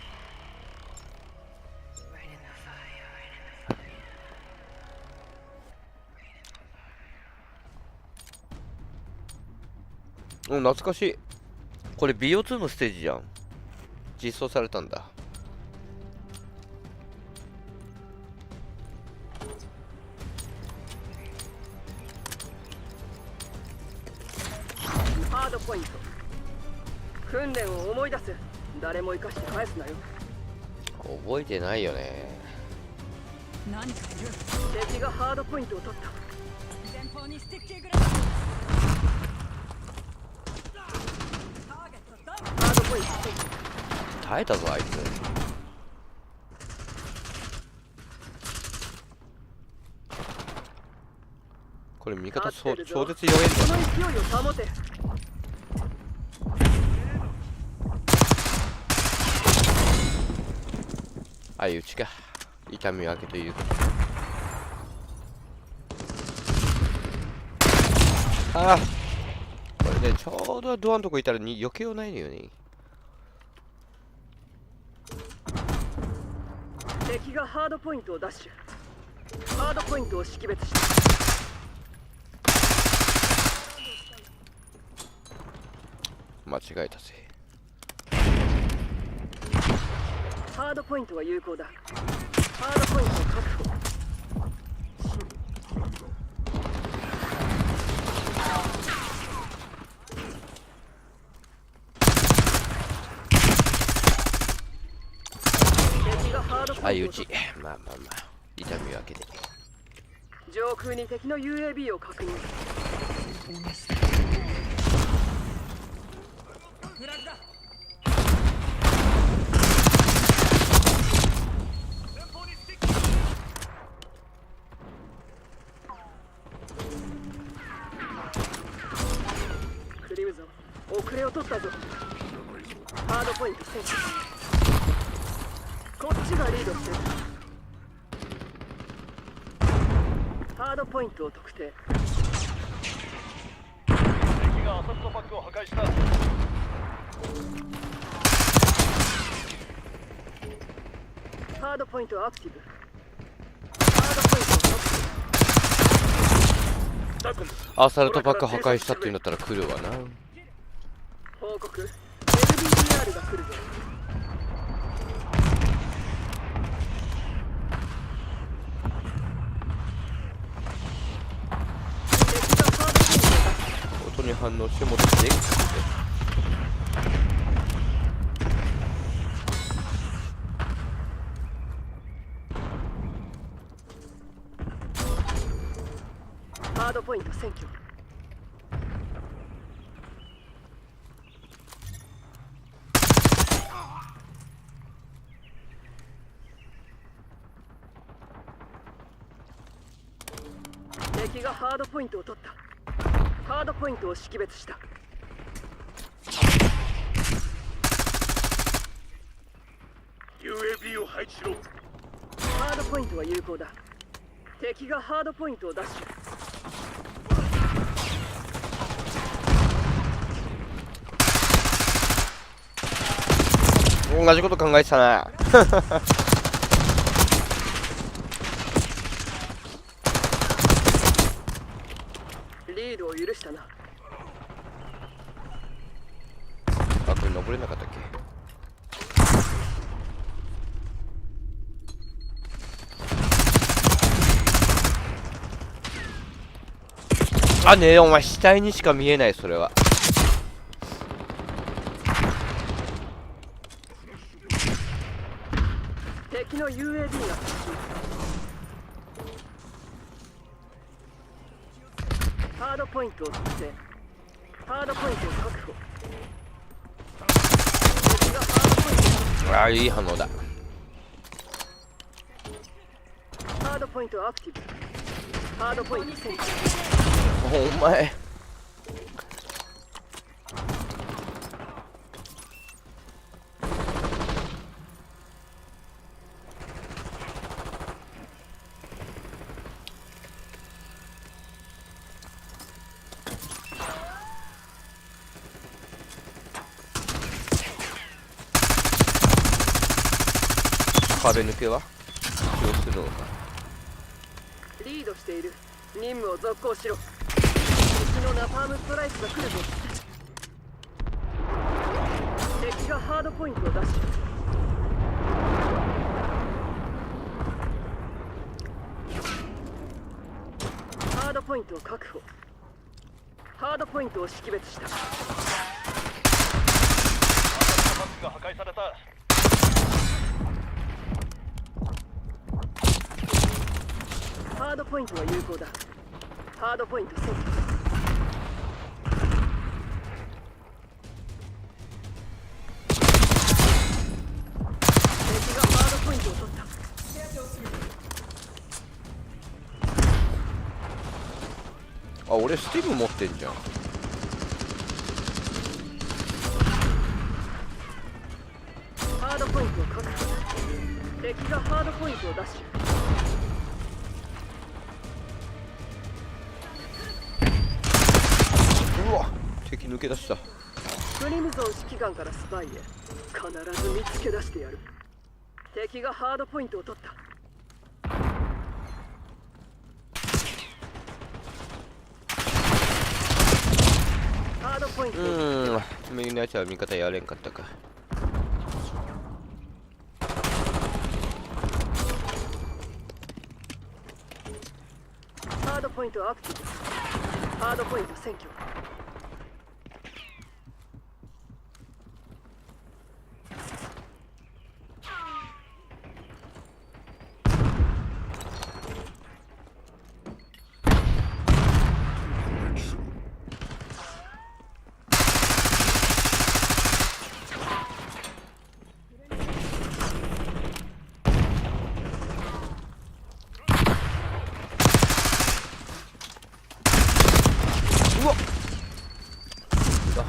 懐かしい。これ BO2 のステージじゃん。実装されたんだ。ハードポイント。訓練を思い出す。誰も生かして返すなよ。覚えてないよね。何かいる。敵がハードポイントを取った。前方にスティッキーグラス。ハードポイント。耐えたぞあいつ。これ味方超絶弱いんだ。この勢いを保て。相打ちか。痛み分けというか。ああ、これねちょうどドアのとこいたらに避けようないのよね。敵がハードポイントをダッシュ。ハードポイントを識別した。間違えたぜ。ハードポイントは有効だ。ハードポイントを確保。相打ち。まあまあまあ痛み分けで。上空に敵の UAB を確認。クリムゾン、遅れを取ったぞ。ハードポイントセンター。こっちがリードしてる。ハードポイントを特定。敵がアサットパックを破壊した。ハードポイントアクティブ。ハードポイントを特定。アサルトパック破壊したっていうんだったら来るわな。報告 LBDR が来るぞ。音に反応して戻っていく。ハードポイント占拠。敵がハードポイントを取った。ハードポイントを識別した。UAB を配置しろ。ハードポイントは有効だ。敵がハードポイントをダッシュ。同じこと考えてたな。リードを許したな。あ、これ登れなかったっけ。あねえ、お前死体にしか見えない。それは敵の UAB がハードポイントを特定。ハードポイントを確保。敵がハードポイント。ああ、いい反応だ。ハードポイントアクティブ。ハードポイントセンター。お前壁抜けは使用するのか。リードしている。任務を続行しろ。敵のナパームストライクが来るぞ。敵がハードポイントをダッシュ。ハードポイントを確保。ハードポイントを識別した。バックが破壊された。ハードポイントは有効だ。ハードポイントセンター。俺スティーブ持ってんじゃん。ハードポイントを確保。敵がハードポイントをダッシュ。うわ、敵抜け出した。クリムゾン指揮官からスパイへ。必ず見つけ出してやる。敵がハードポイントを取った。ハードポイント。右のやつは味方やれんかったか。ハードポイントアクティブ。ハードポイント占拠。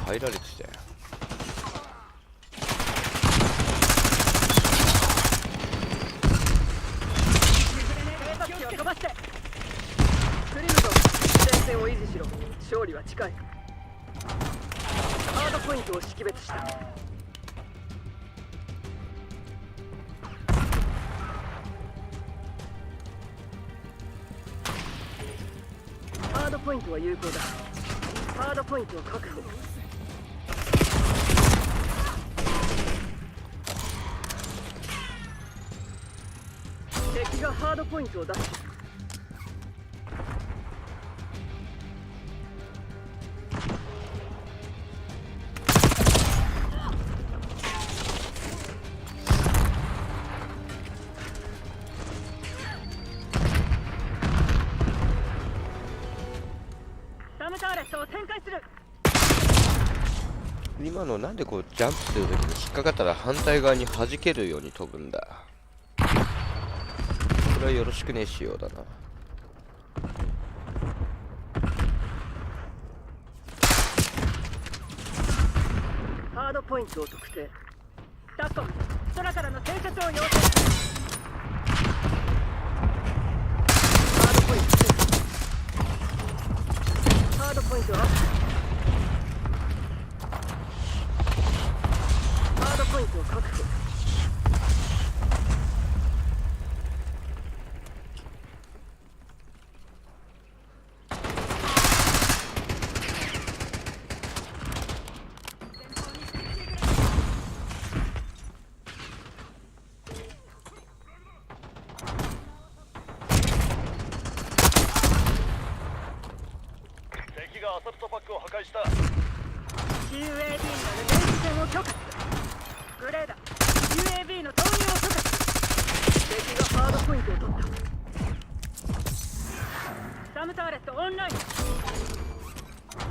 入られてたよ。クリムゾン、前線を維持しろ。勝利は近い。ハードポイントを識別した。ハードポイントは有効だ。ハードポイントを確保。敵がハードポイントを出す。サムターレットを展開する。今のなんでこうジャンプするときに引っかかったら反対側に弾けるように飛ぶんだ。これはよろしくねえ仕様だな。ハードポイントを特定。タッコム、空からの偵察を要請。ハードポイントセット。ハードポイントアップ。ハードポイントを確保。敵がアサルトパックを破壊した。 UAV のレンジ戦を許可する。グレーダ UAV の投入を許可する。敵がハードポイントを取った。サムターレットオンライン。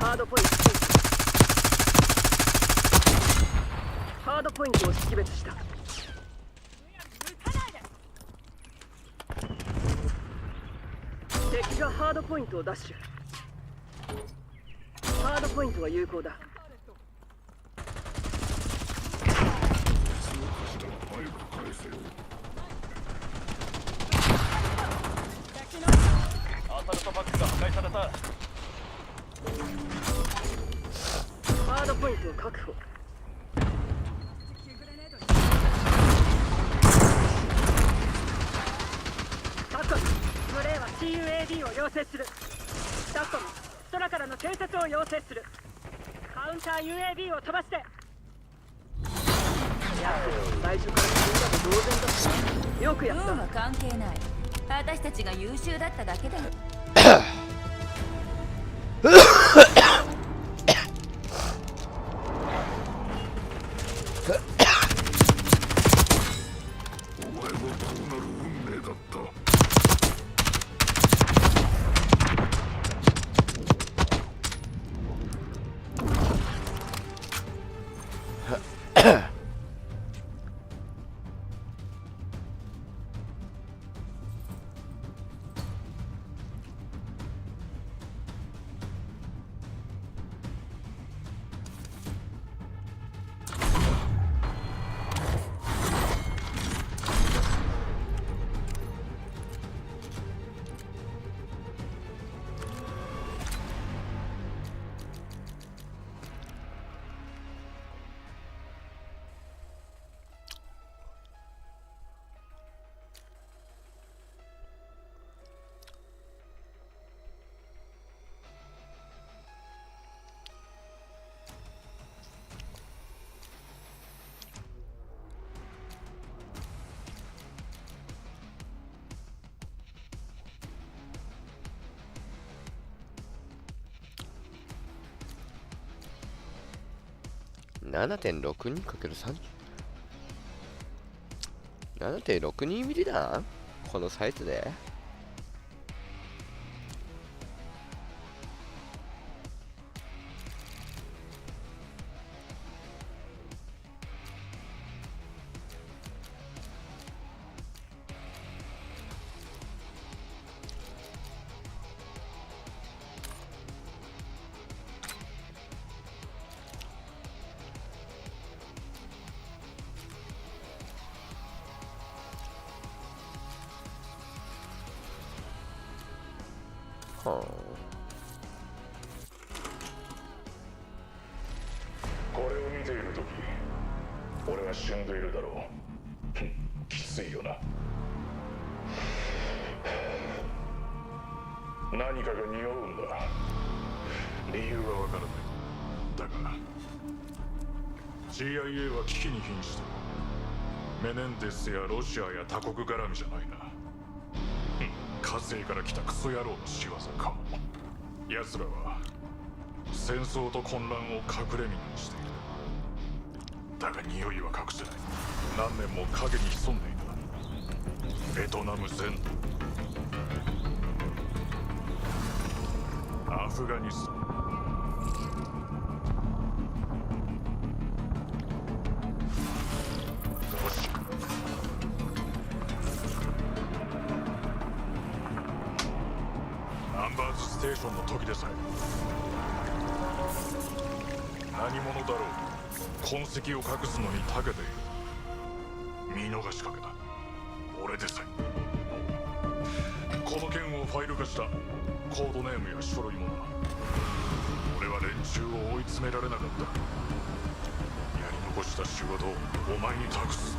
ハードポイント追加。ハードポイントを識別した。敵がハードポイントをダッシュ。ハードポイントは有効だ。アサルトパックが破壊された。ハードポイントを確保。タッコム、グレーは CUAD を要請する。タッコム、空からの偵察を要請する。カウンター UAB を飛ばして。やっと最初からみんなと同然だった。よくやった。運は関係ない。私たちが優秀だっただけだよ。7.62×3 7.62 ミリだこのサイズで。これを見ているとき、俺は死んでいるだろう。きついよな。何かが匂うんだ。理由はわからない。だが CIA は危機に瀕してる。メネンデスやロシアや他国絡みじゃないな。火星から来たクソ野郎の仕業かも。奴らは戦争と混乱を隠れ蓑にしている。だが匂いは隠せない。何年も影に潜んでいた。ベトナム全土、アフガニスタン、ロシア、アンバーズステーションの時でさえ何者だろう痕跡を隠すのに長けている。見逃しかけた。俺でさえ。この件をファイル化したコードネームや書類もな。俺は連中を追い詰められなかった。やり残した仕事をお前に託す。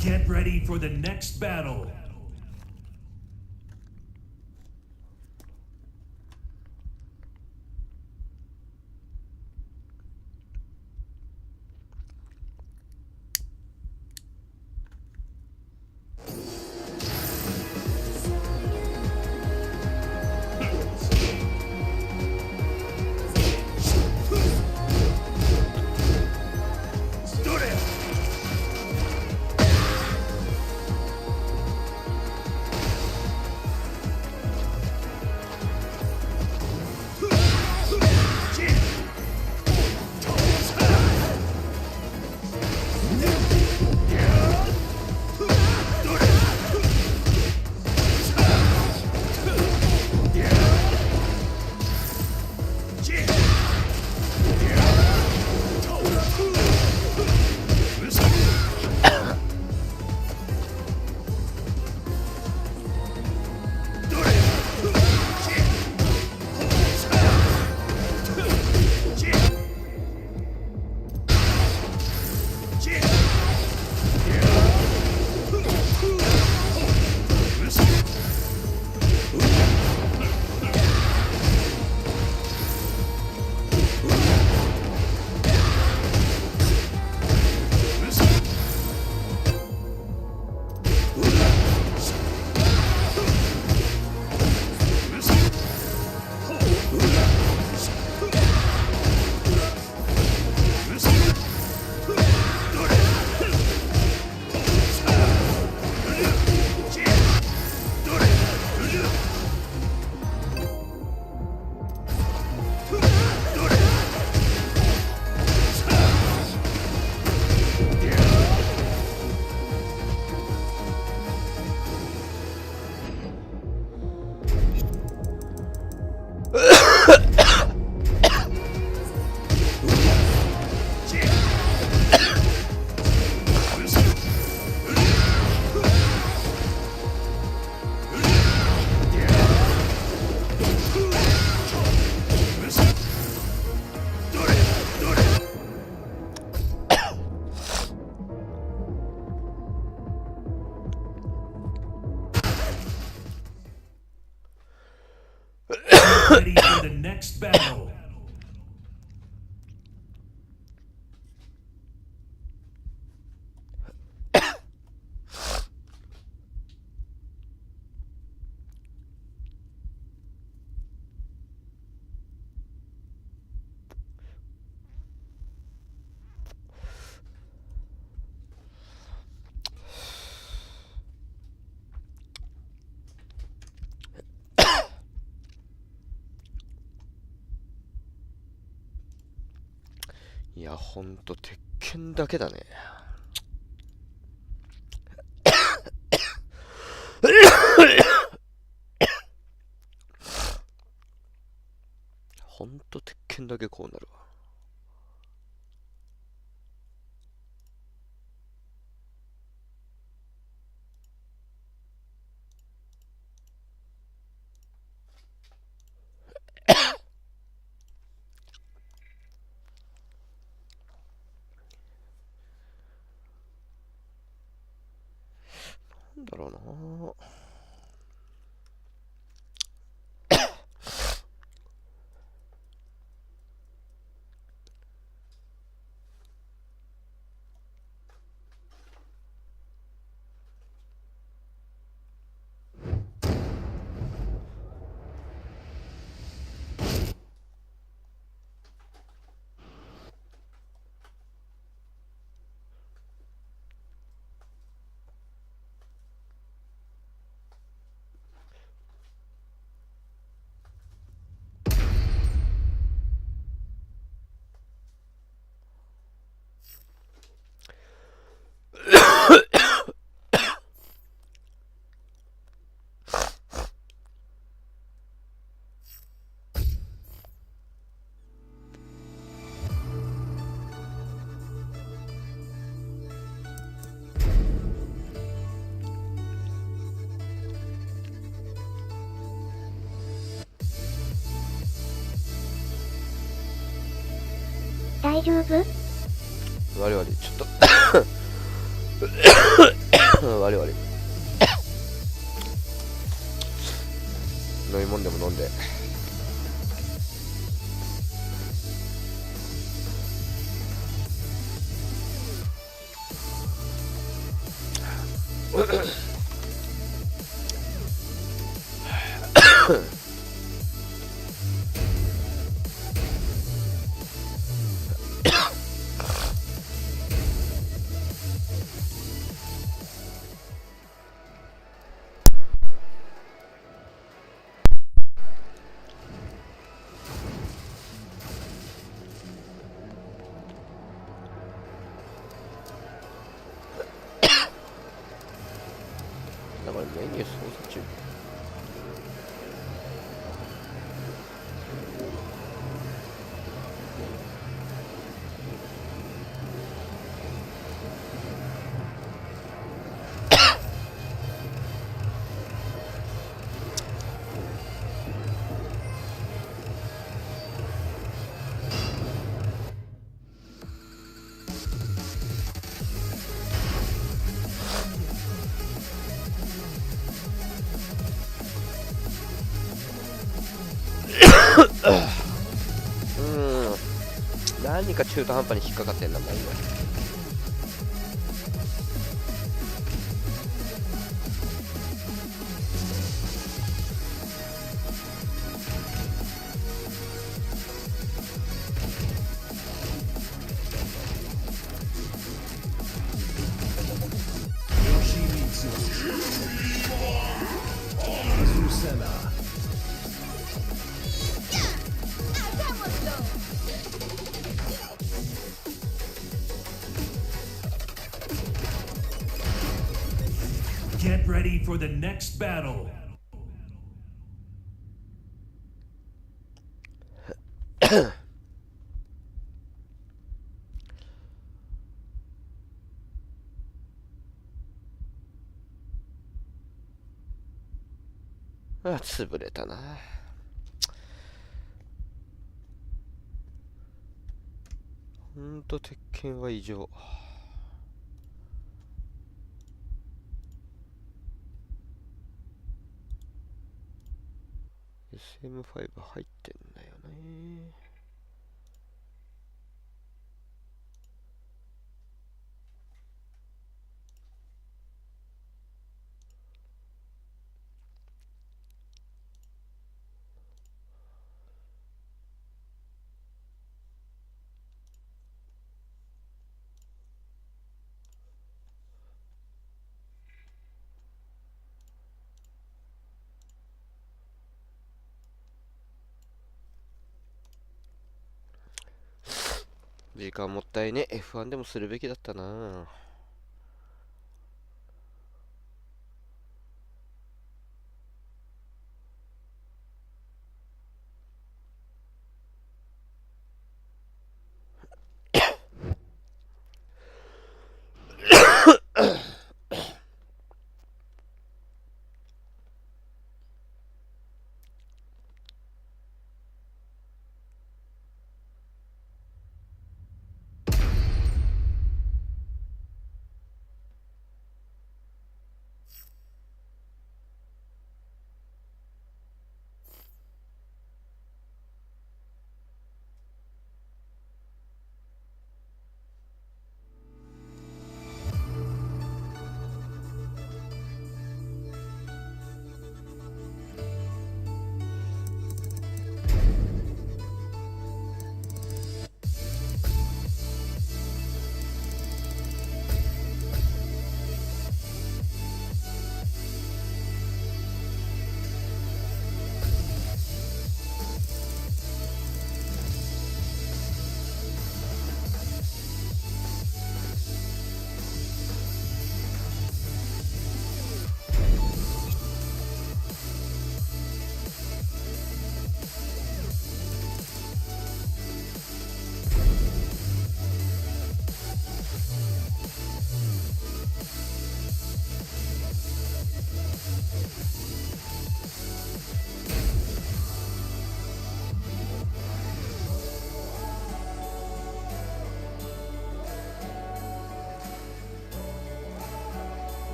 Get ready for the next battle. ready for the next battle. いや、ほんと鉄拳だけだね。ほんと鉄拳だけこうなるわ。なんだろうな。大丈夫？我々ちょっと我々飲み物でも飲んで。だからメニュー操作中。何か中途半端に引っかかってんだもんね。Get ready for the next battle. あ、潰れたな。ほんと鉄拳は異常。SM5 入ってんだよね。時間もったいね。F1 でもするべきだったな。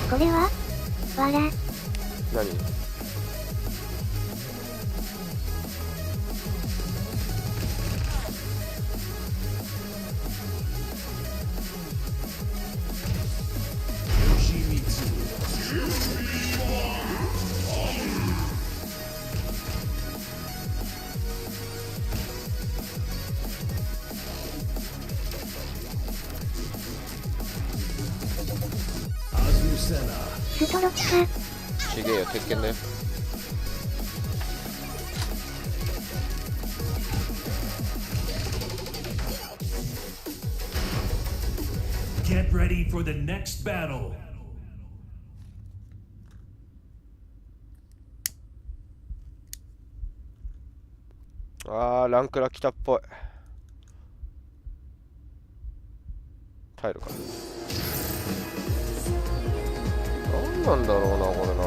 これはわら。何？ストロチか。ちげえよ、鉄拳だよ。Get ready for the next battle. ランクラ来たっぽい。耐えるか。何なんだろうな、これな。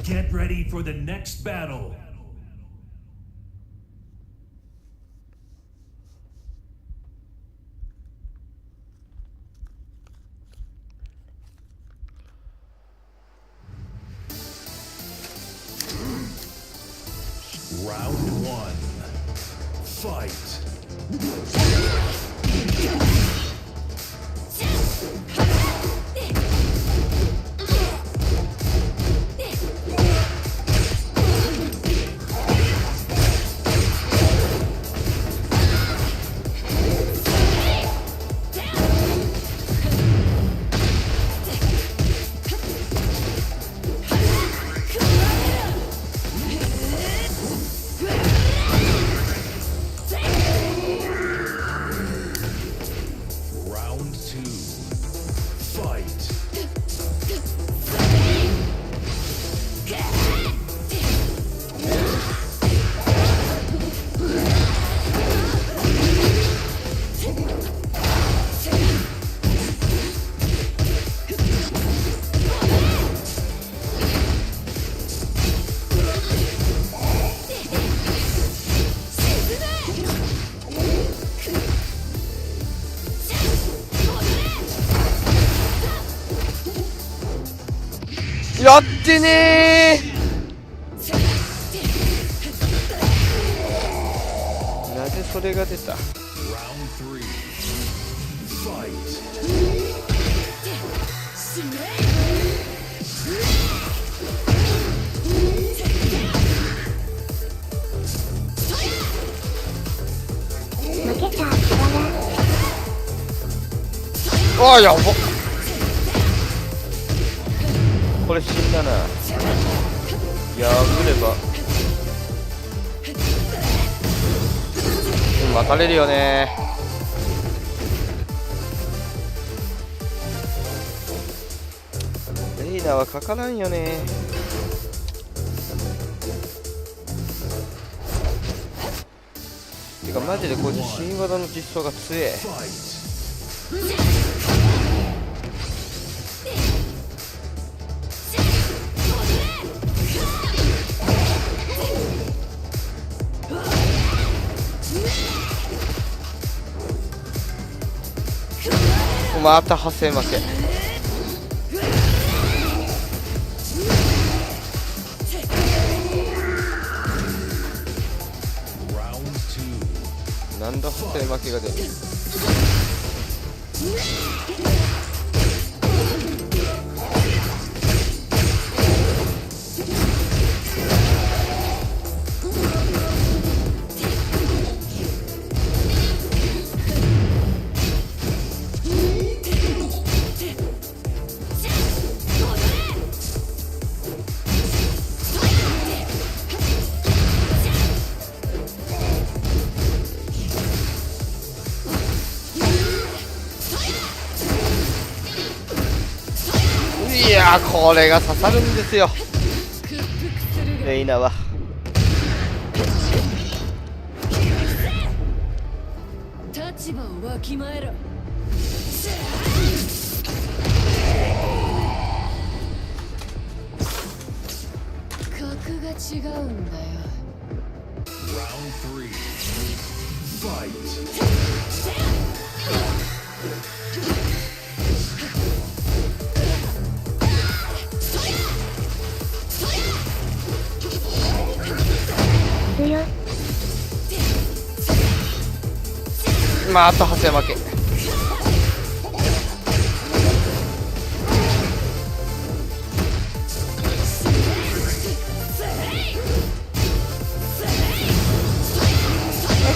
Get ready for the next battle. Round one. Fight.やってねー。なぜそれが出た。負けた。ああ、やばっ。これ死んだな。破れば分かれるよね。レイナはかからんよね。てかマジでこいつ新技の実装が強え。また派生負け。なんだ派生負けが出る。いやー、これが刺さるんですよ、レイナは。立場をわきまえろ。格が違うんだよ。Round 3. Fight. 強い。また派生負け。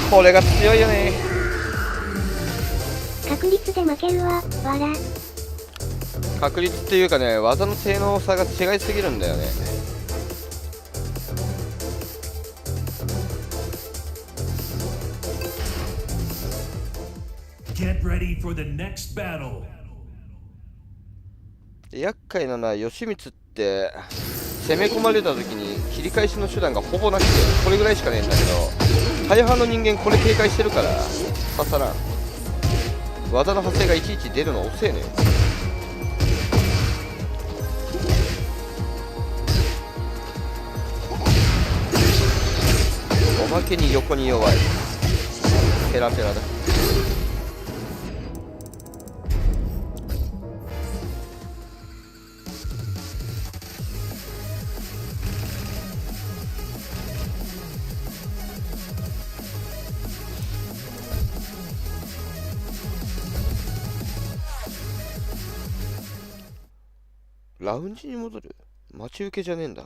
これが強いよね。確率で負けるわ、わら。確率っていうかね、技の性能差が違いすぎるんだよね。Get ready for the next battle. 厄介なのは吉光って攻め込まれた時に切り返しの手段がほぼなくて、これぐらいしかねえんだけど、大半の人間これ警戒してるから刺さらん。技の派生がいちいち出るの遅えね。おまけに横に弱い。ペラペラだ。ラウンジに戻る？待ち受けじゃねえんだ。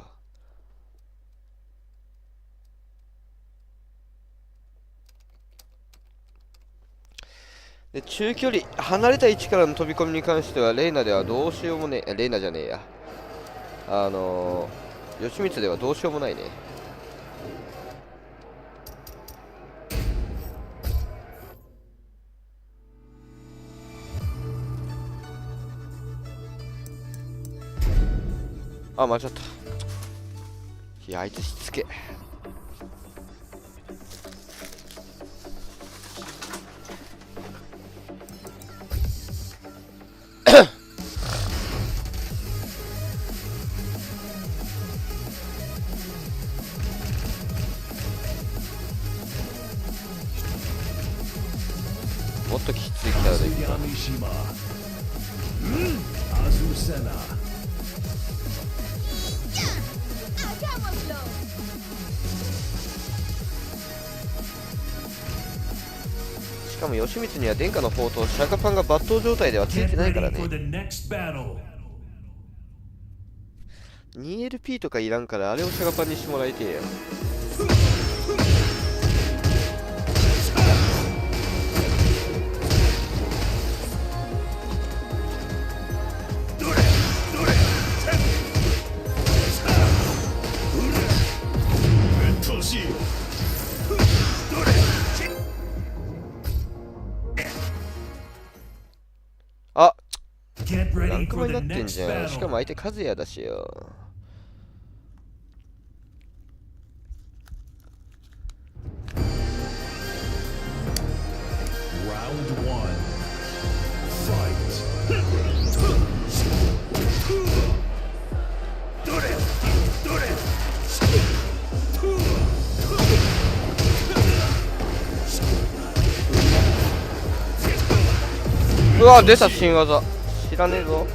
で、中距離離れた位置からの飛び込みに関してはレイナではどうしようもねえ。レイナじゃねえや、吉光ではどうしようもないね。あ、間違った。いや、あいつしつけ。もっときついキャラでいった。しかも吉光には殿下の宝刀シャカパンが抜刀状態ではついてないからね。 2LP とかいらんからあれをシャカパンにしてもらいてえよ。あ、ランクマになってんじゃん。しかも相手和也だしよ。うわ、出た新技。知らねえぞ。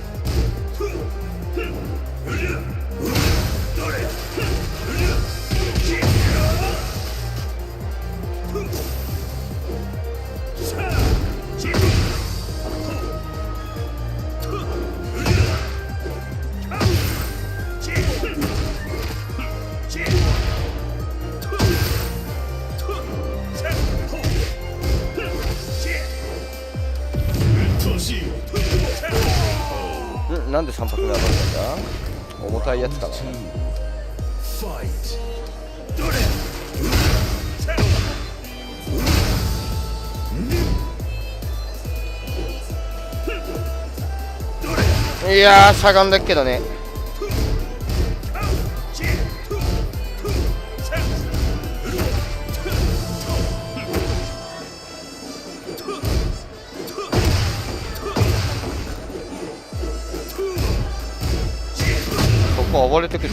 なんで3発目当たったんだ。重たいやつかな。いやー、しゃがんだけどね。暴れてくる。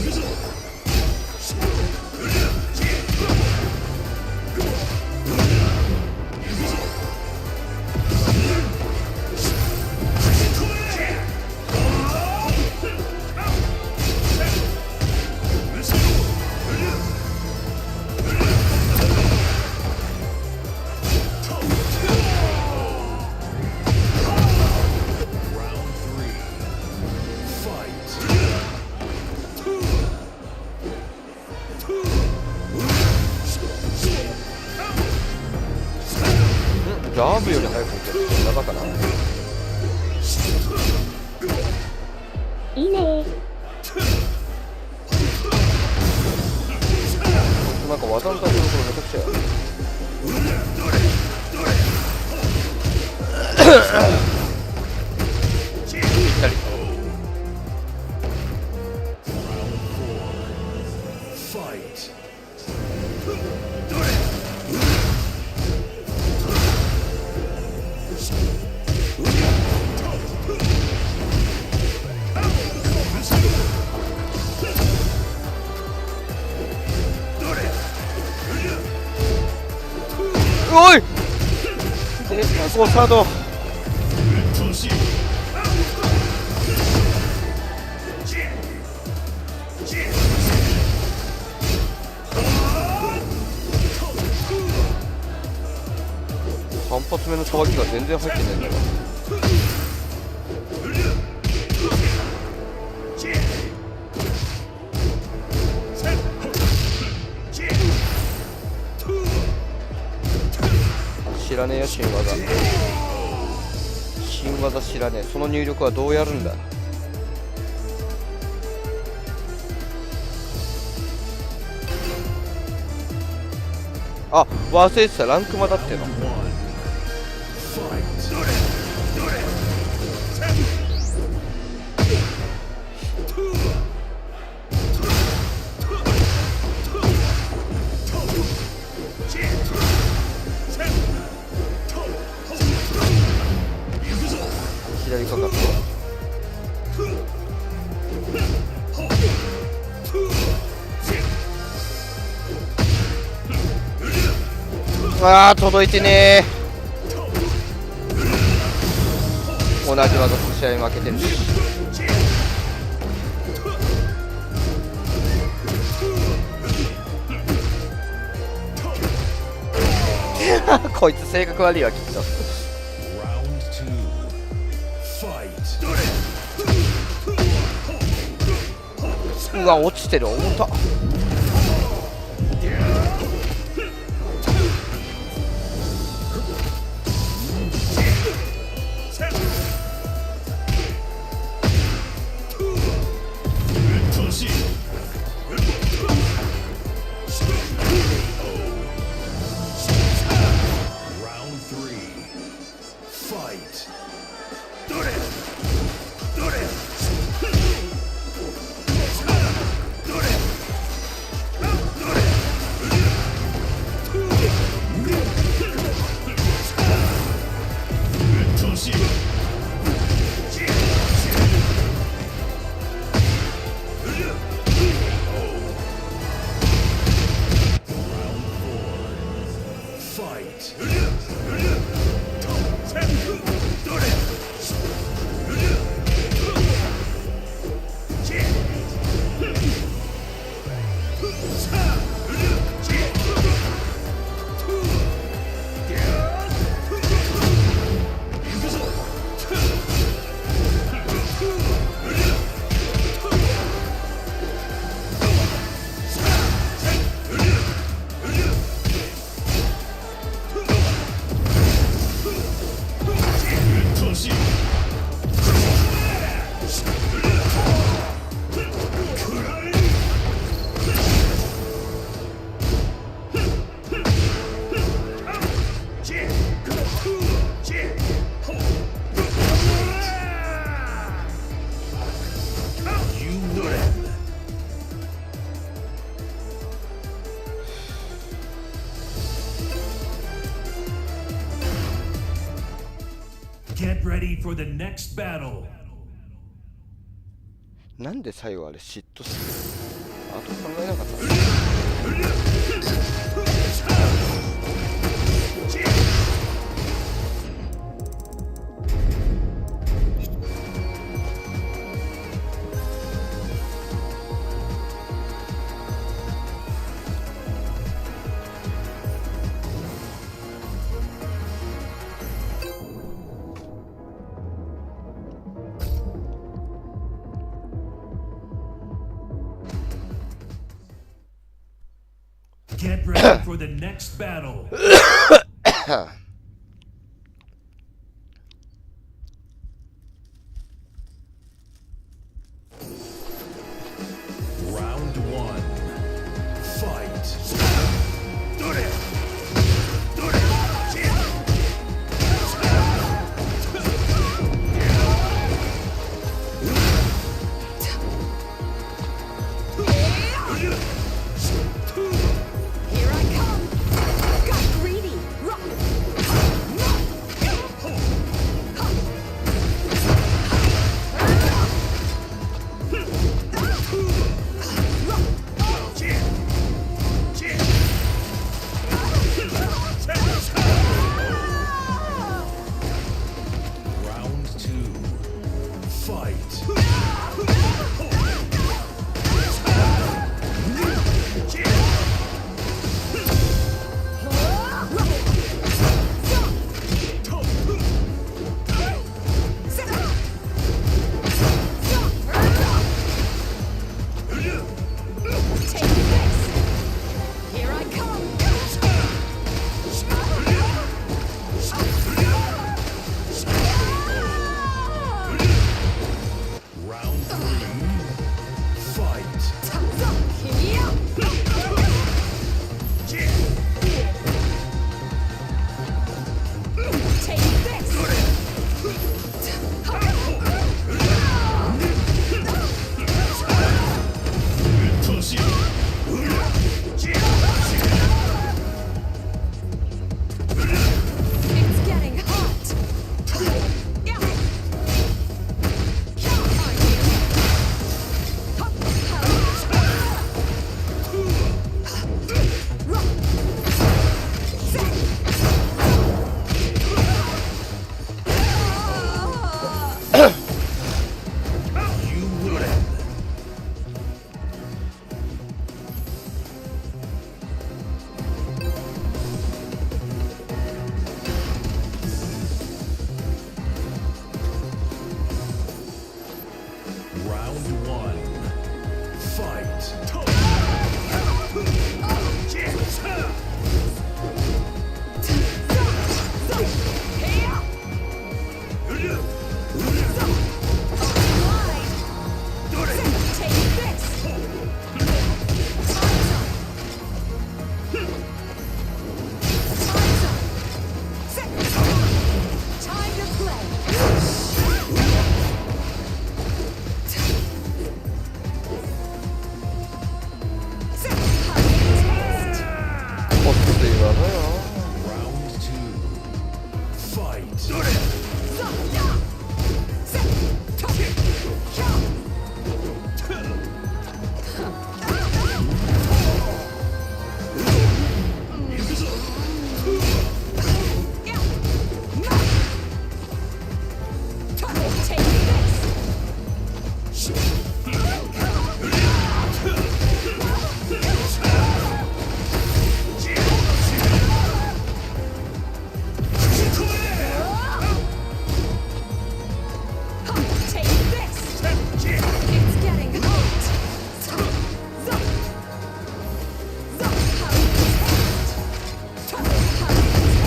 ラブより早く受けるってバカな。いいねー。なんか技の対応これめちゃくちゃや。ぴったり。おい出た誤作動。3発目のさばきが全然入ってないんだよ。知らねえよ新技。新技知らねえ。その入力はどうやるんだ。あ、忘れてた。ランクマだっての。左かかって。ああ届いてねー。同じ技と試合負けてるし。こいつ性格悪いわきっと。うわ落ちてる。重たっ。Get ready for the next battle. なんで最後あれ嫉妬する。あと考えなかった。Get ready for the next battle.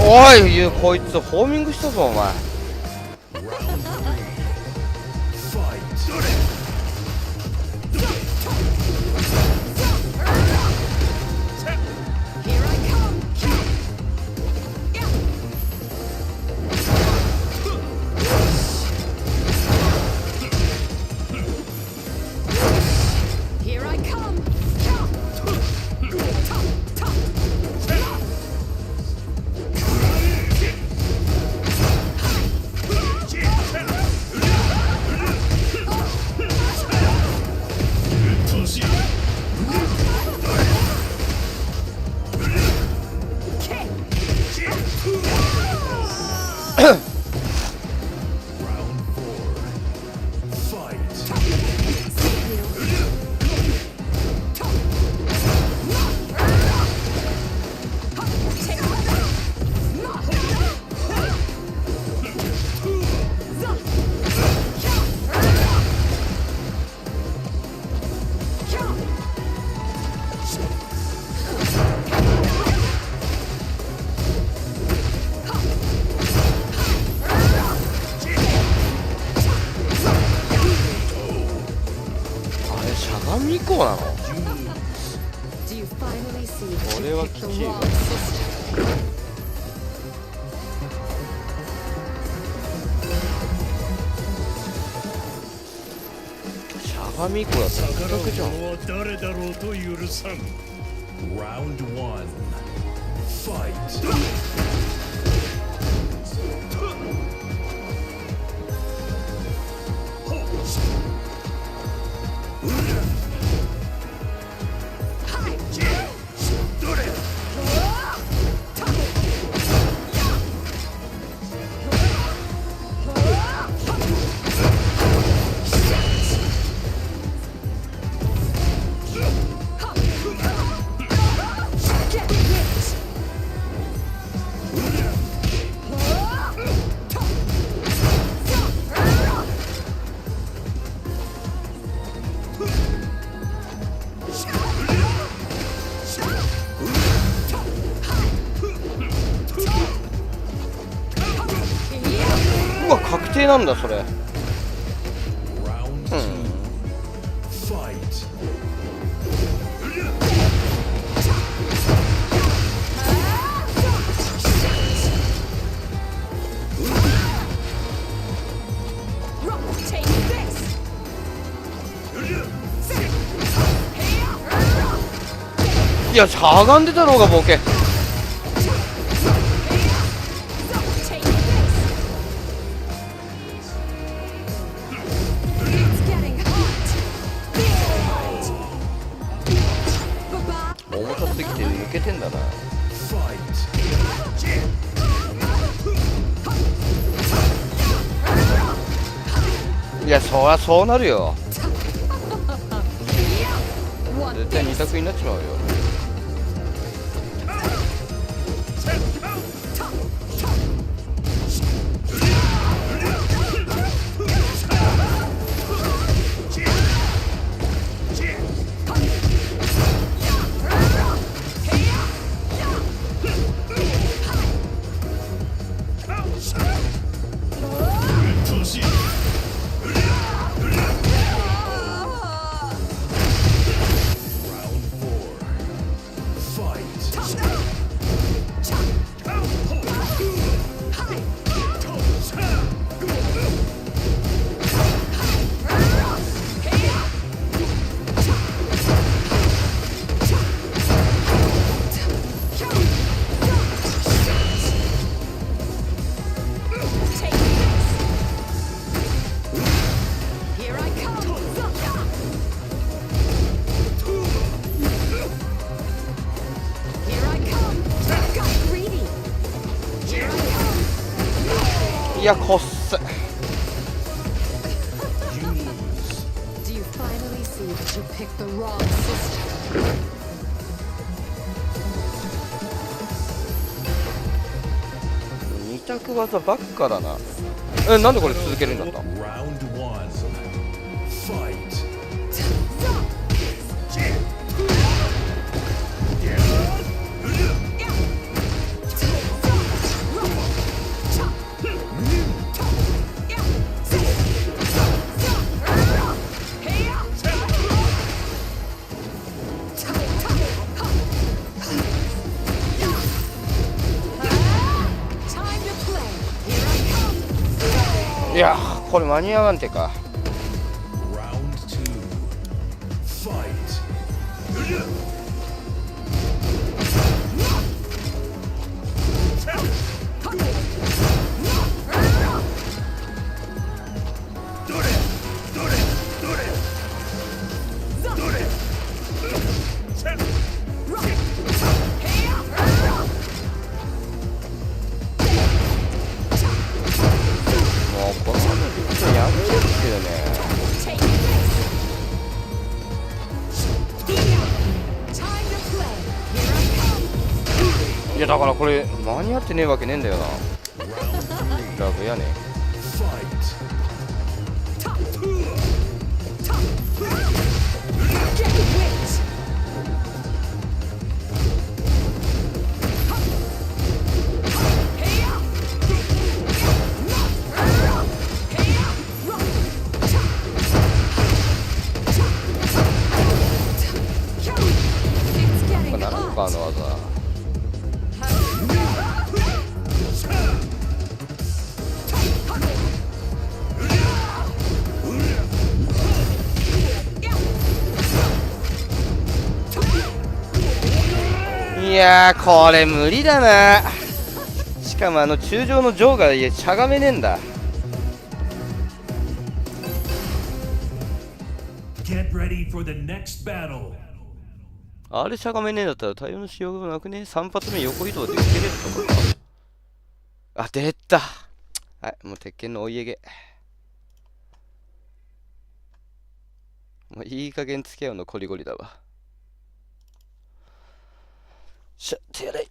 おい、こいつホーミングしたぞお前。2個なの？これはきちいわ。しゃがみ子だったら一択じゃん。誰だろうと許さん。Round 1 Fight。うわ、確定なんだそれ。いや、しゃがんでたろうがボケ。重たすぎて抜けてんだな。いや、そりゃそうなるよ。絶対2択になっちまうよ。いや、こっせ。二択技ばっかだな。なんでこれ続けるんだった？いやーこれ間に合わんてか。いやだからこれ間に合ってねえわけねえんだよな。ラグやね。ナンバーの技。いやーこれ無理だな。しかも中上のジョーがしゃがめねえんだ。あれしゃがめねえんだったら対応のしようがなくね。3発目横移動で受けれるとか。あ出た。はいもう鉄拳のお家芸。もういい加減付き合うのコリゴリだわ。しゃ手洗い。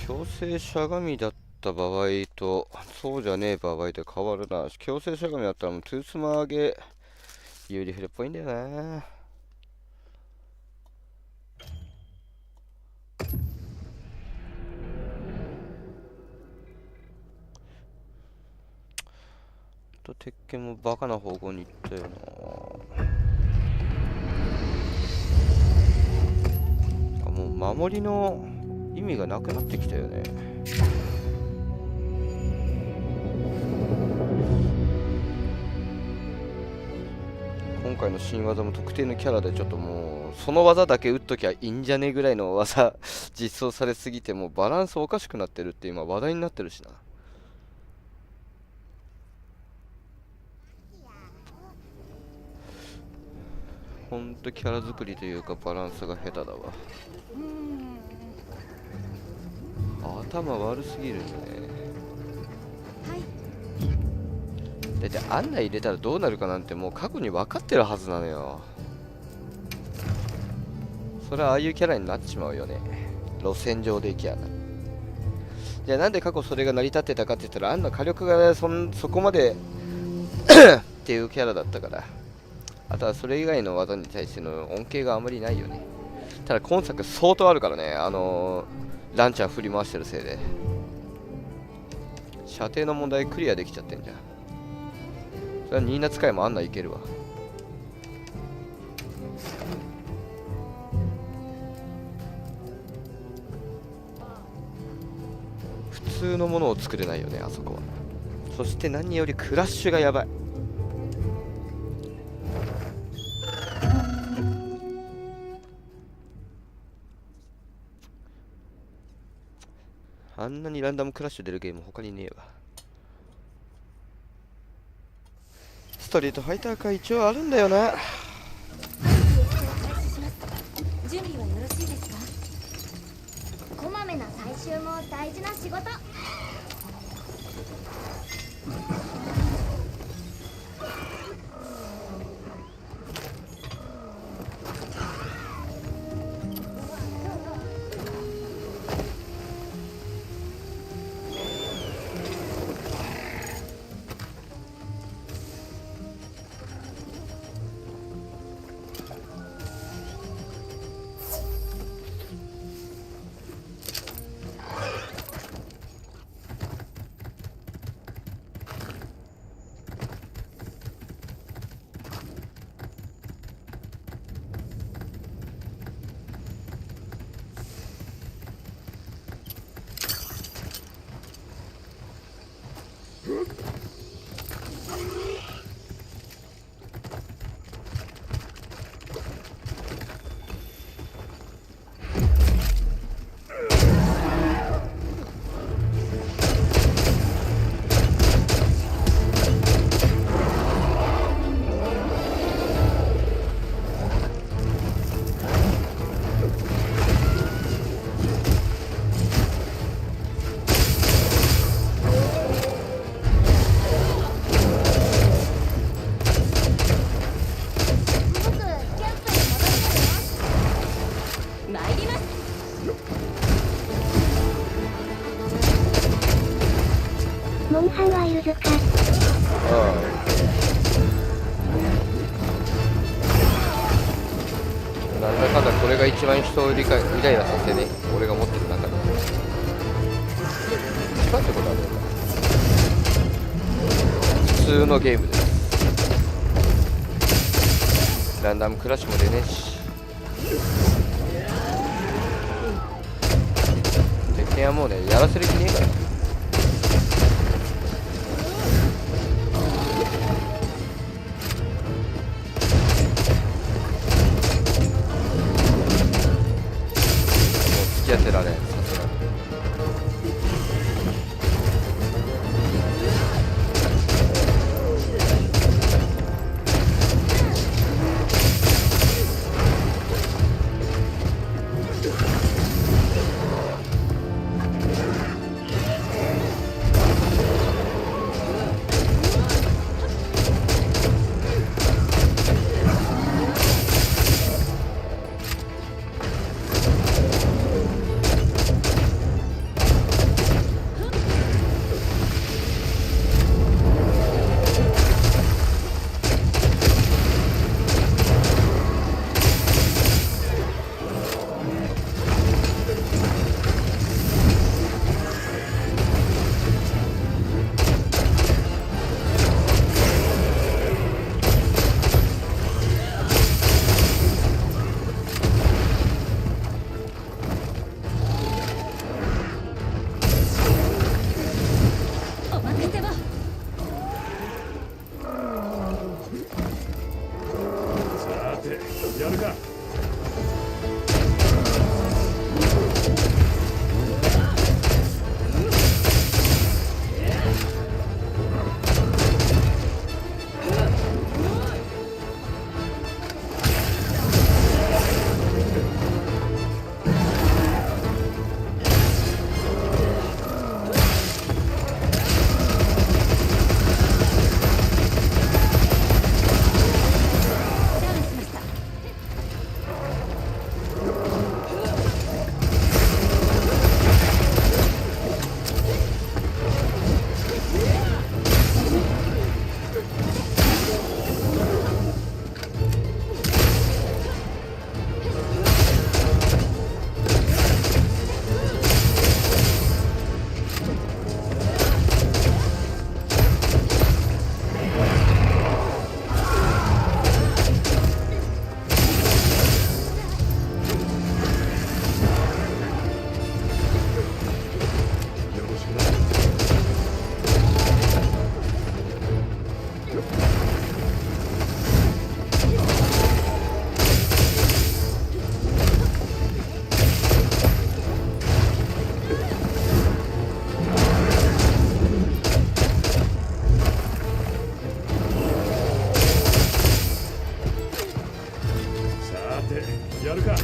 強制しゃがみだった場合とそうじゃねえ場合で変わるな。強制しゃがみだったらもうトゥースマ上げ有利フルっぽいんだよな。と鉄拳もバカな方向に行ったよな。もう守りの意味がなくなってきたよね。今回の新技も特定のキャラでちょっともうその技だけ打っときゃいいんじゃねえぐらいの技実装されすぎてもうバランスおかしくなってるって今話題になってるしな。ほんとキャラ作りというかバランスが下手だわ。頭悪すぎるよね。だって案内入れたらどうなるかなんてもう過去に分かってるはずなのよ。それはああいうキャラになっちまうよね。路線上で行きゃな。じゃあなんで過去それが成り立ってたかって言ったら、あんな火力がそこまでっていうキャラだったから。あとはそれ以外の技に対しての恩恵があまりないよね。ただ今作相当あるからね。ランチャー振り回してるせいで射程の問題クリアできちゃってんじゃん。それはニーナ使いもあんないけるわ。普通のものを作れないよね、あそこは。そして何よりクラッシュがやばい。あんなにランダムクラッシュ出るゲーム他にねえわ。ストリートファイターか一応あるんだよな。準備はよろしいですか？こまめな採集も大事な仕事。モンハンワイルズか。なんだかんだこれが一番人をイライラさせね、俺が持ってる中で一番ってことはね、普通のゲームです。ランダムクラッシュも出ねえし、鉄拳はもうねやらせる気ねえから。やってられん、さすがに。やるか。やるか。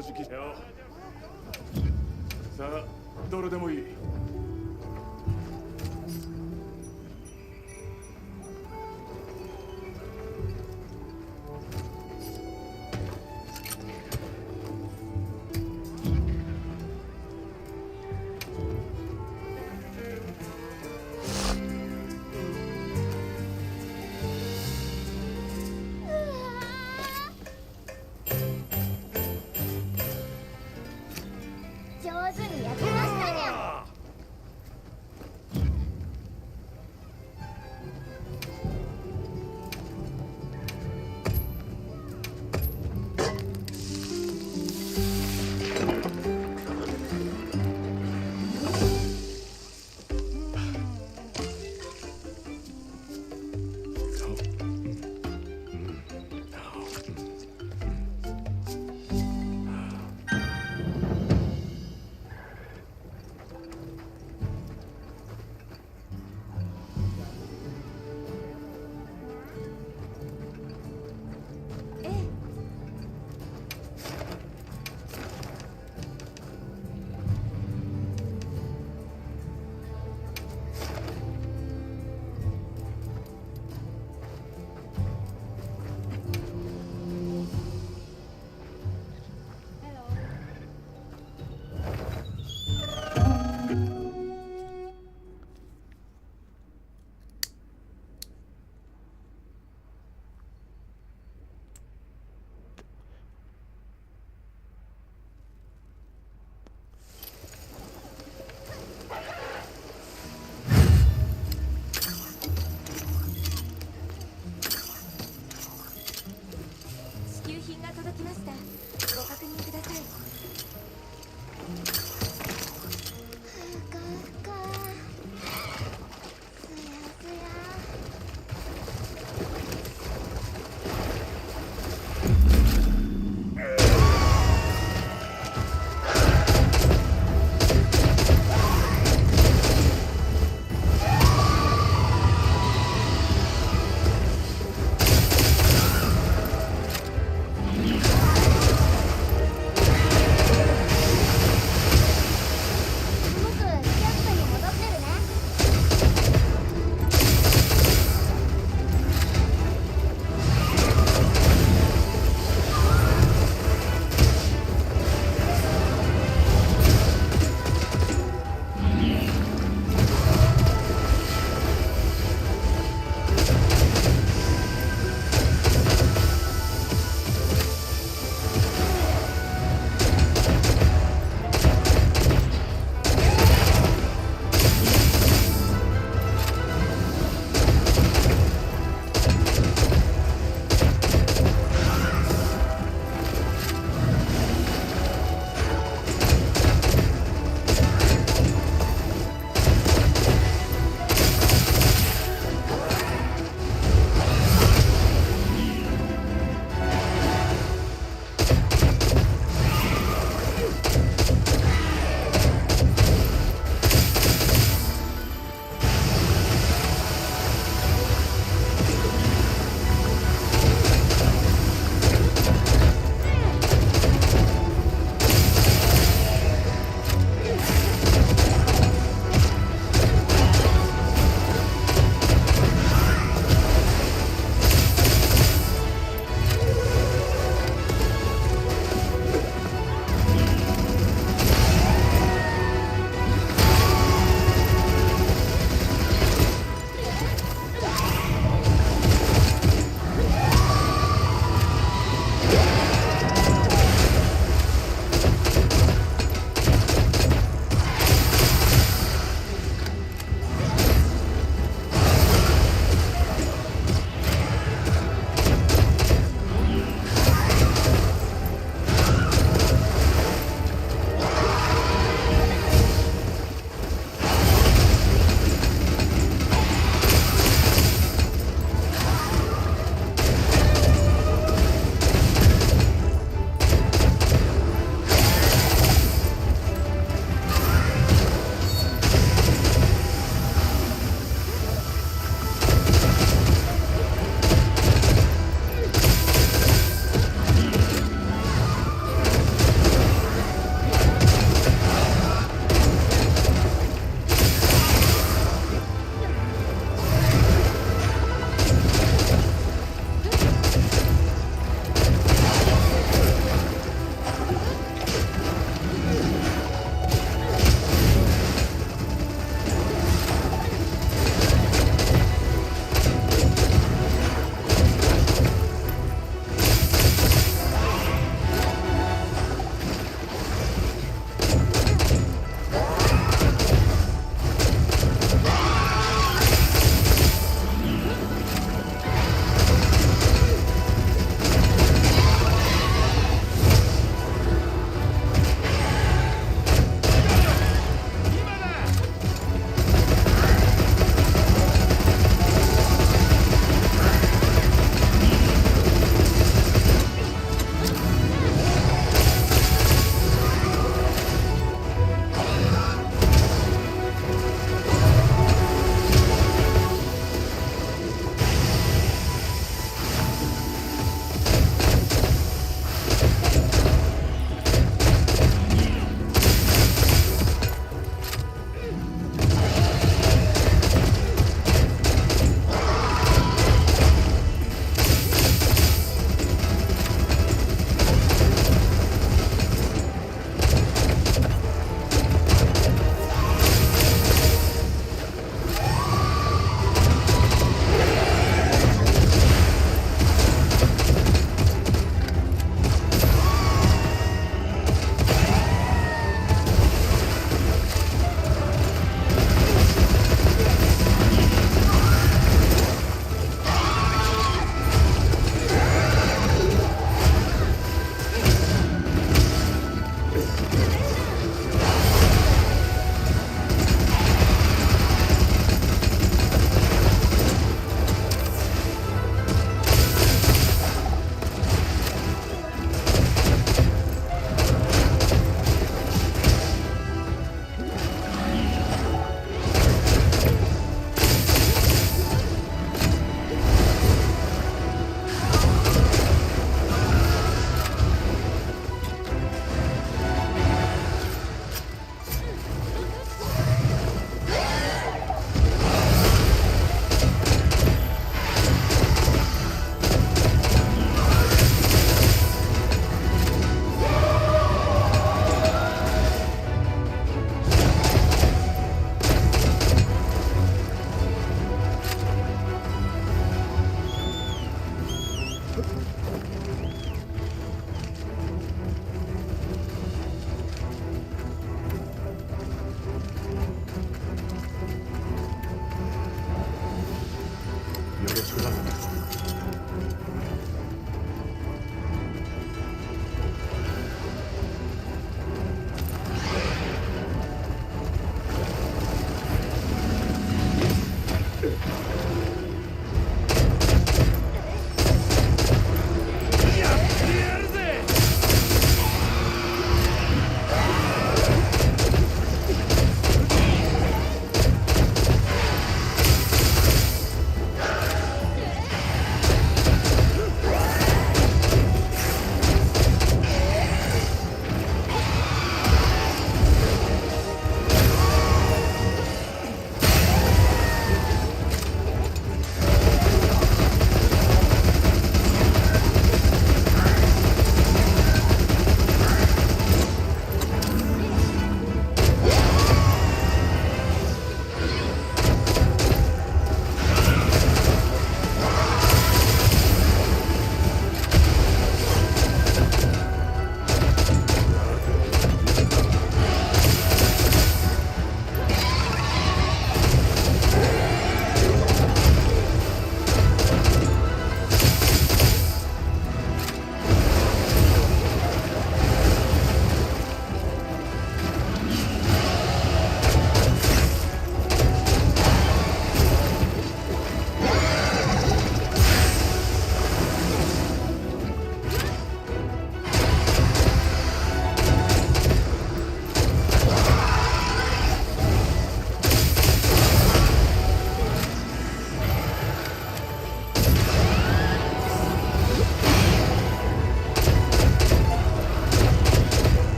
直よ。さあどれでもいい。上手に焼けましたね。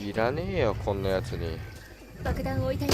いらねえよこんなやつに。爆弾を置いたり。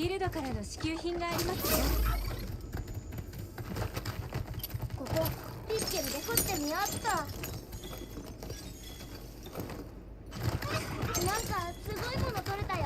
ギルドからの支給品がありますよ。ここピッケルで掘ってみよっと。なんかすごいもの取れたよ。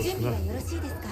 準備はよろしいですか？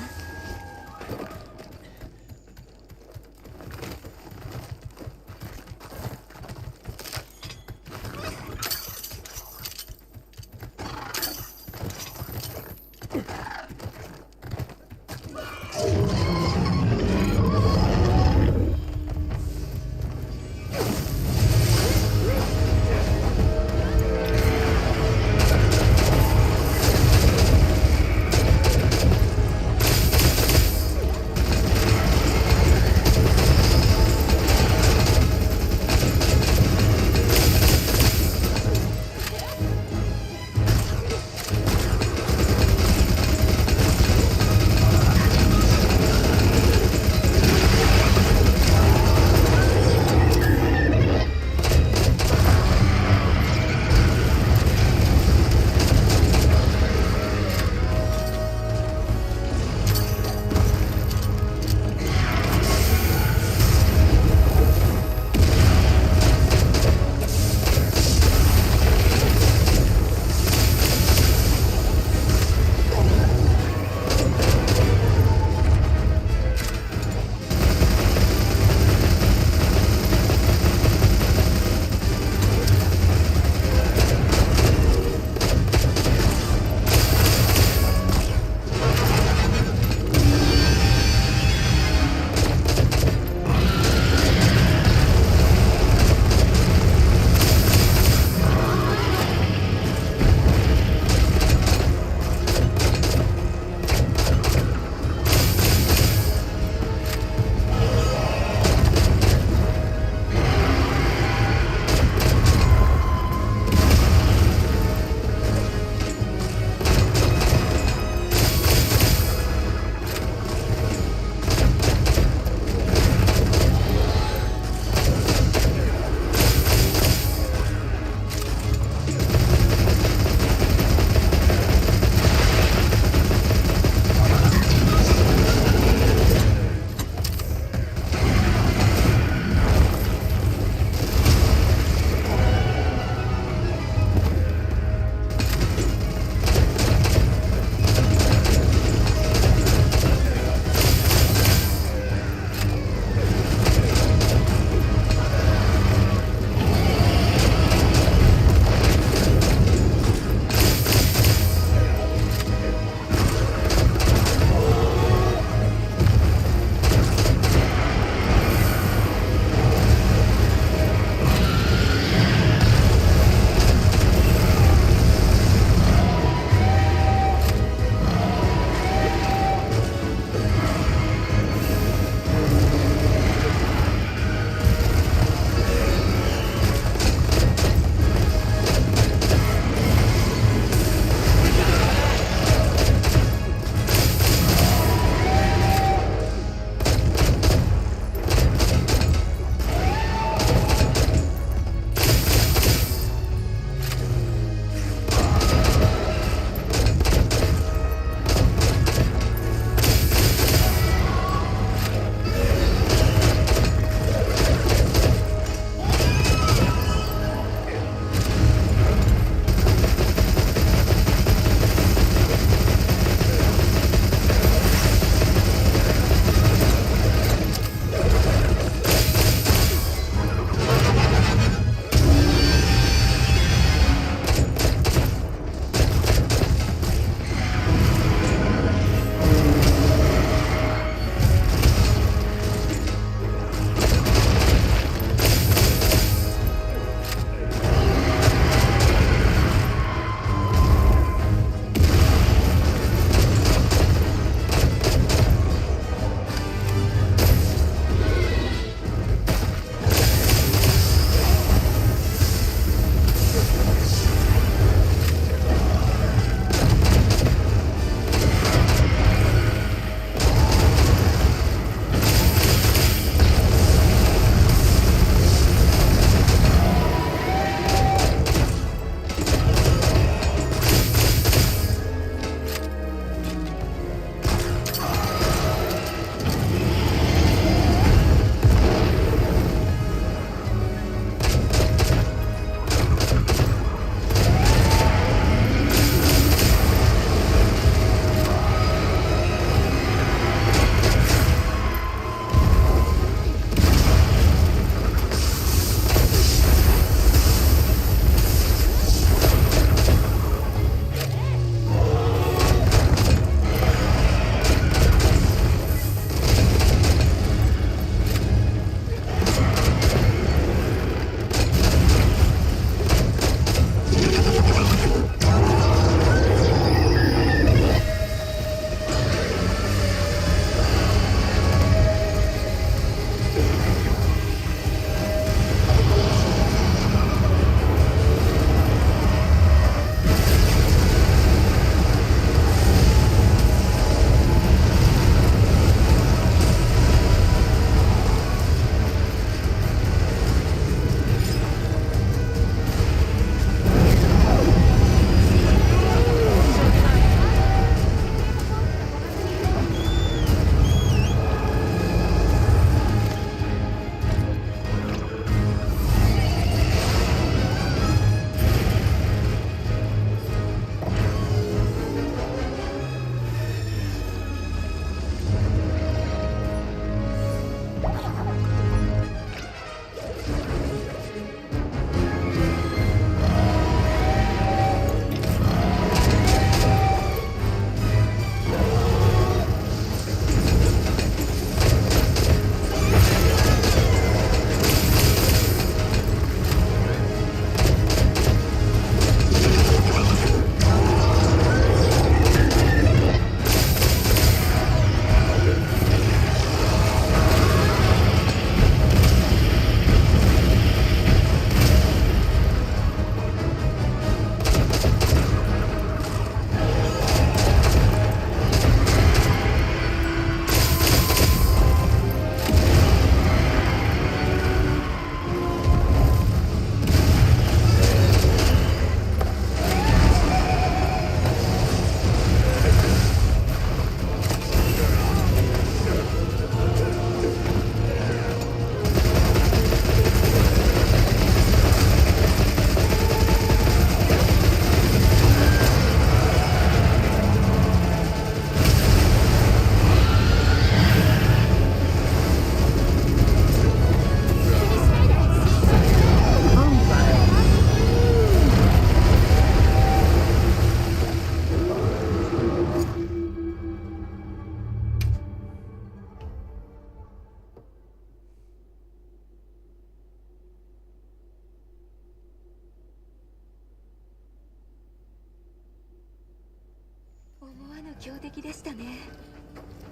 強的でしたね。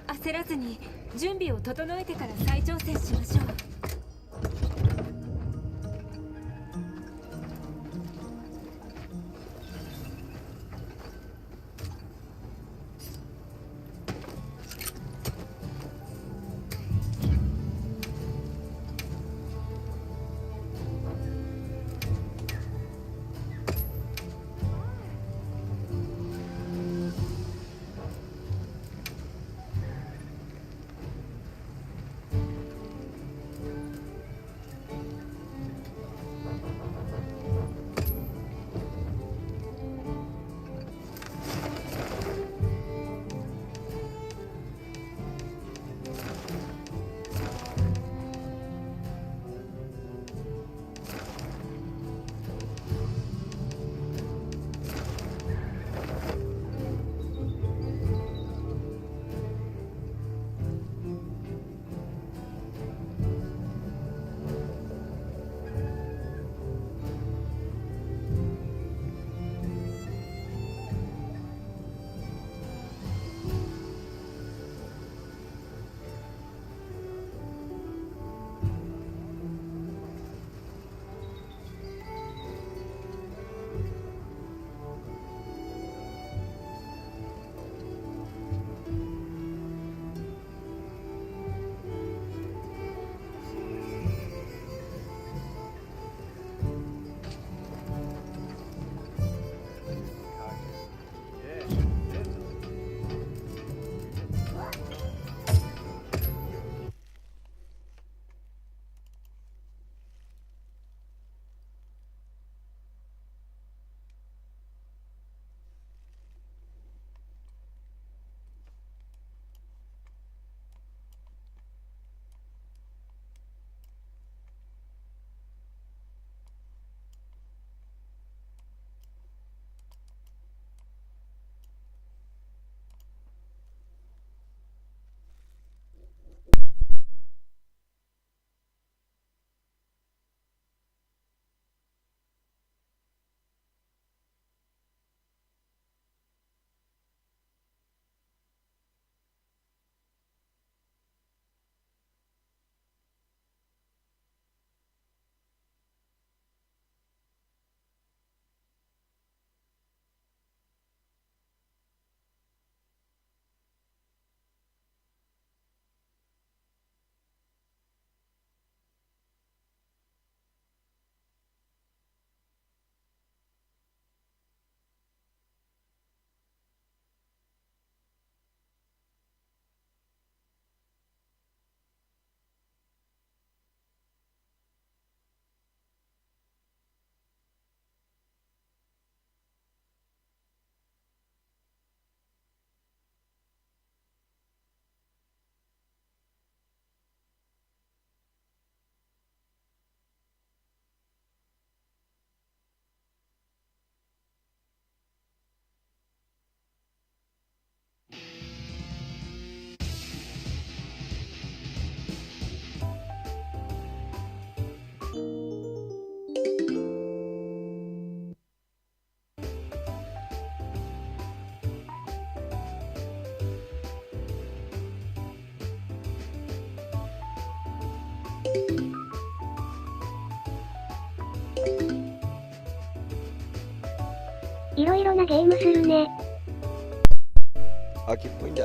焦らずに準備を整えてから再挑戦しましょう。いろいろなゲームするね。秋っぽいんだ。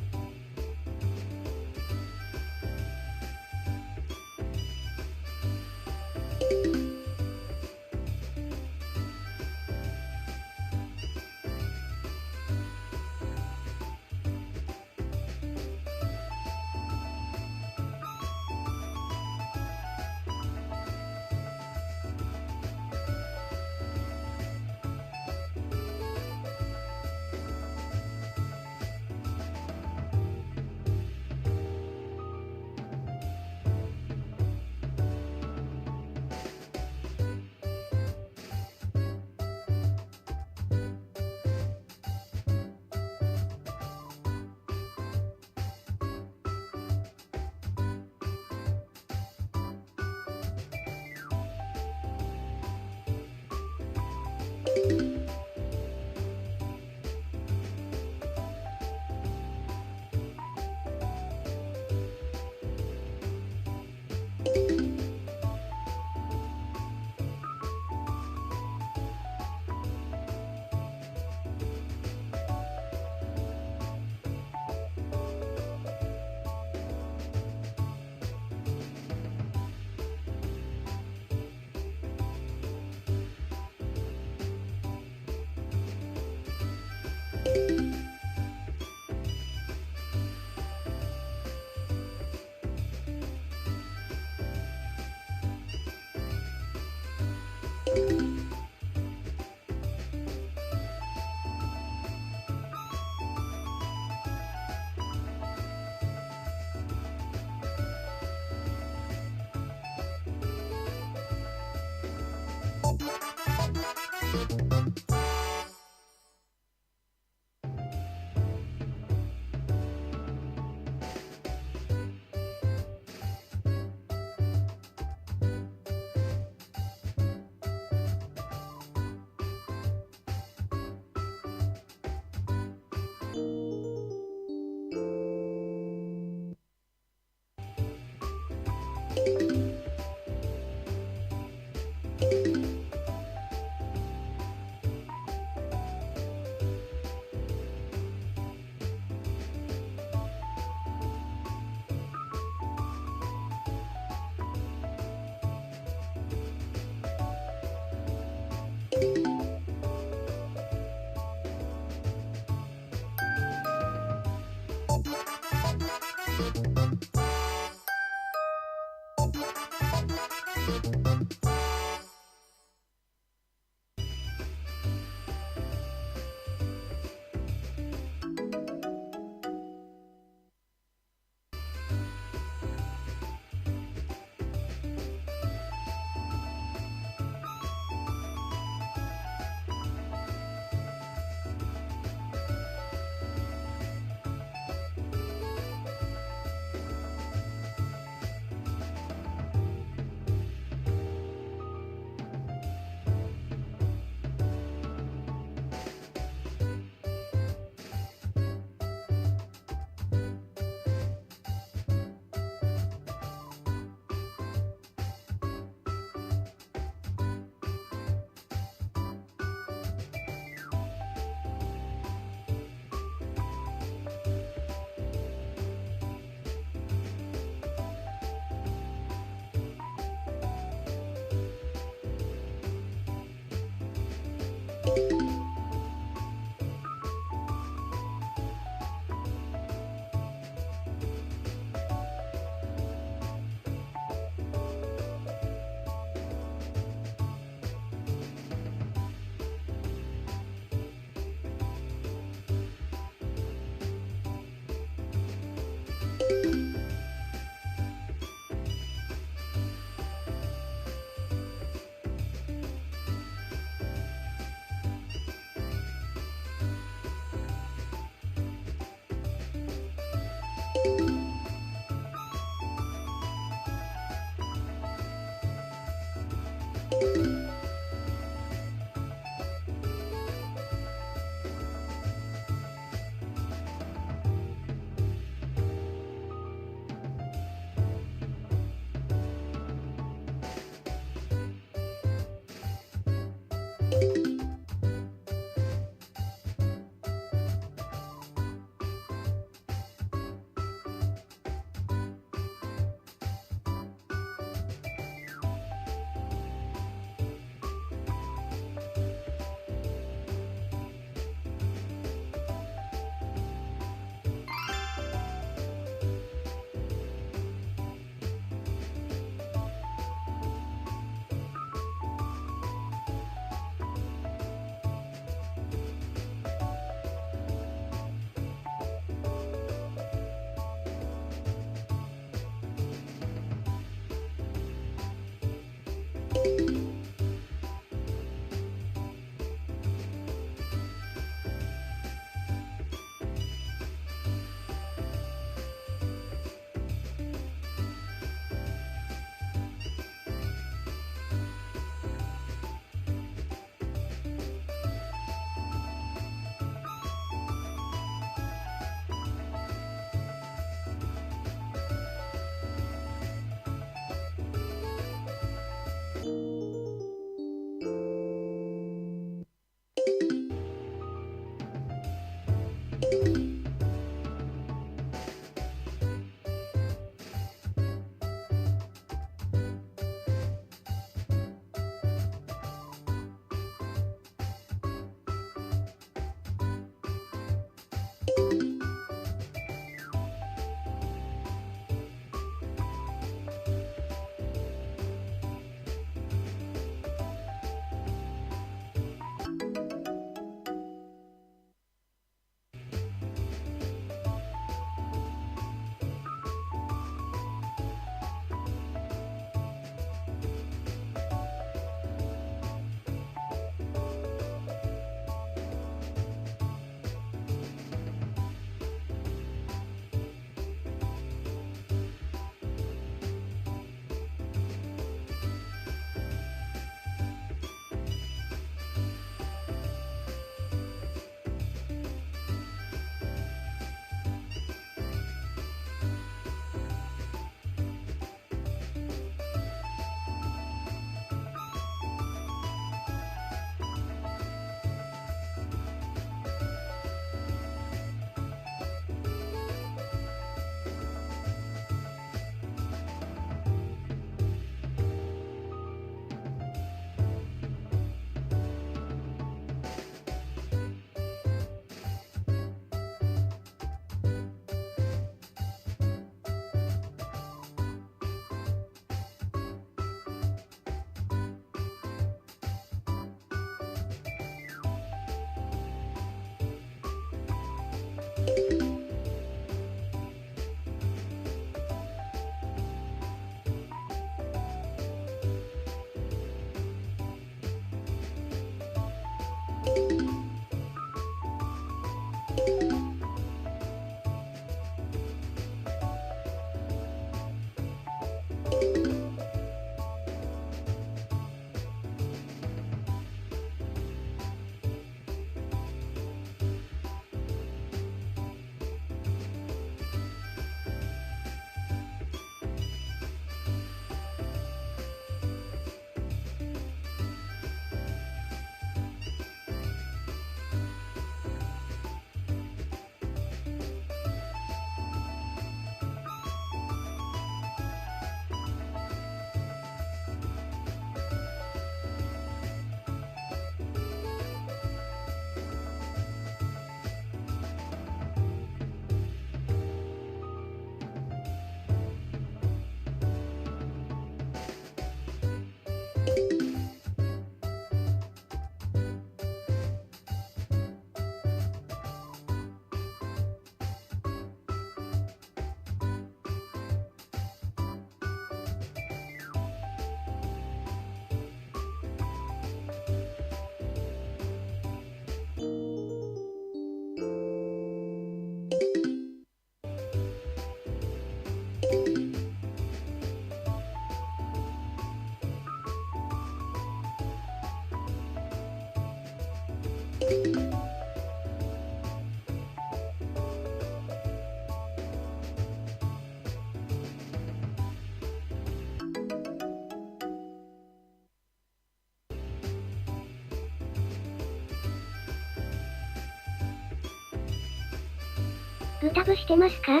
グタブしてますか？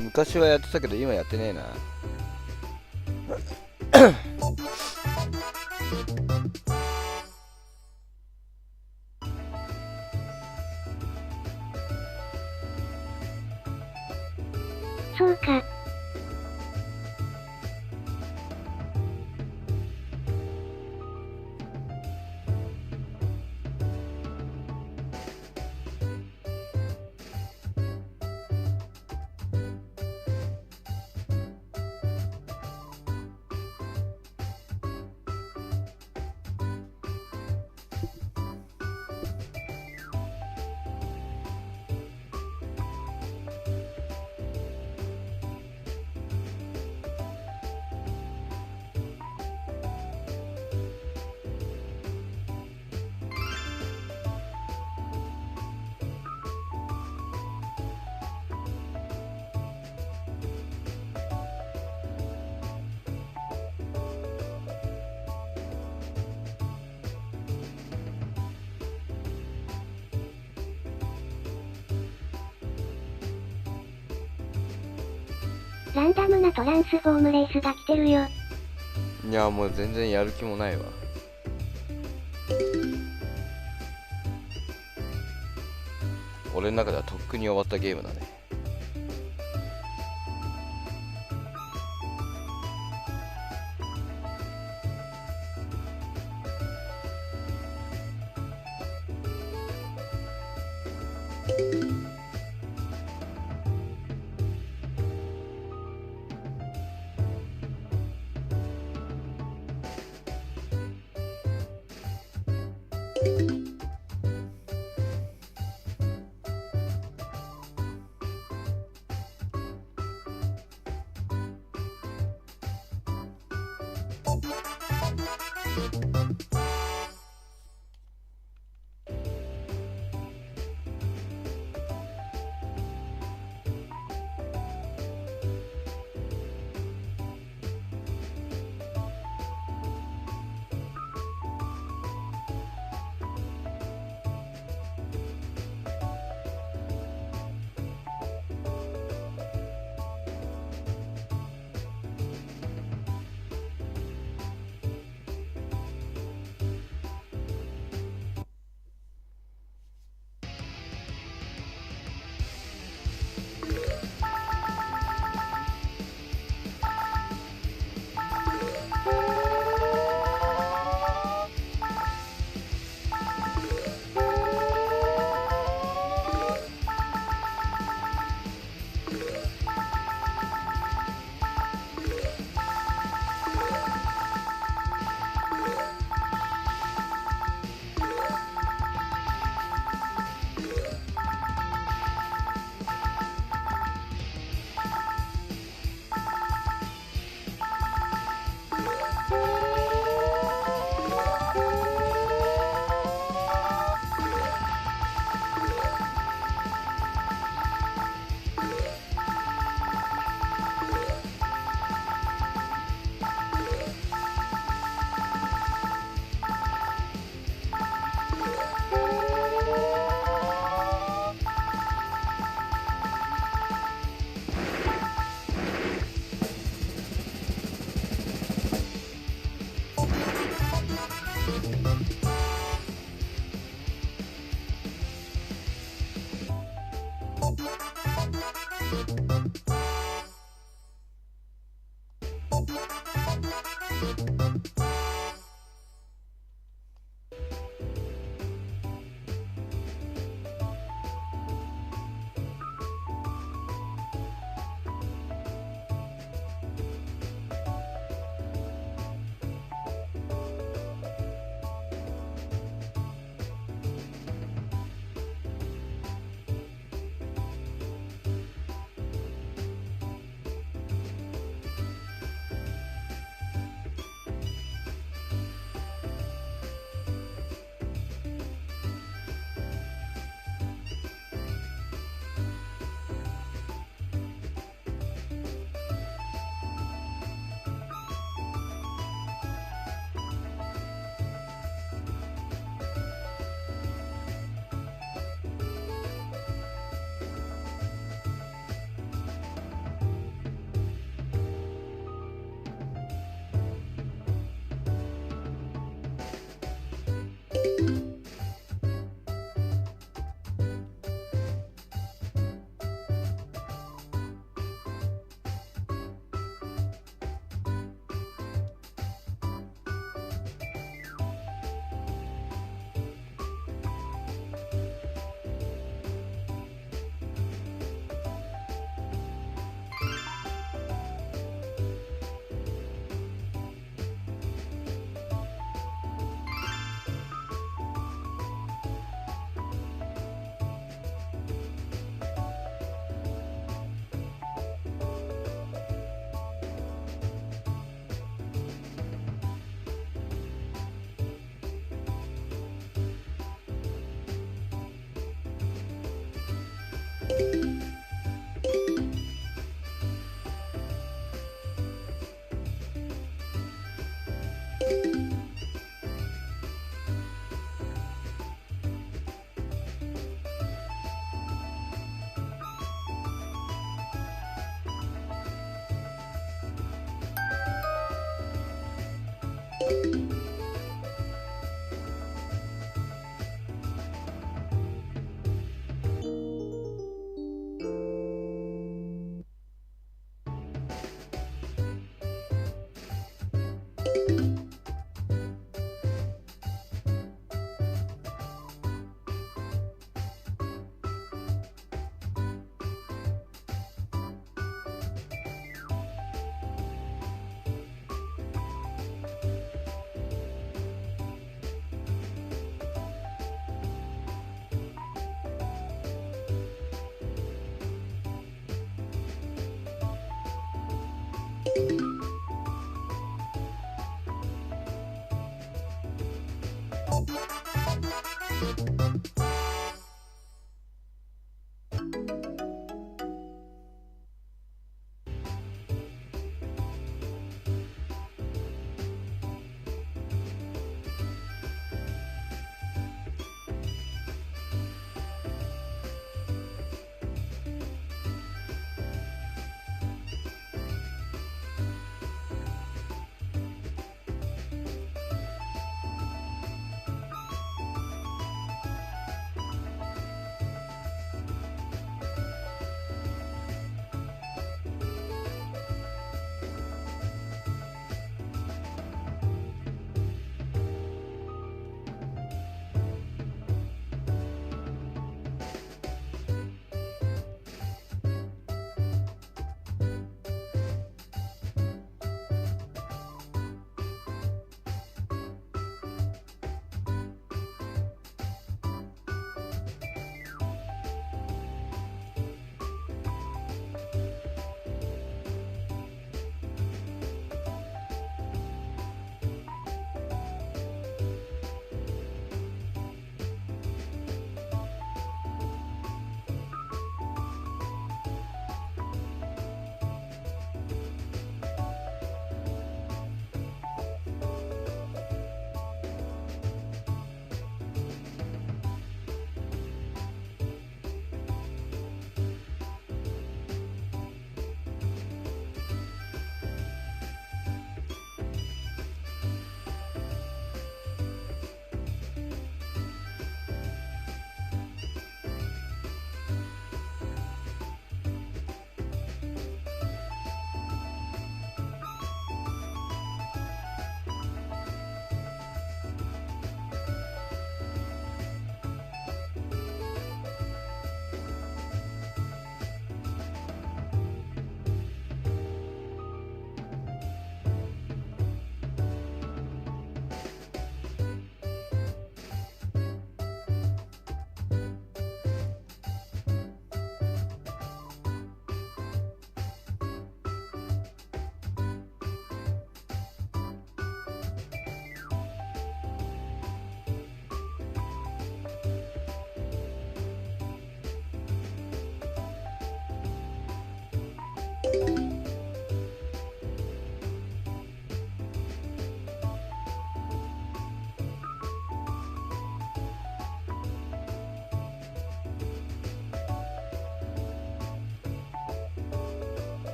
昔はやってたけど今やってねえな。そうか。ランダムなトランスフォームレースが来てるよ。いやもう全然やる気もないわ。俺の中ではとっくに終わったゲームだね。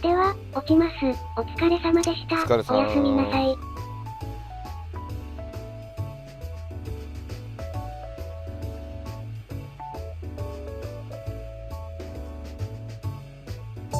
では、起きます。お疲れ様でした。おやすみなさい。「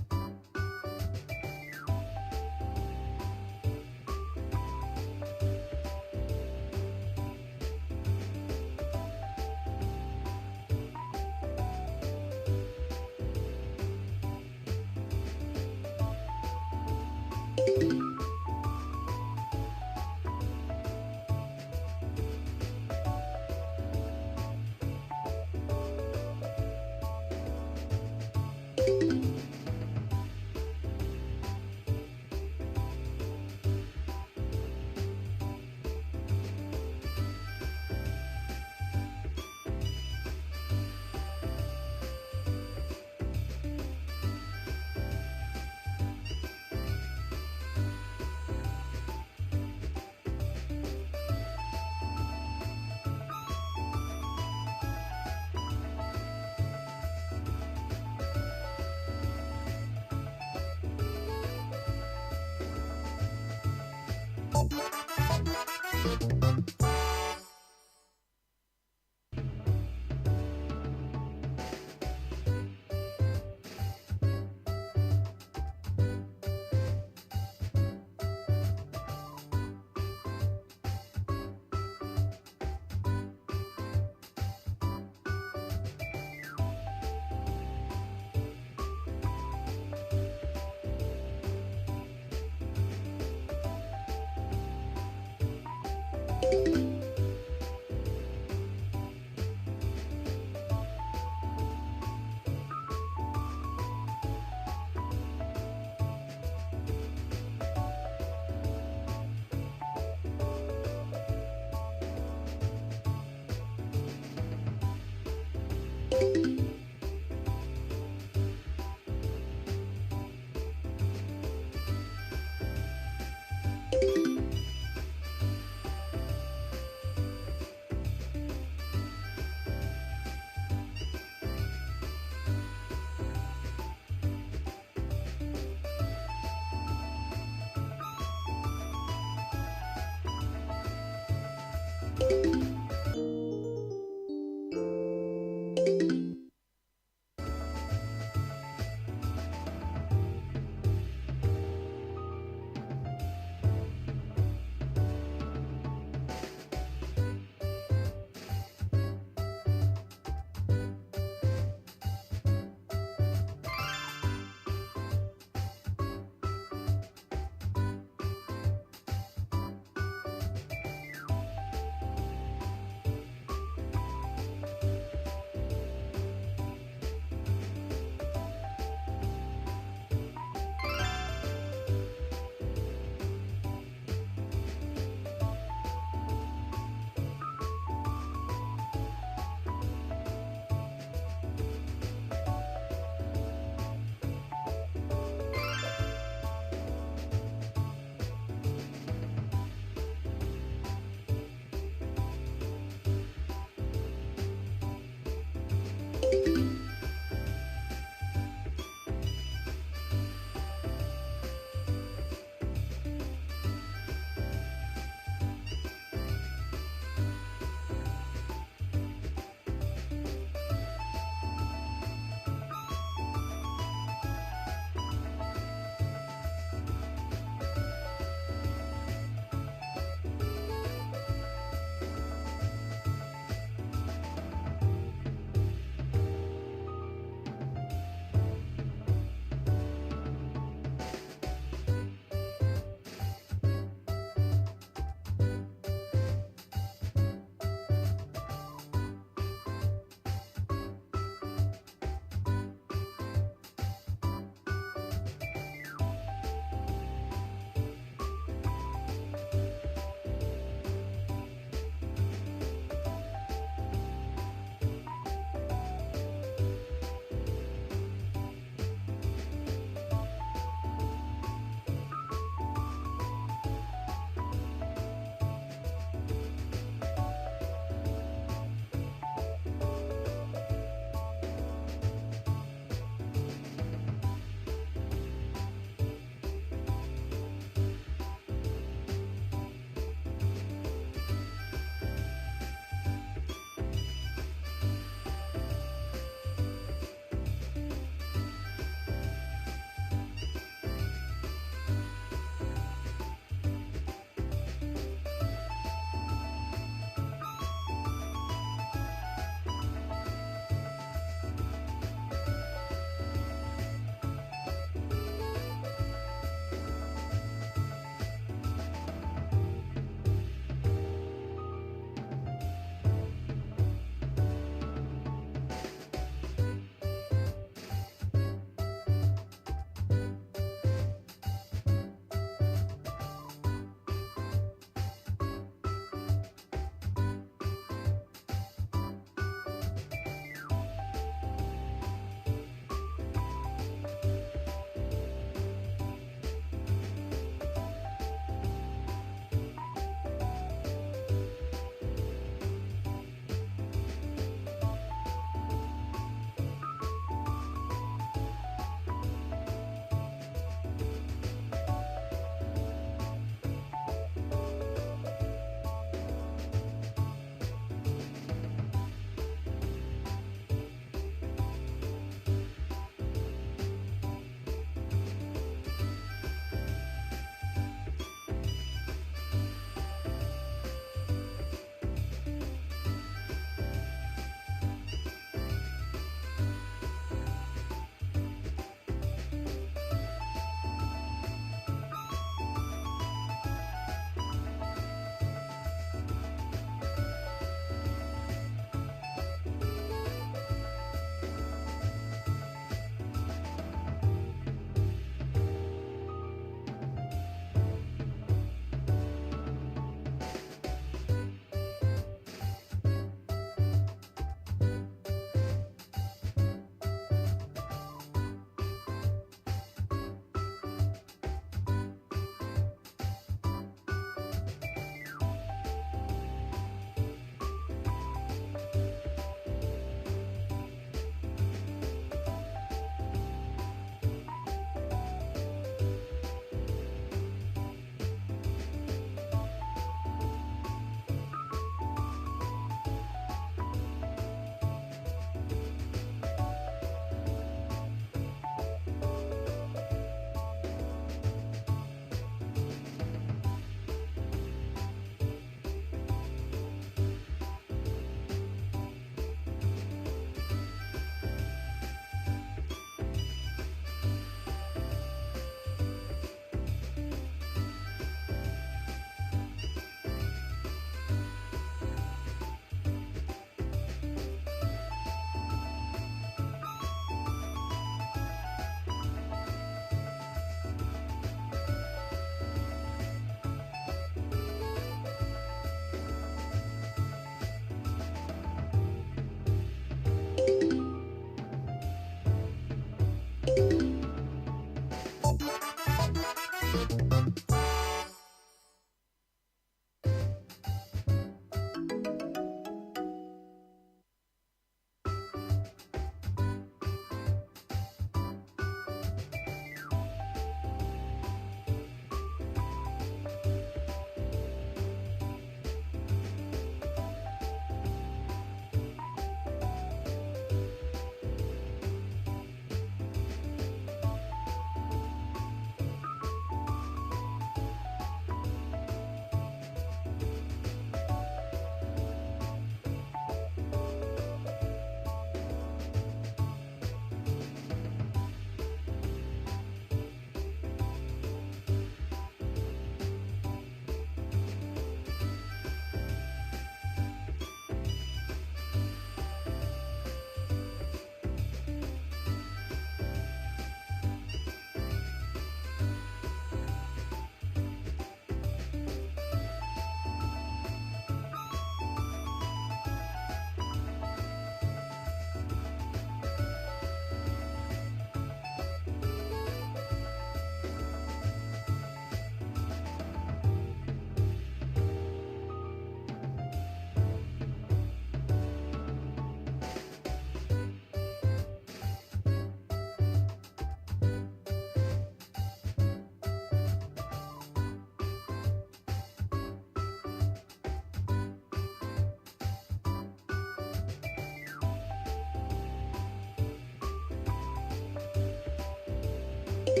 「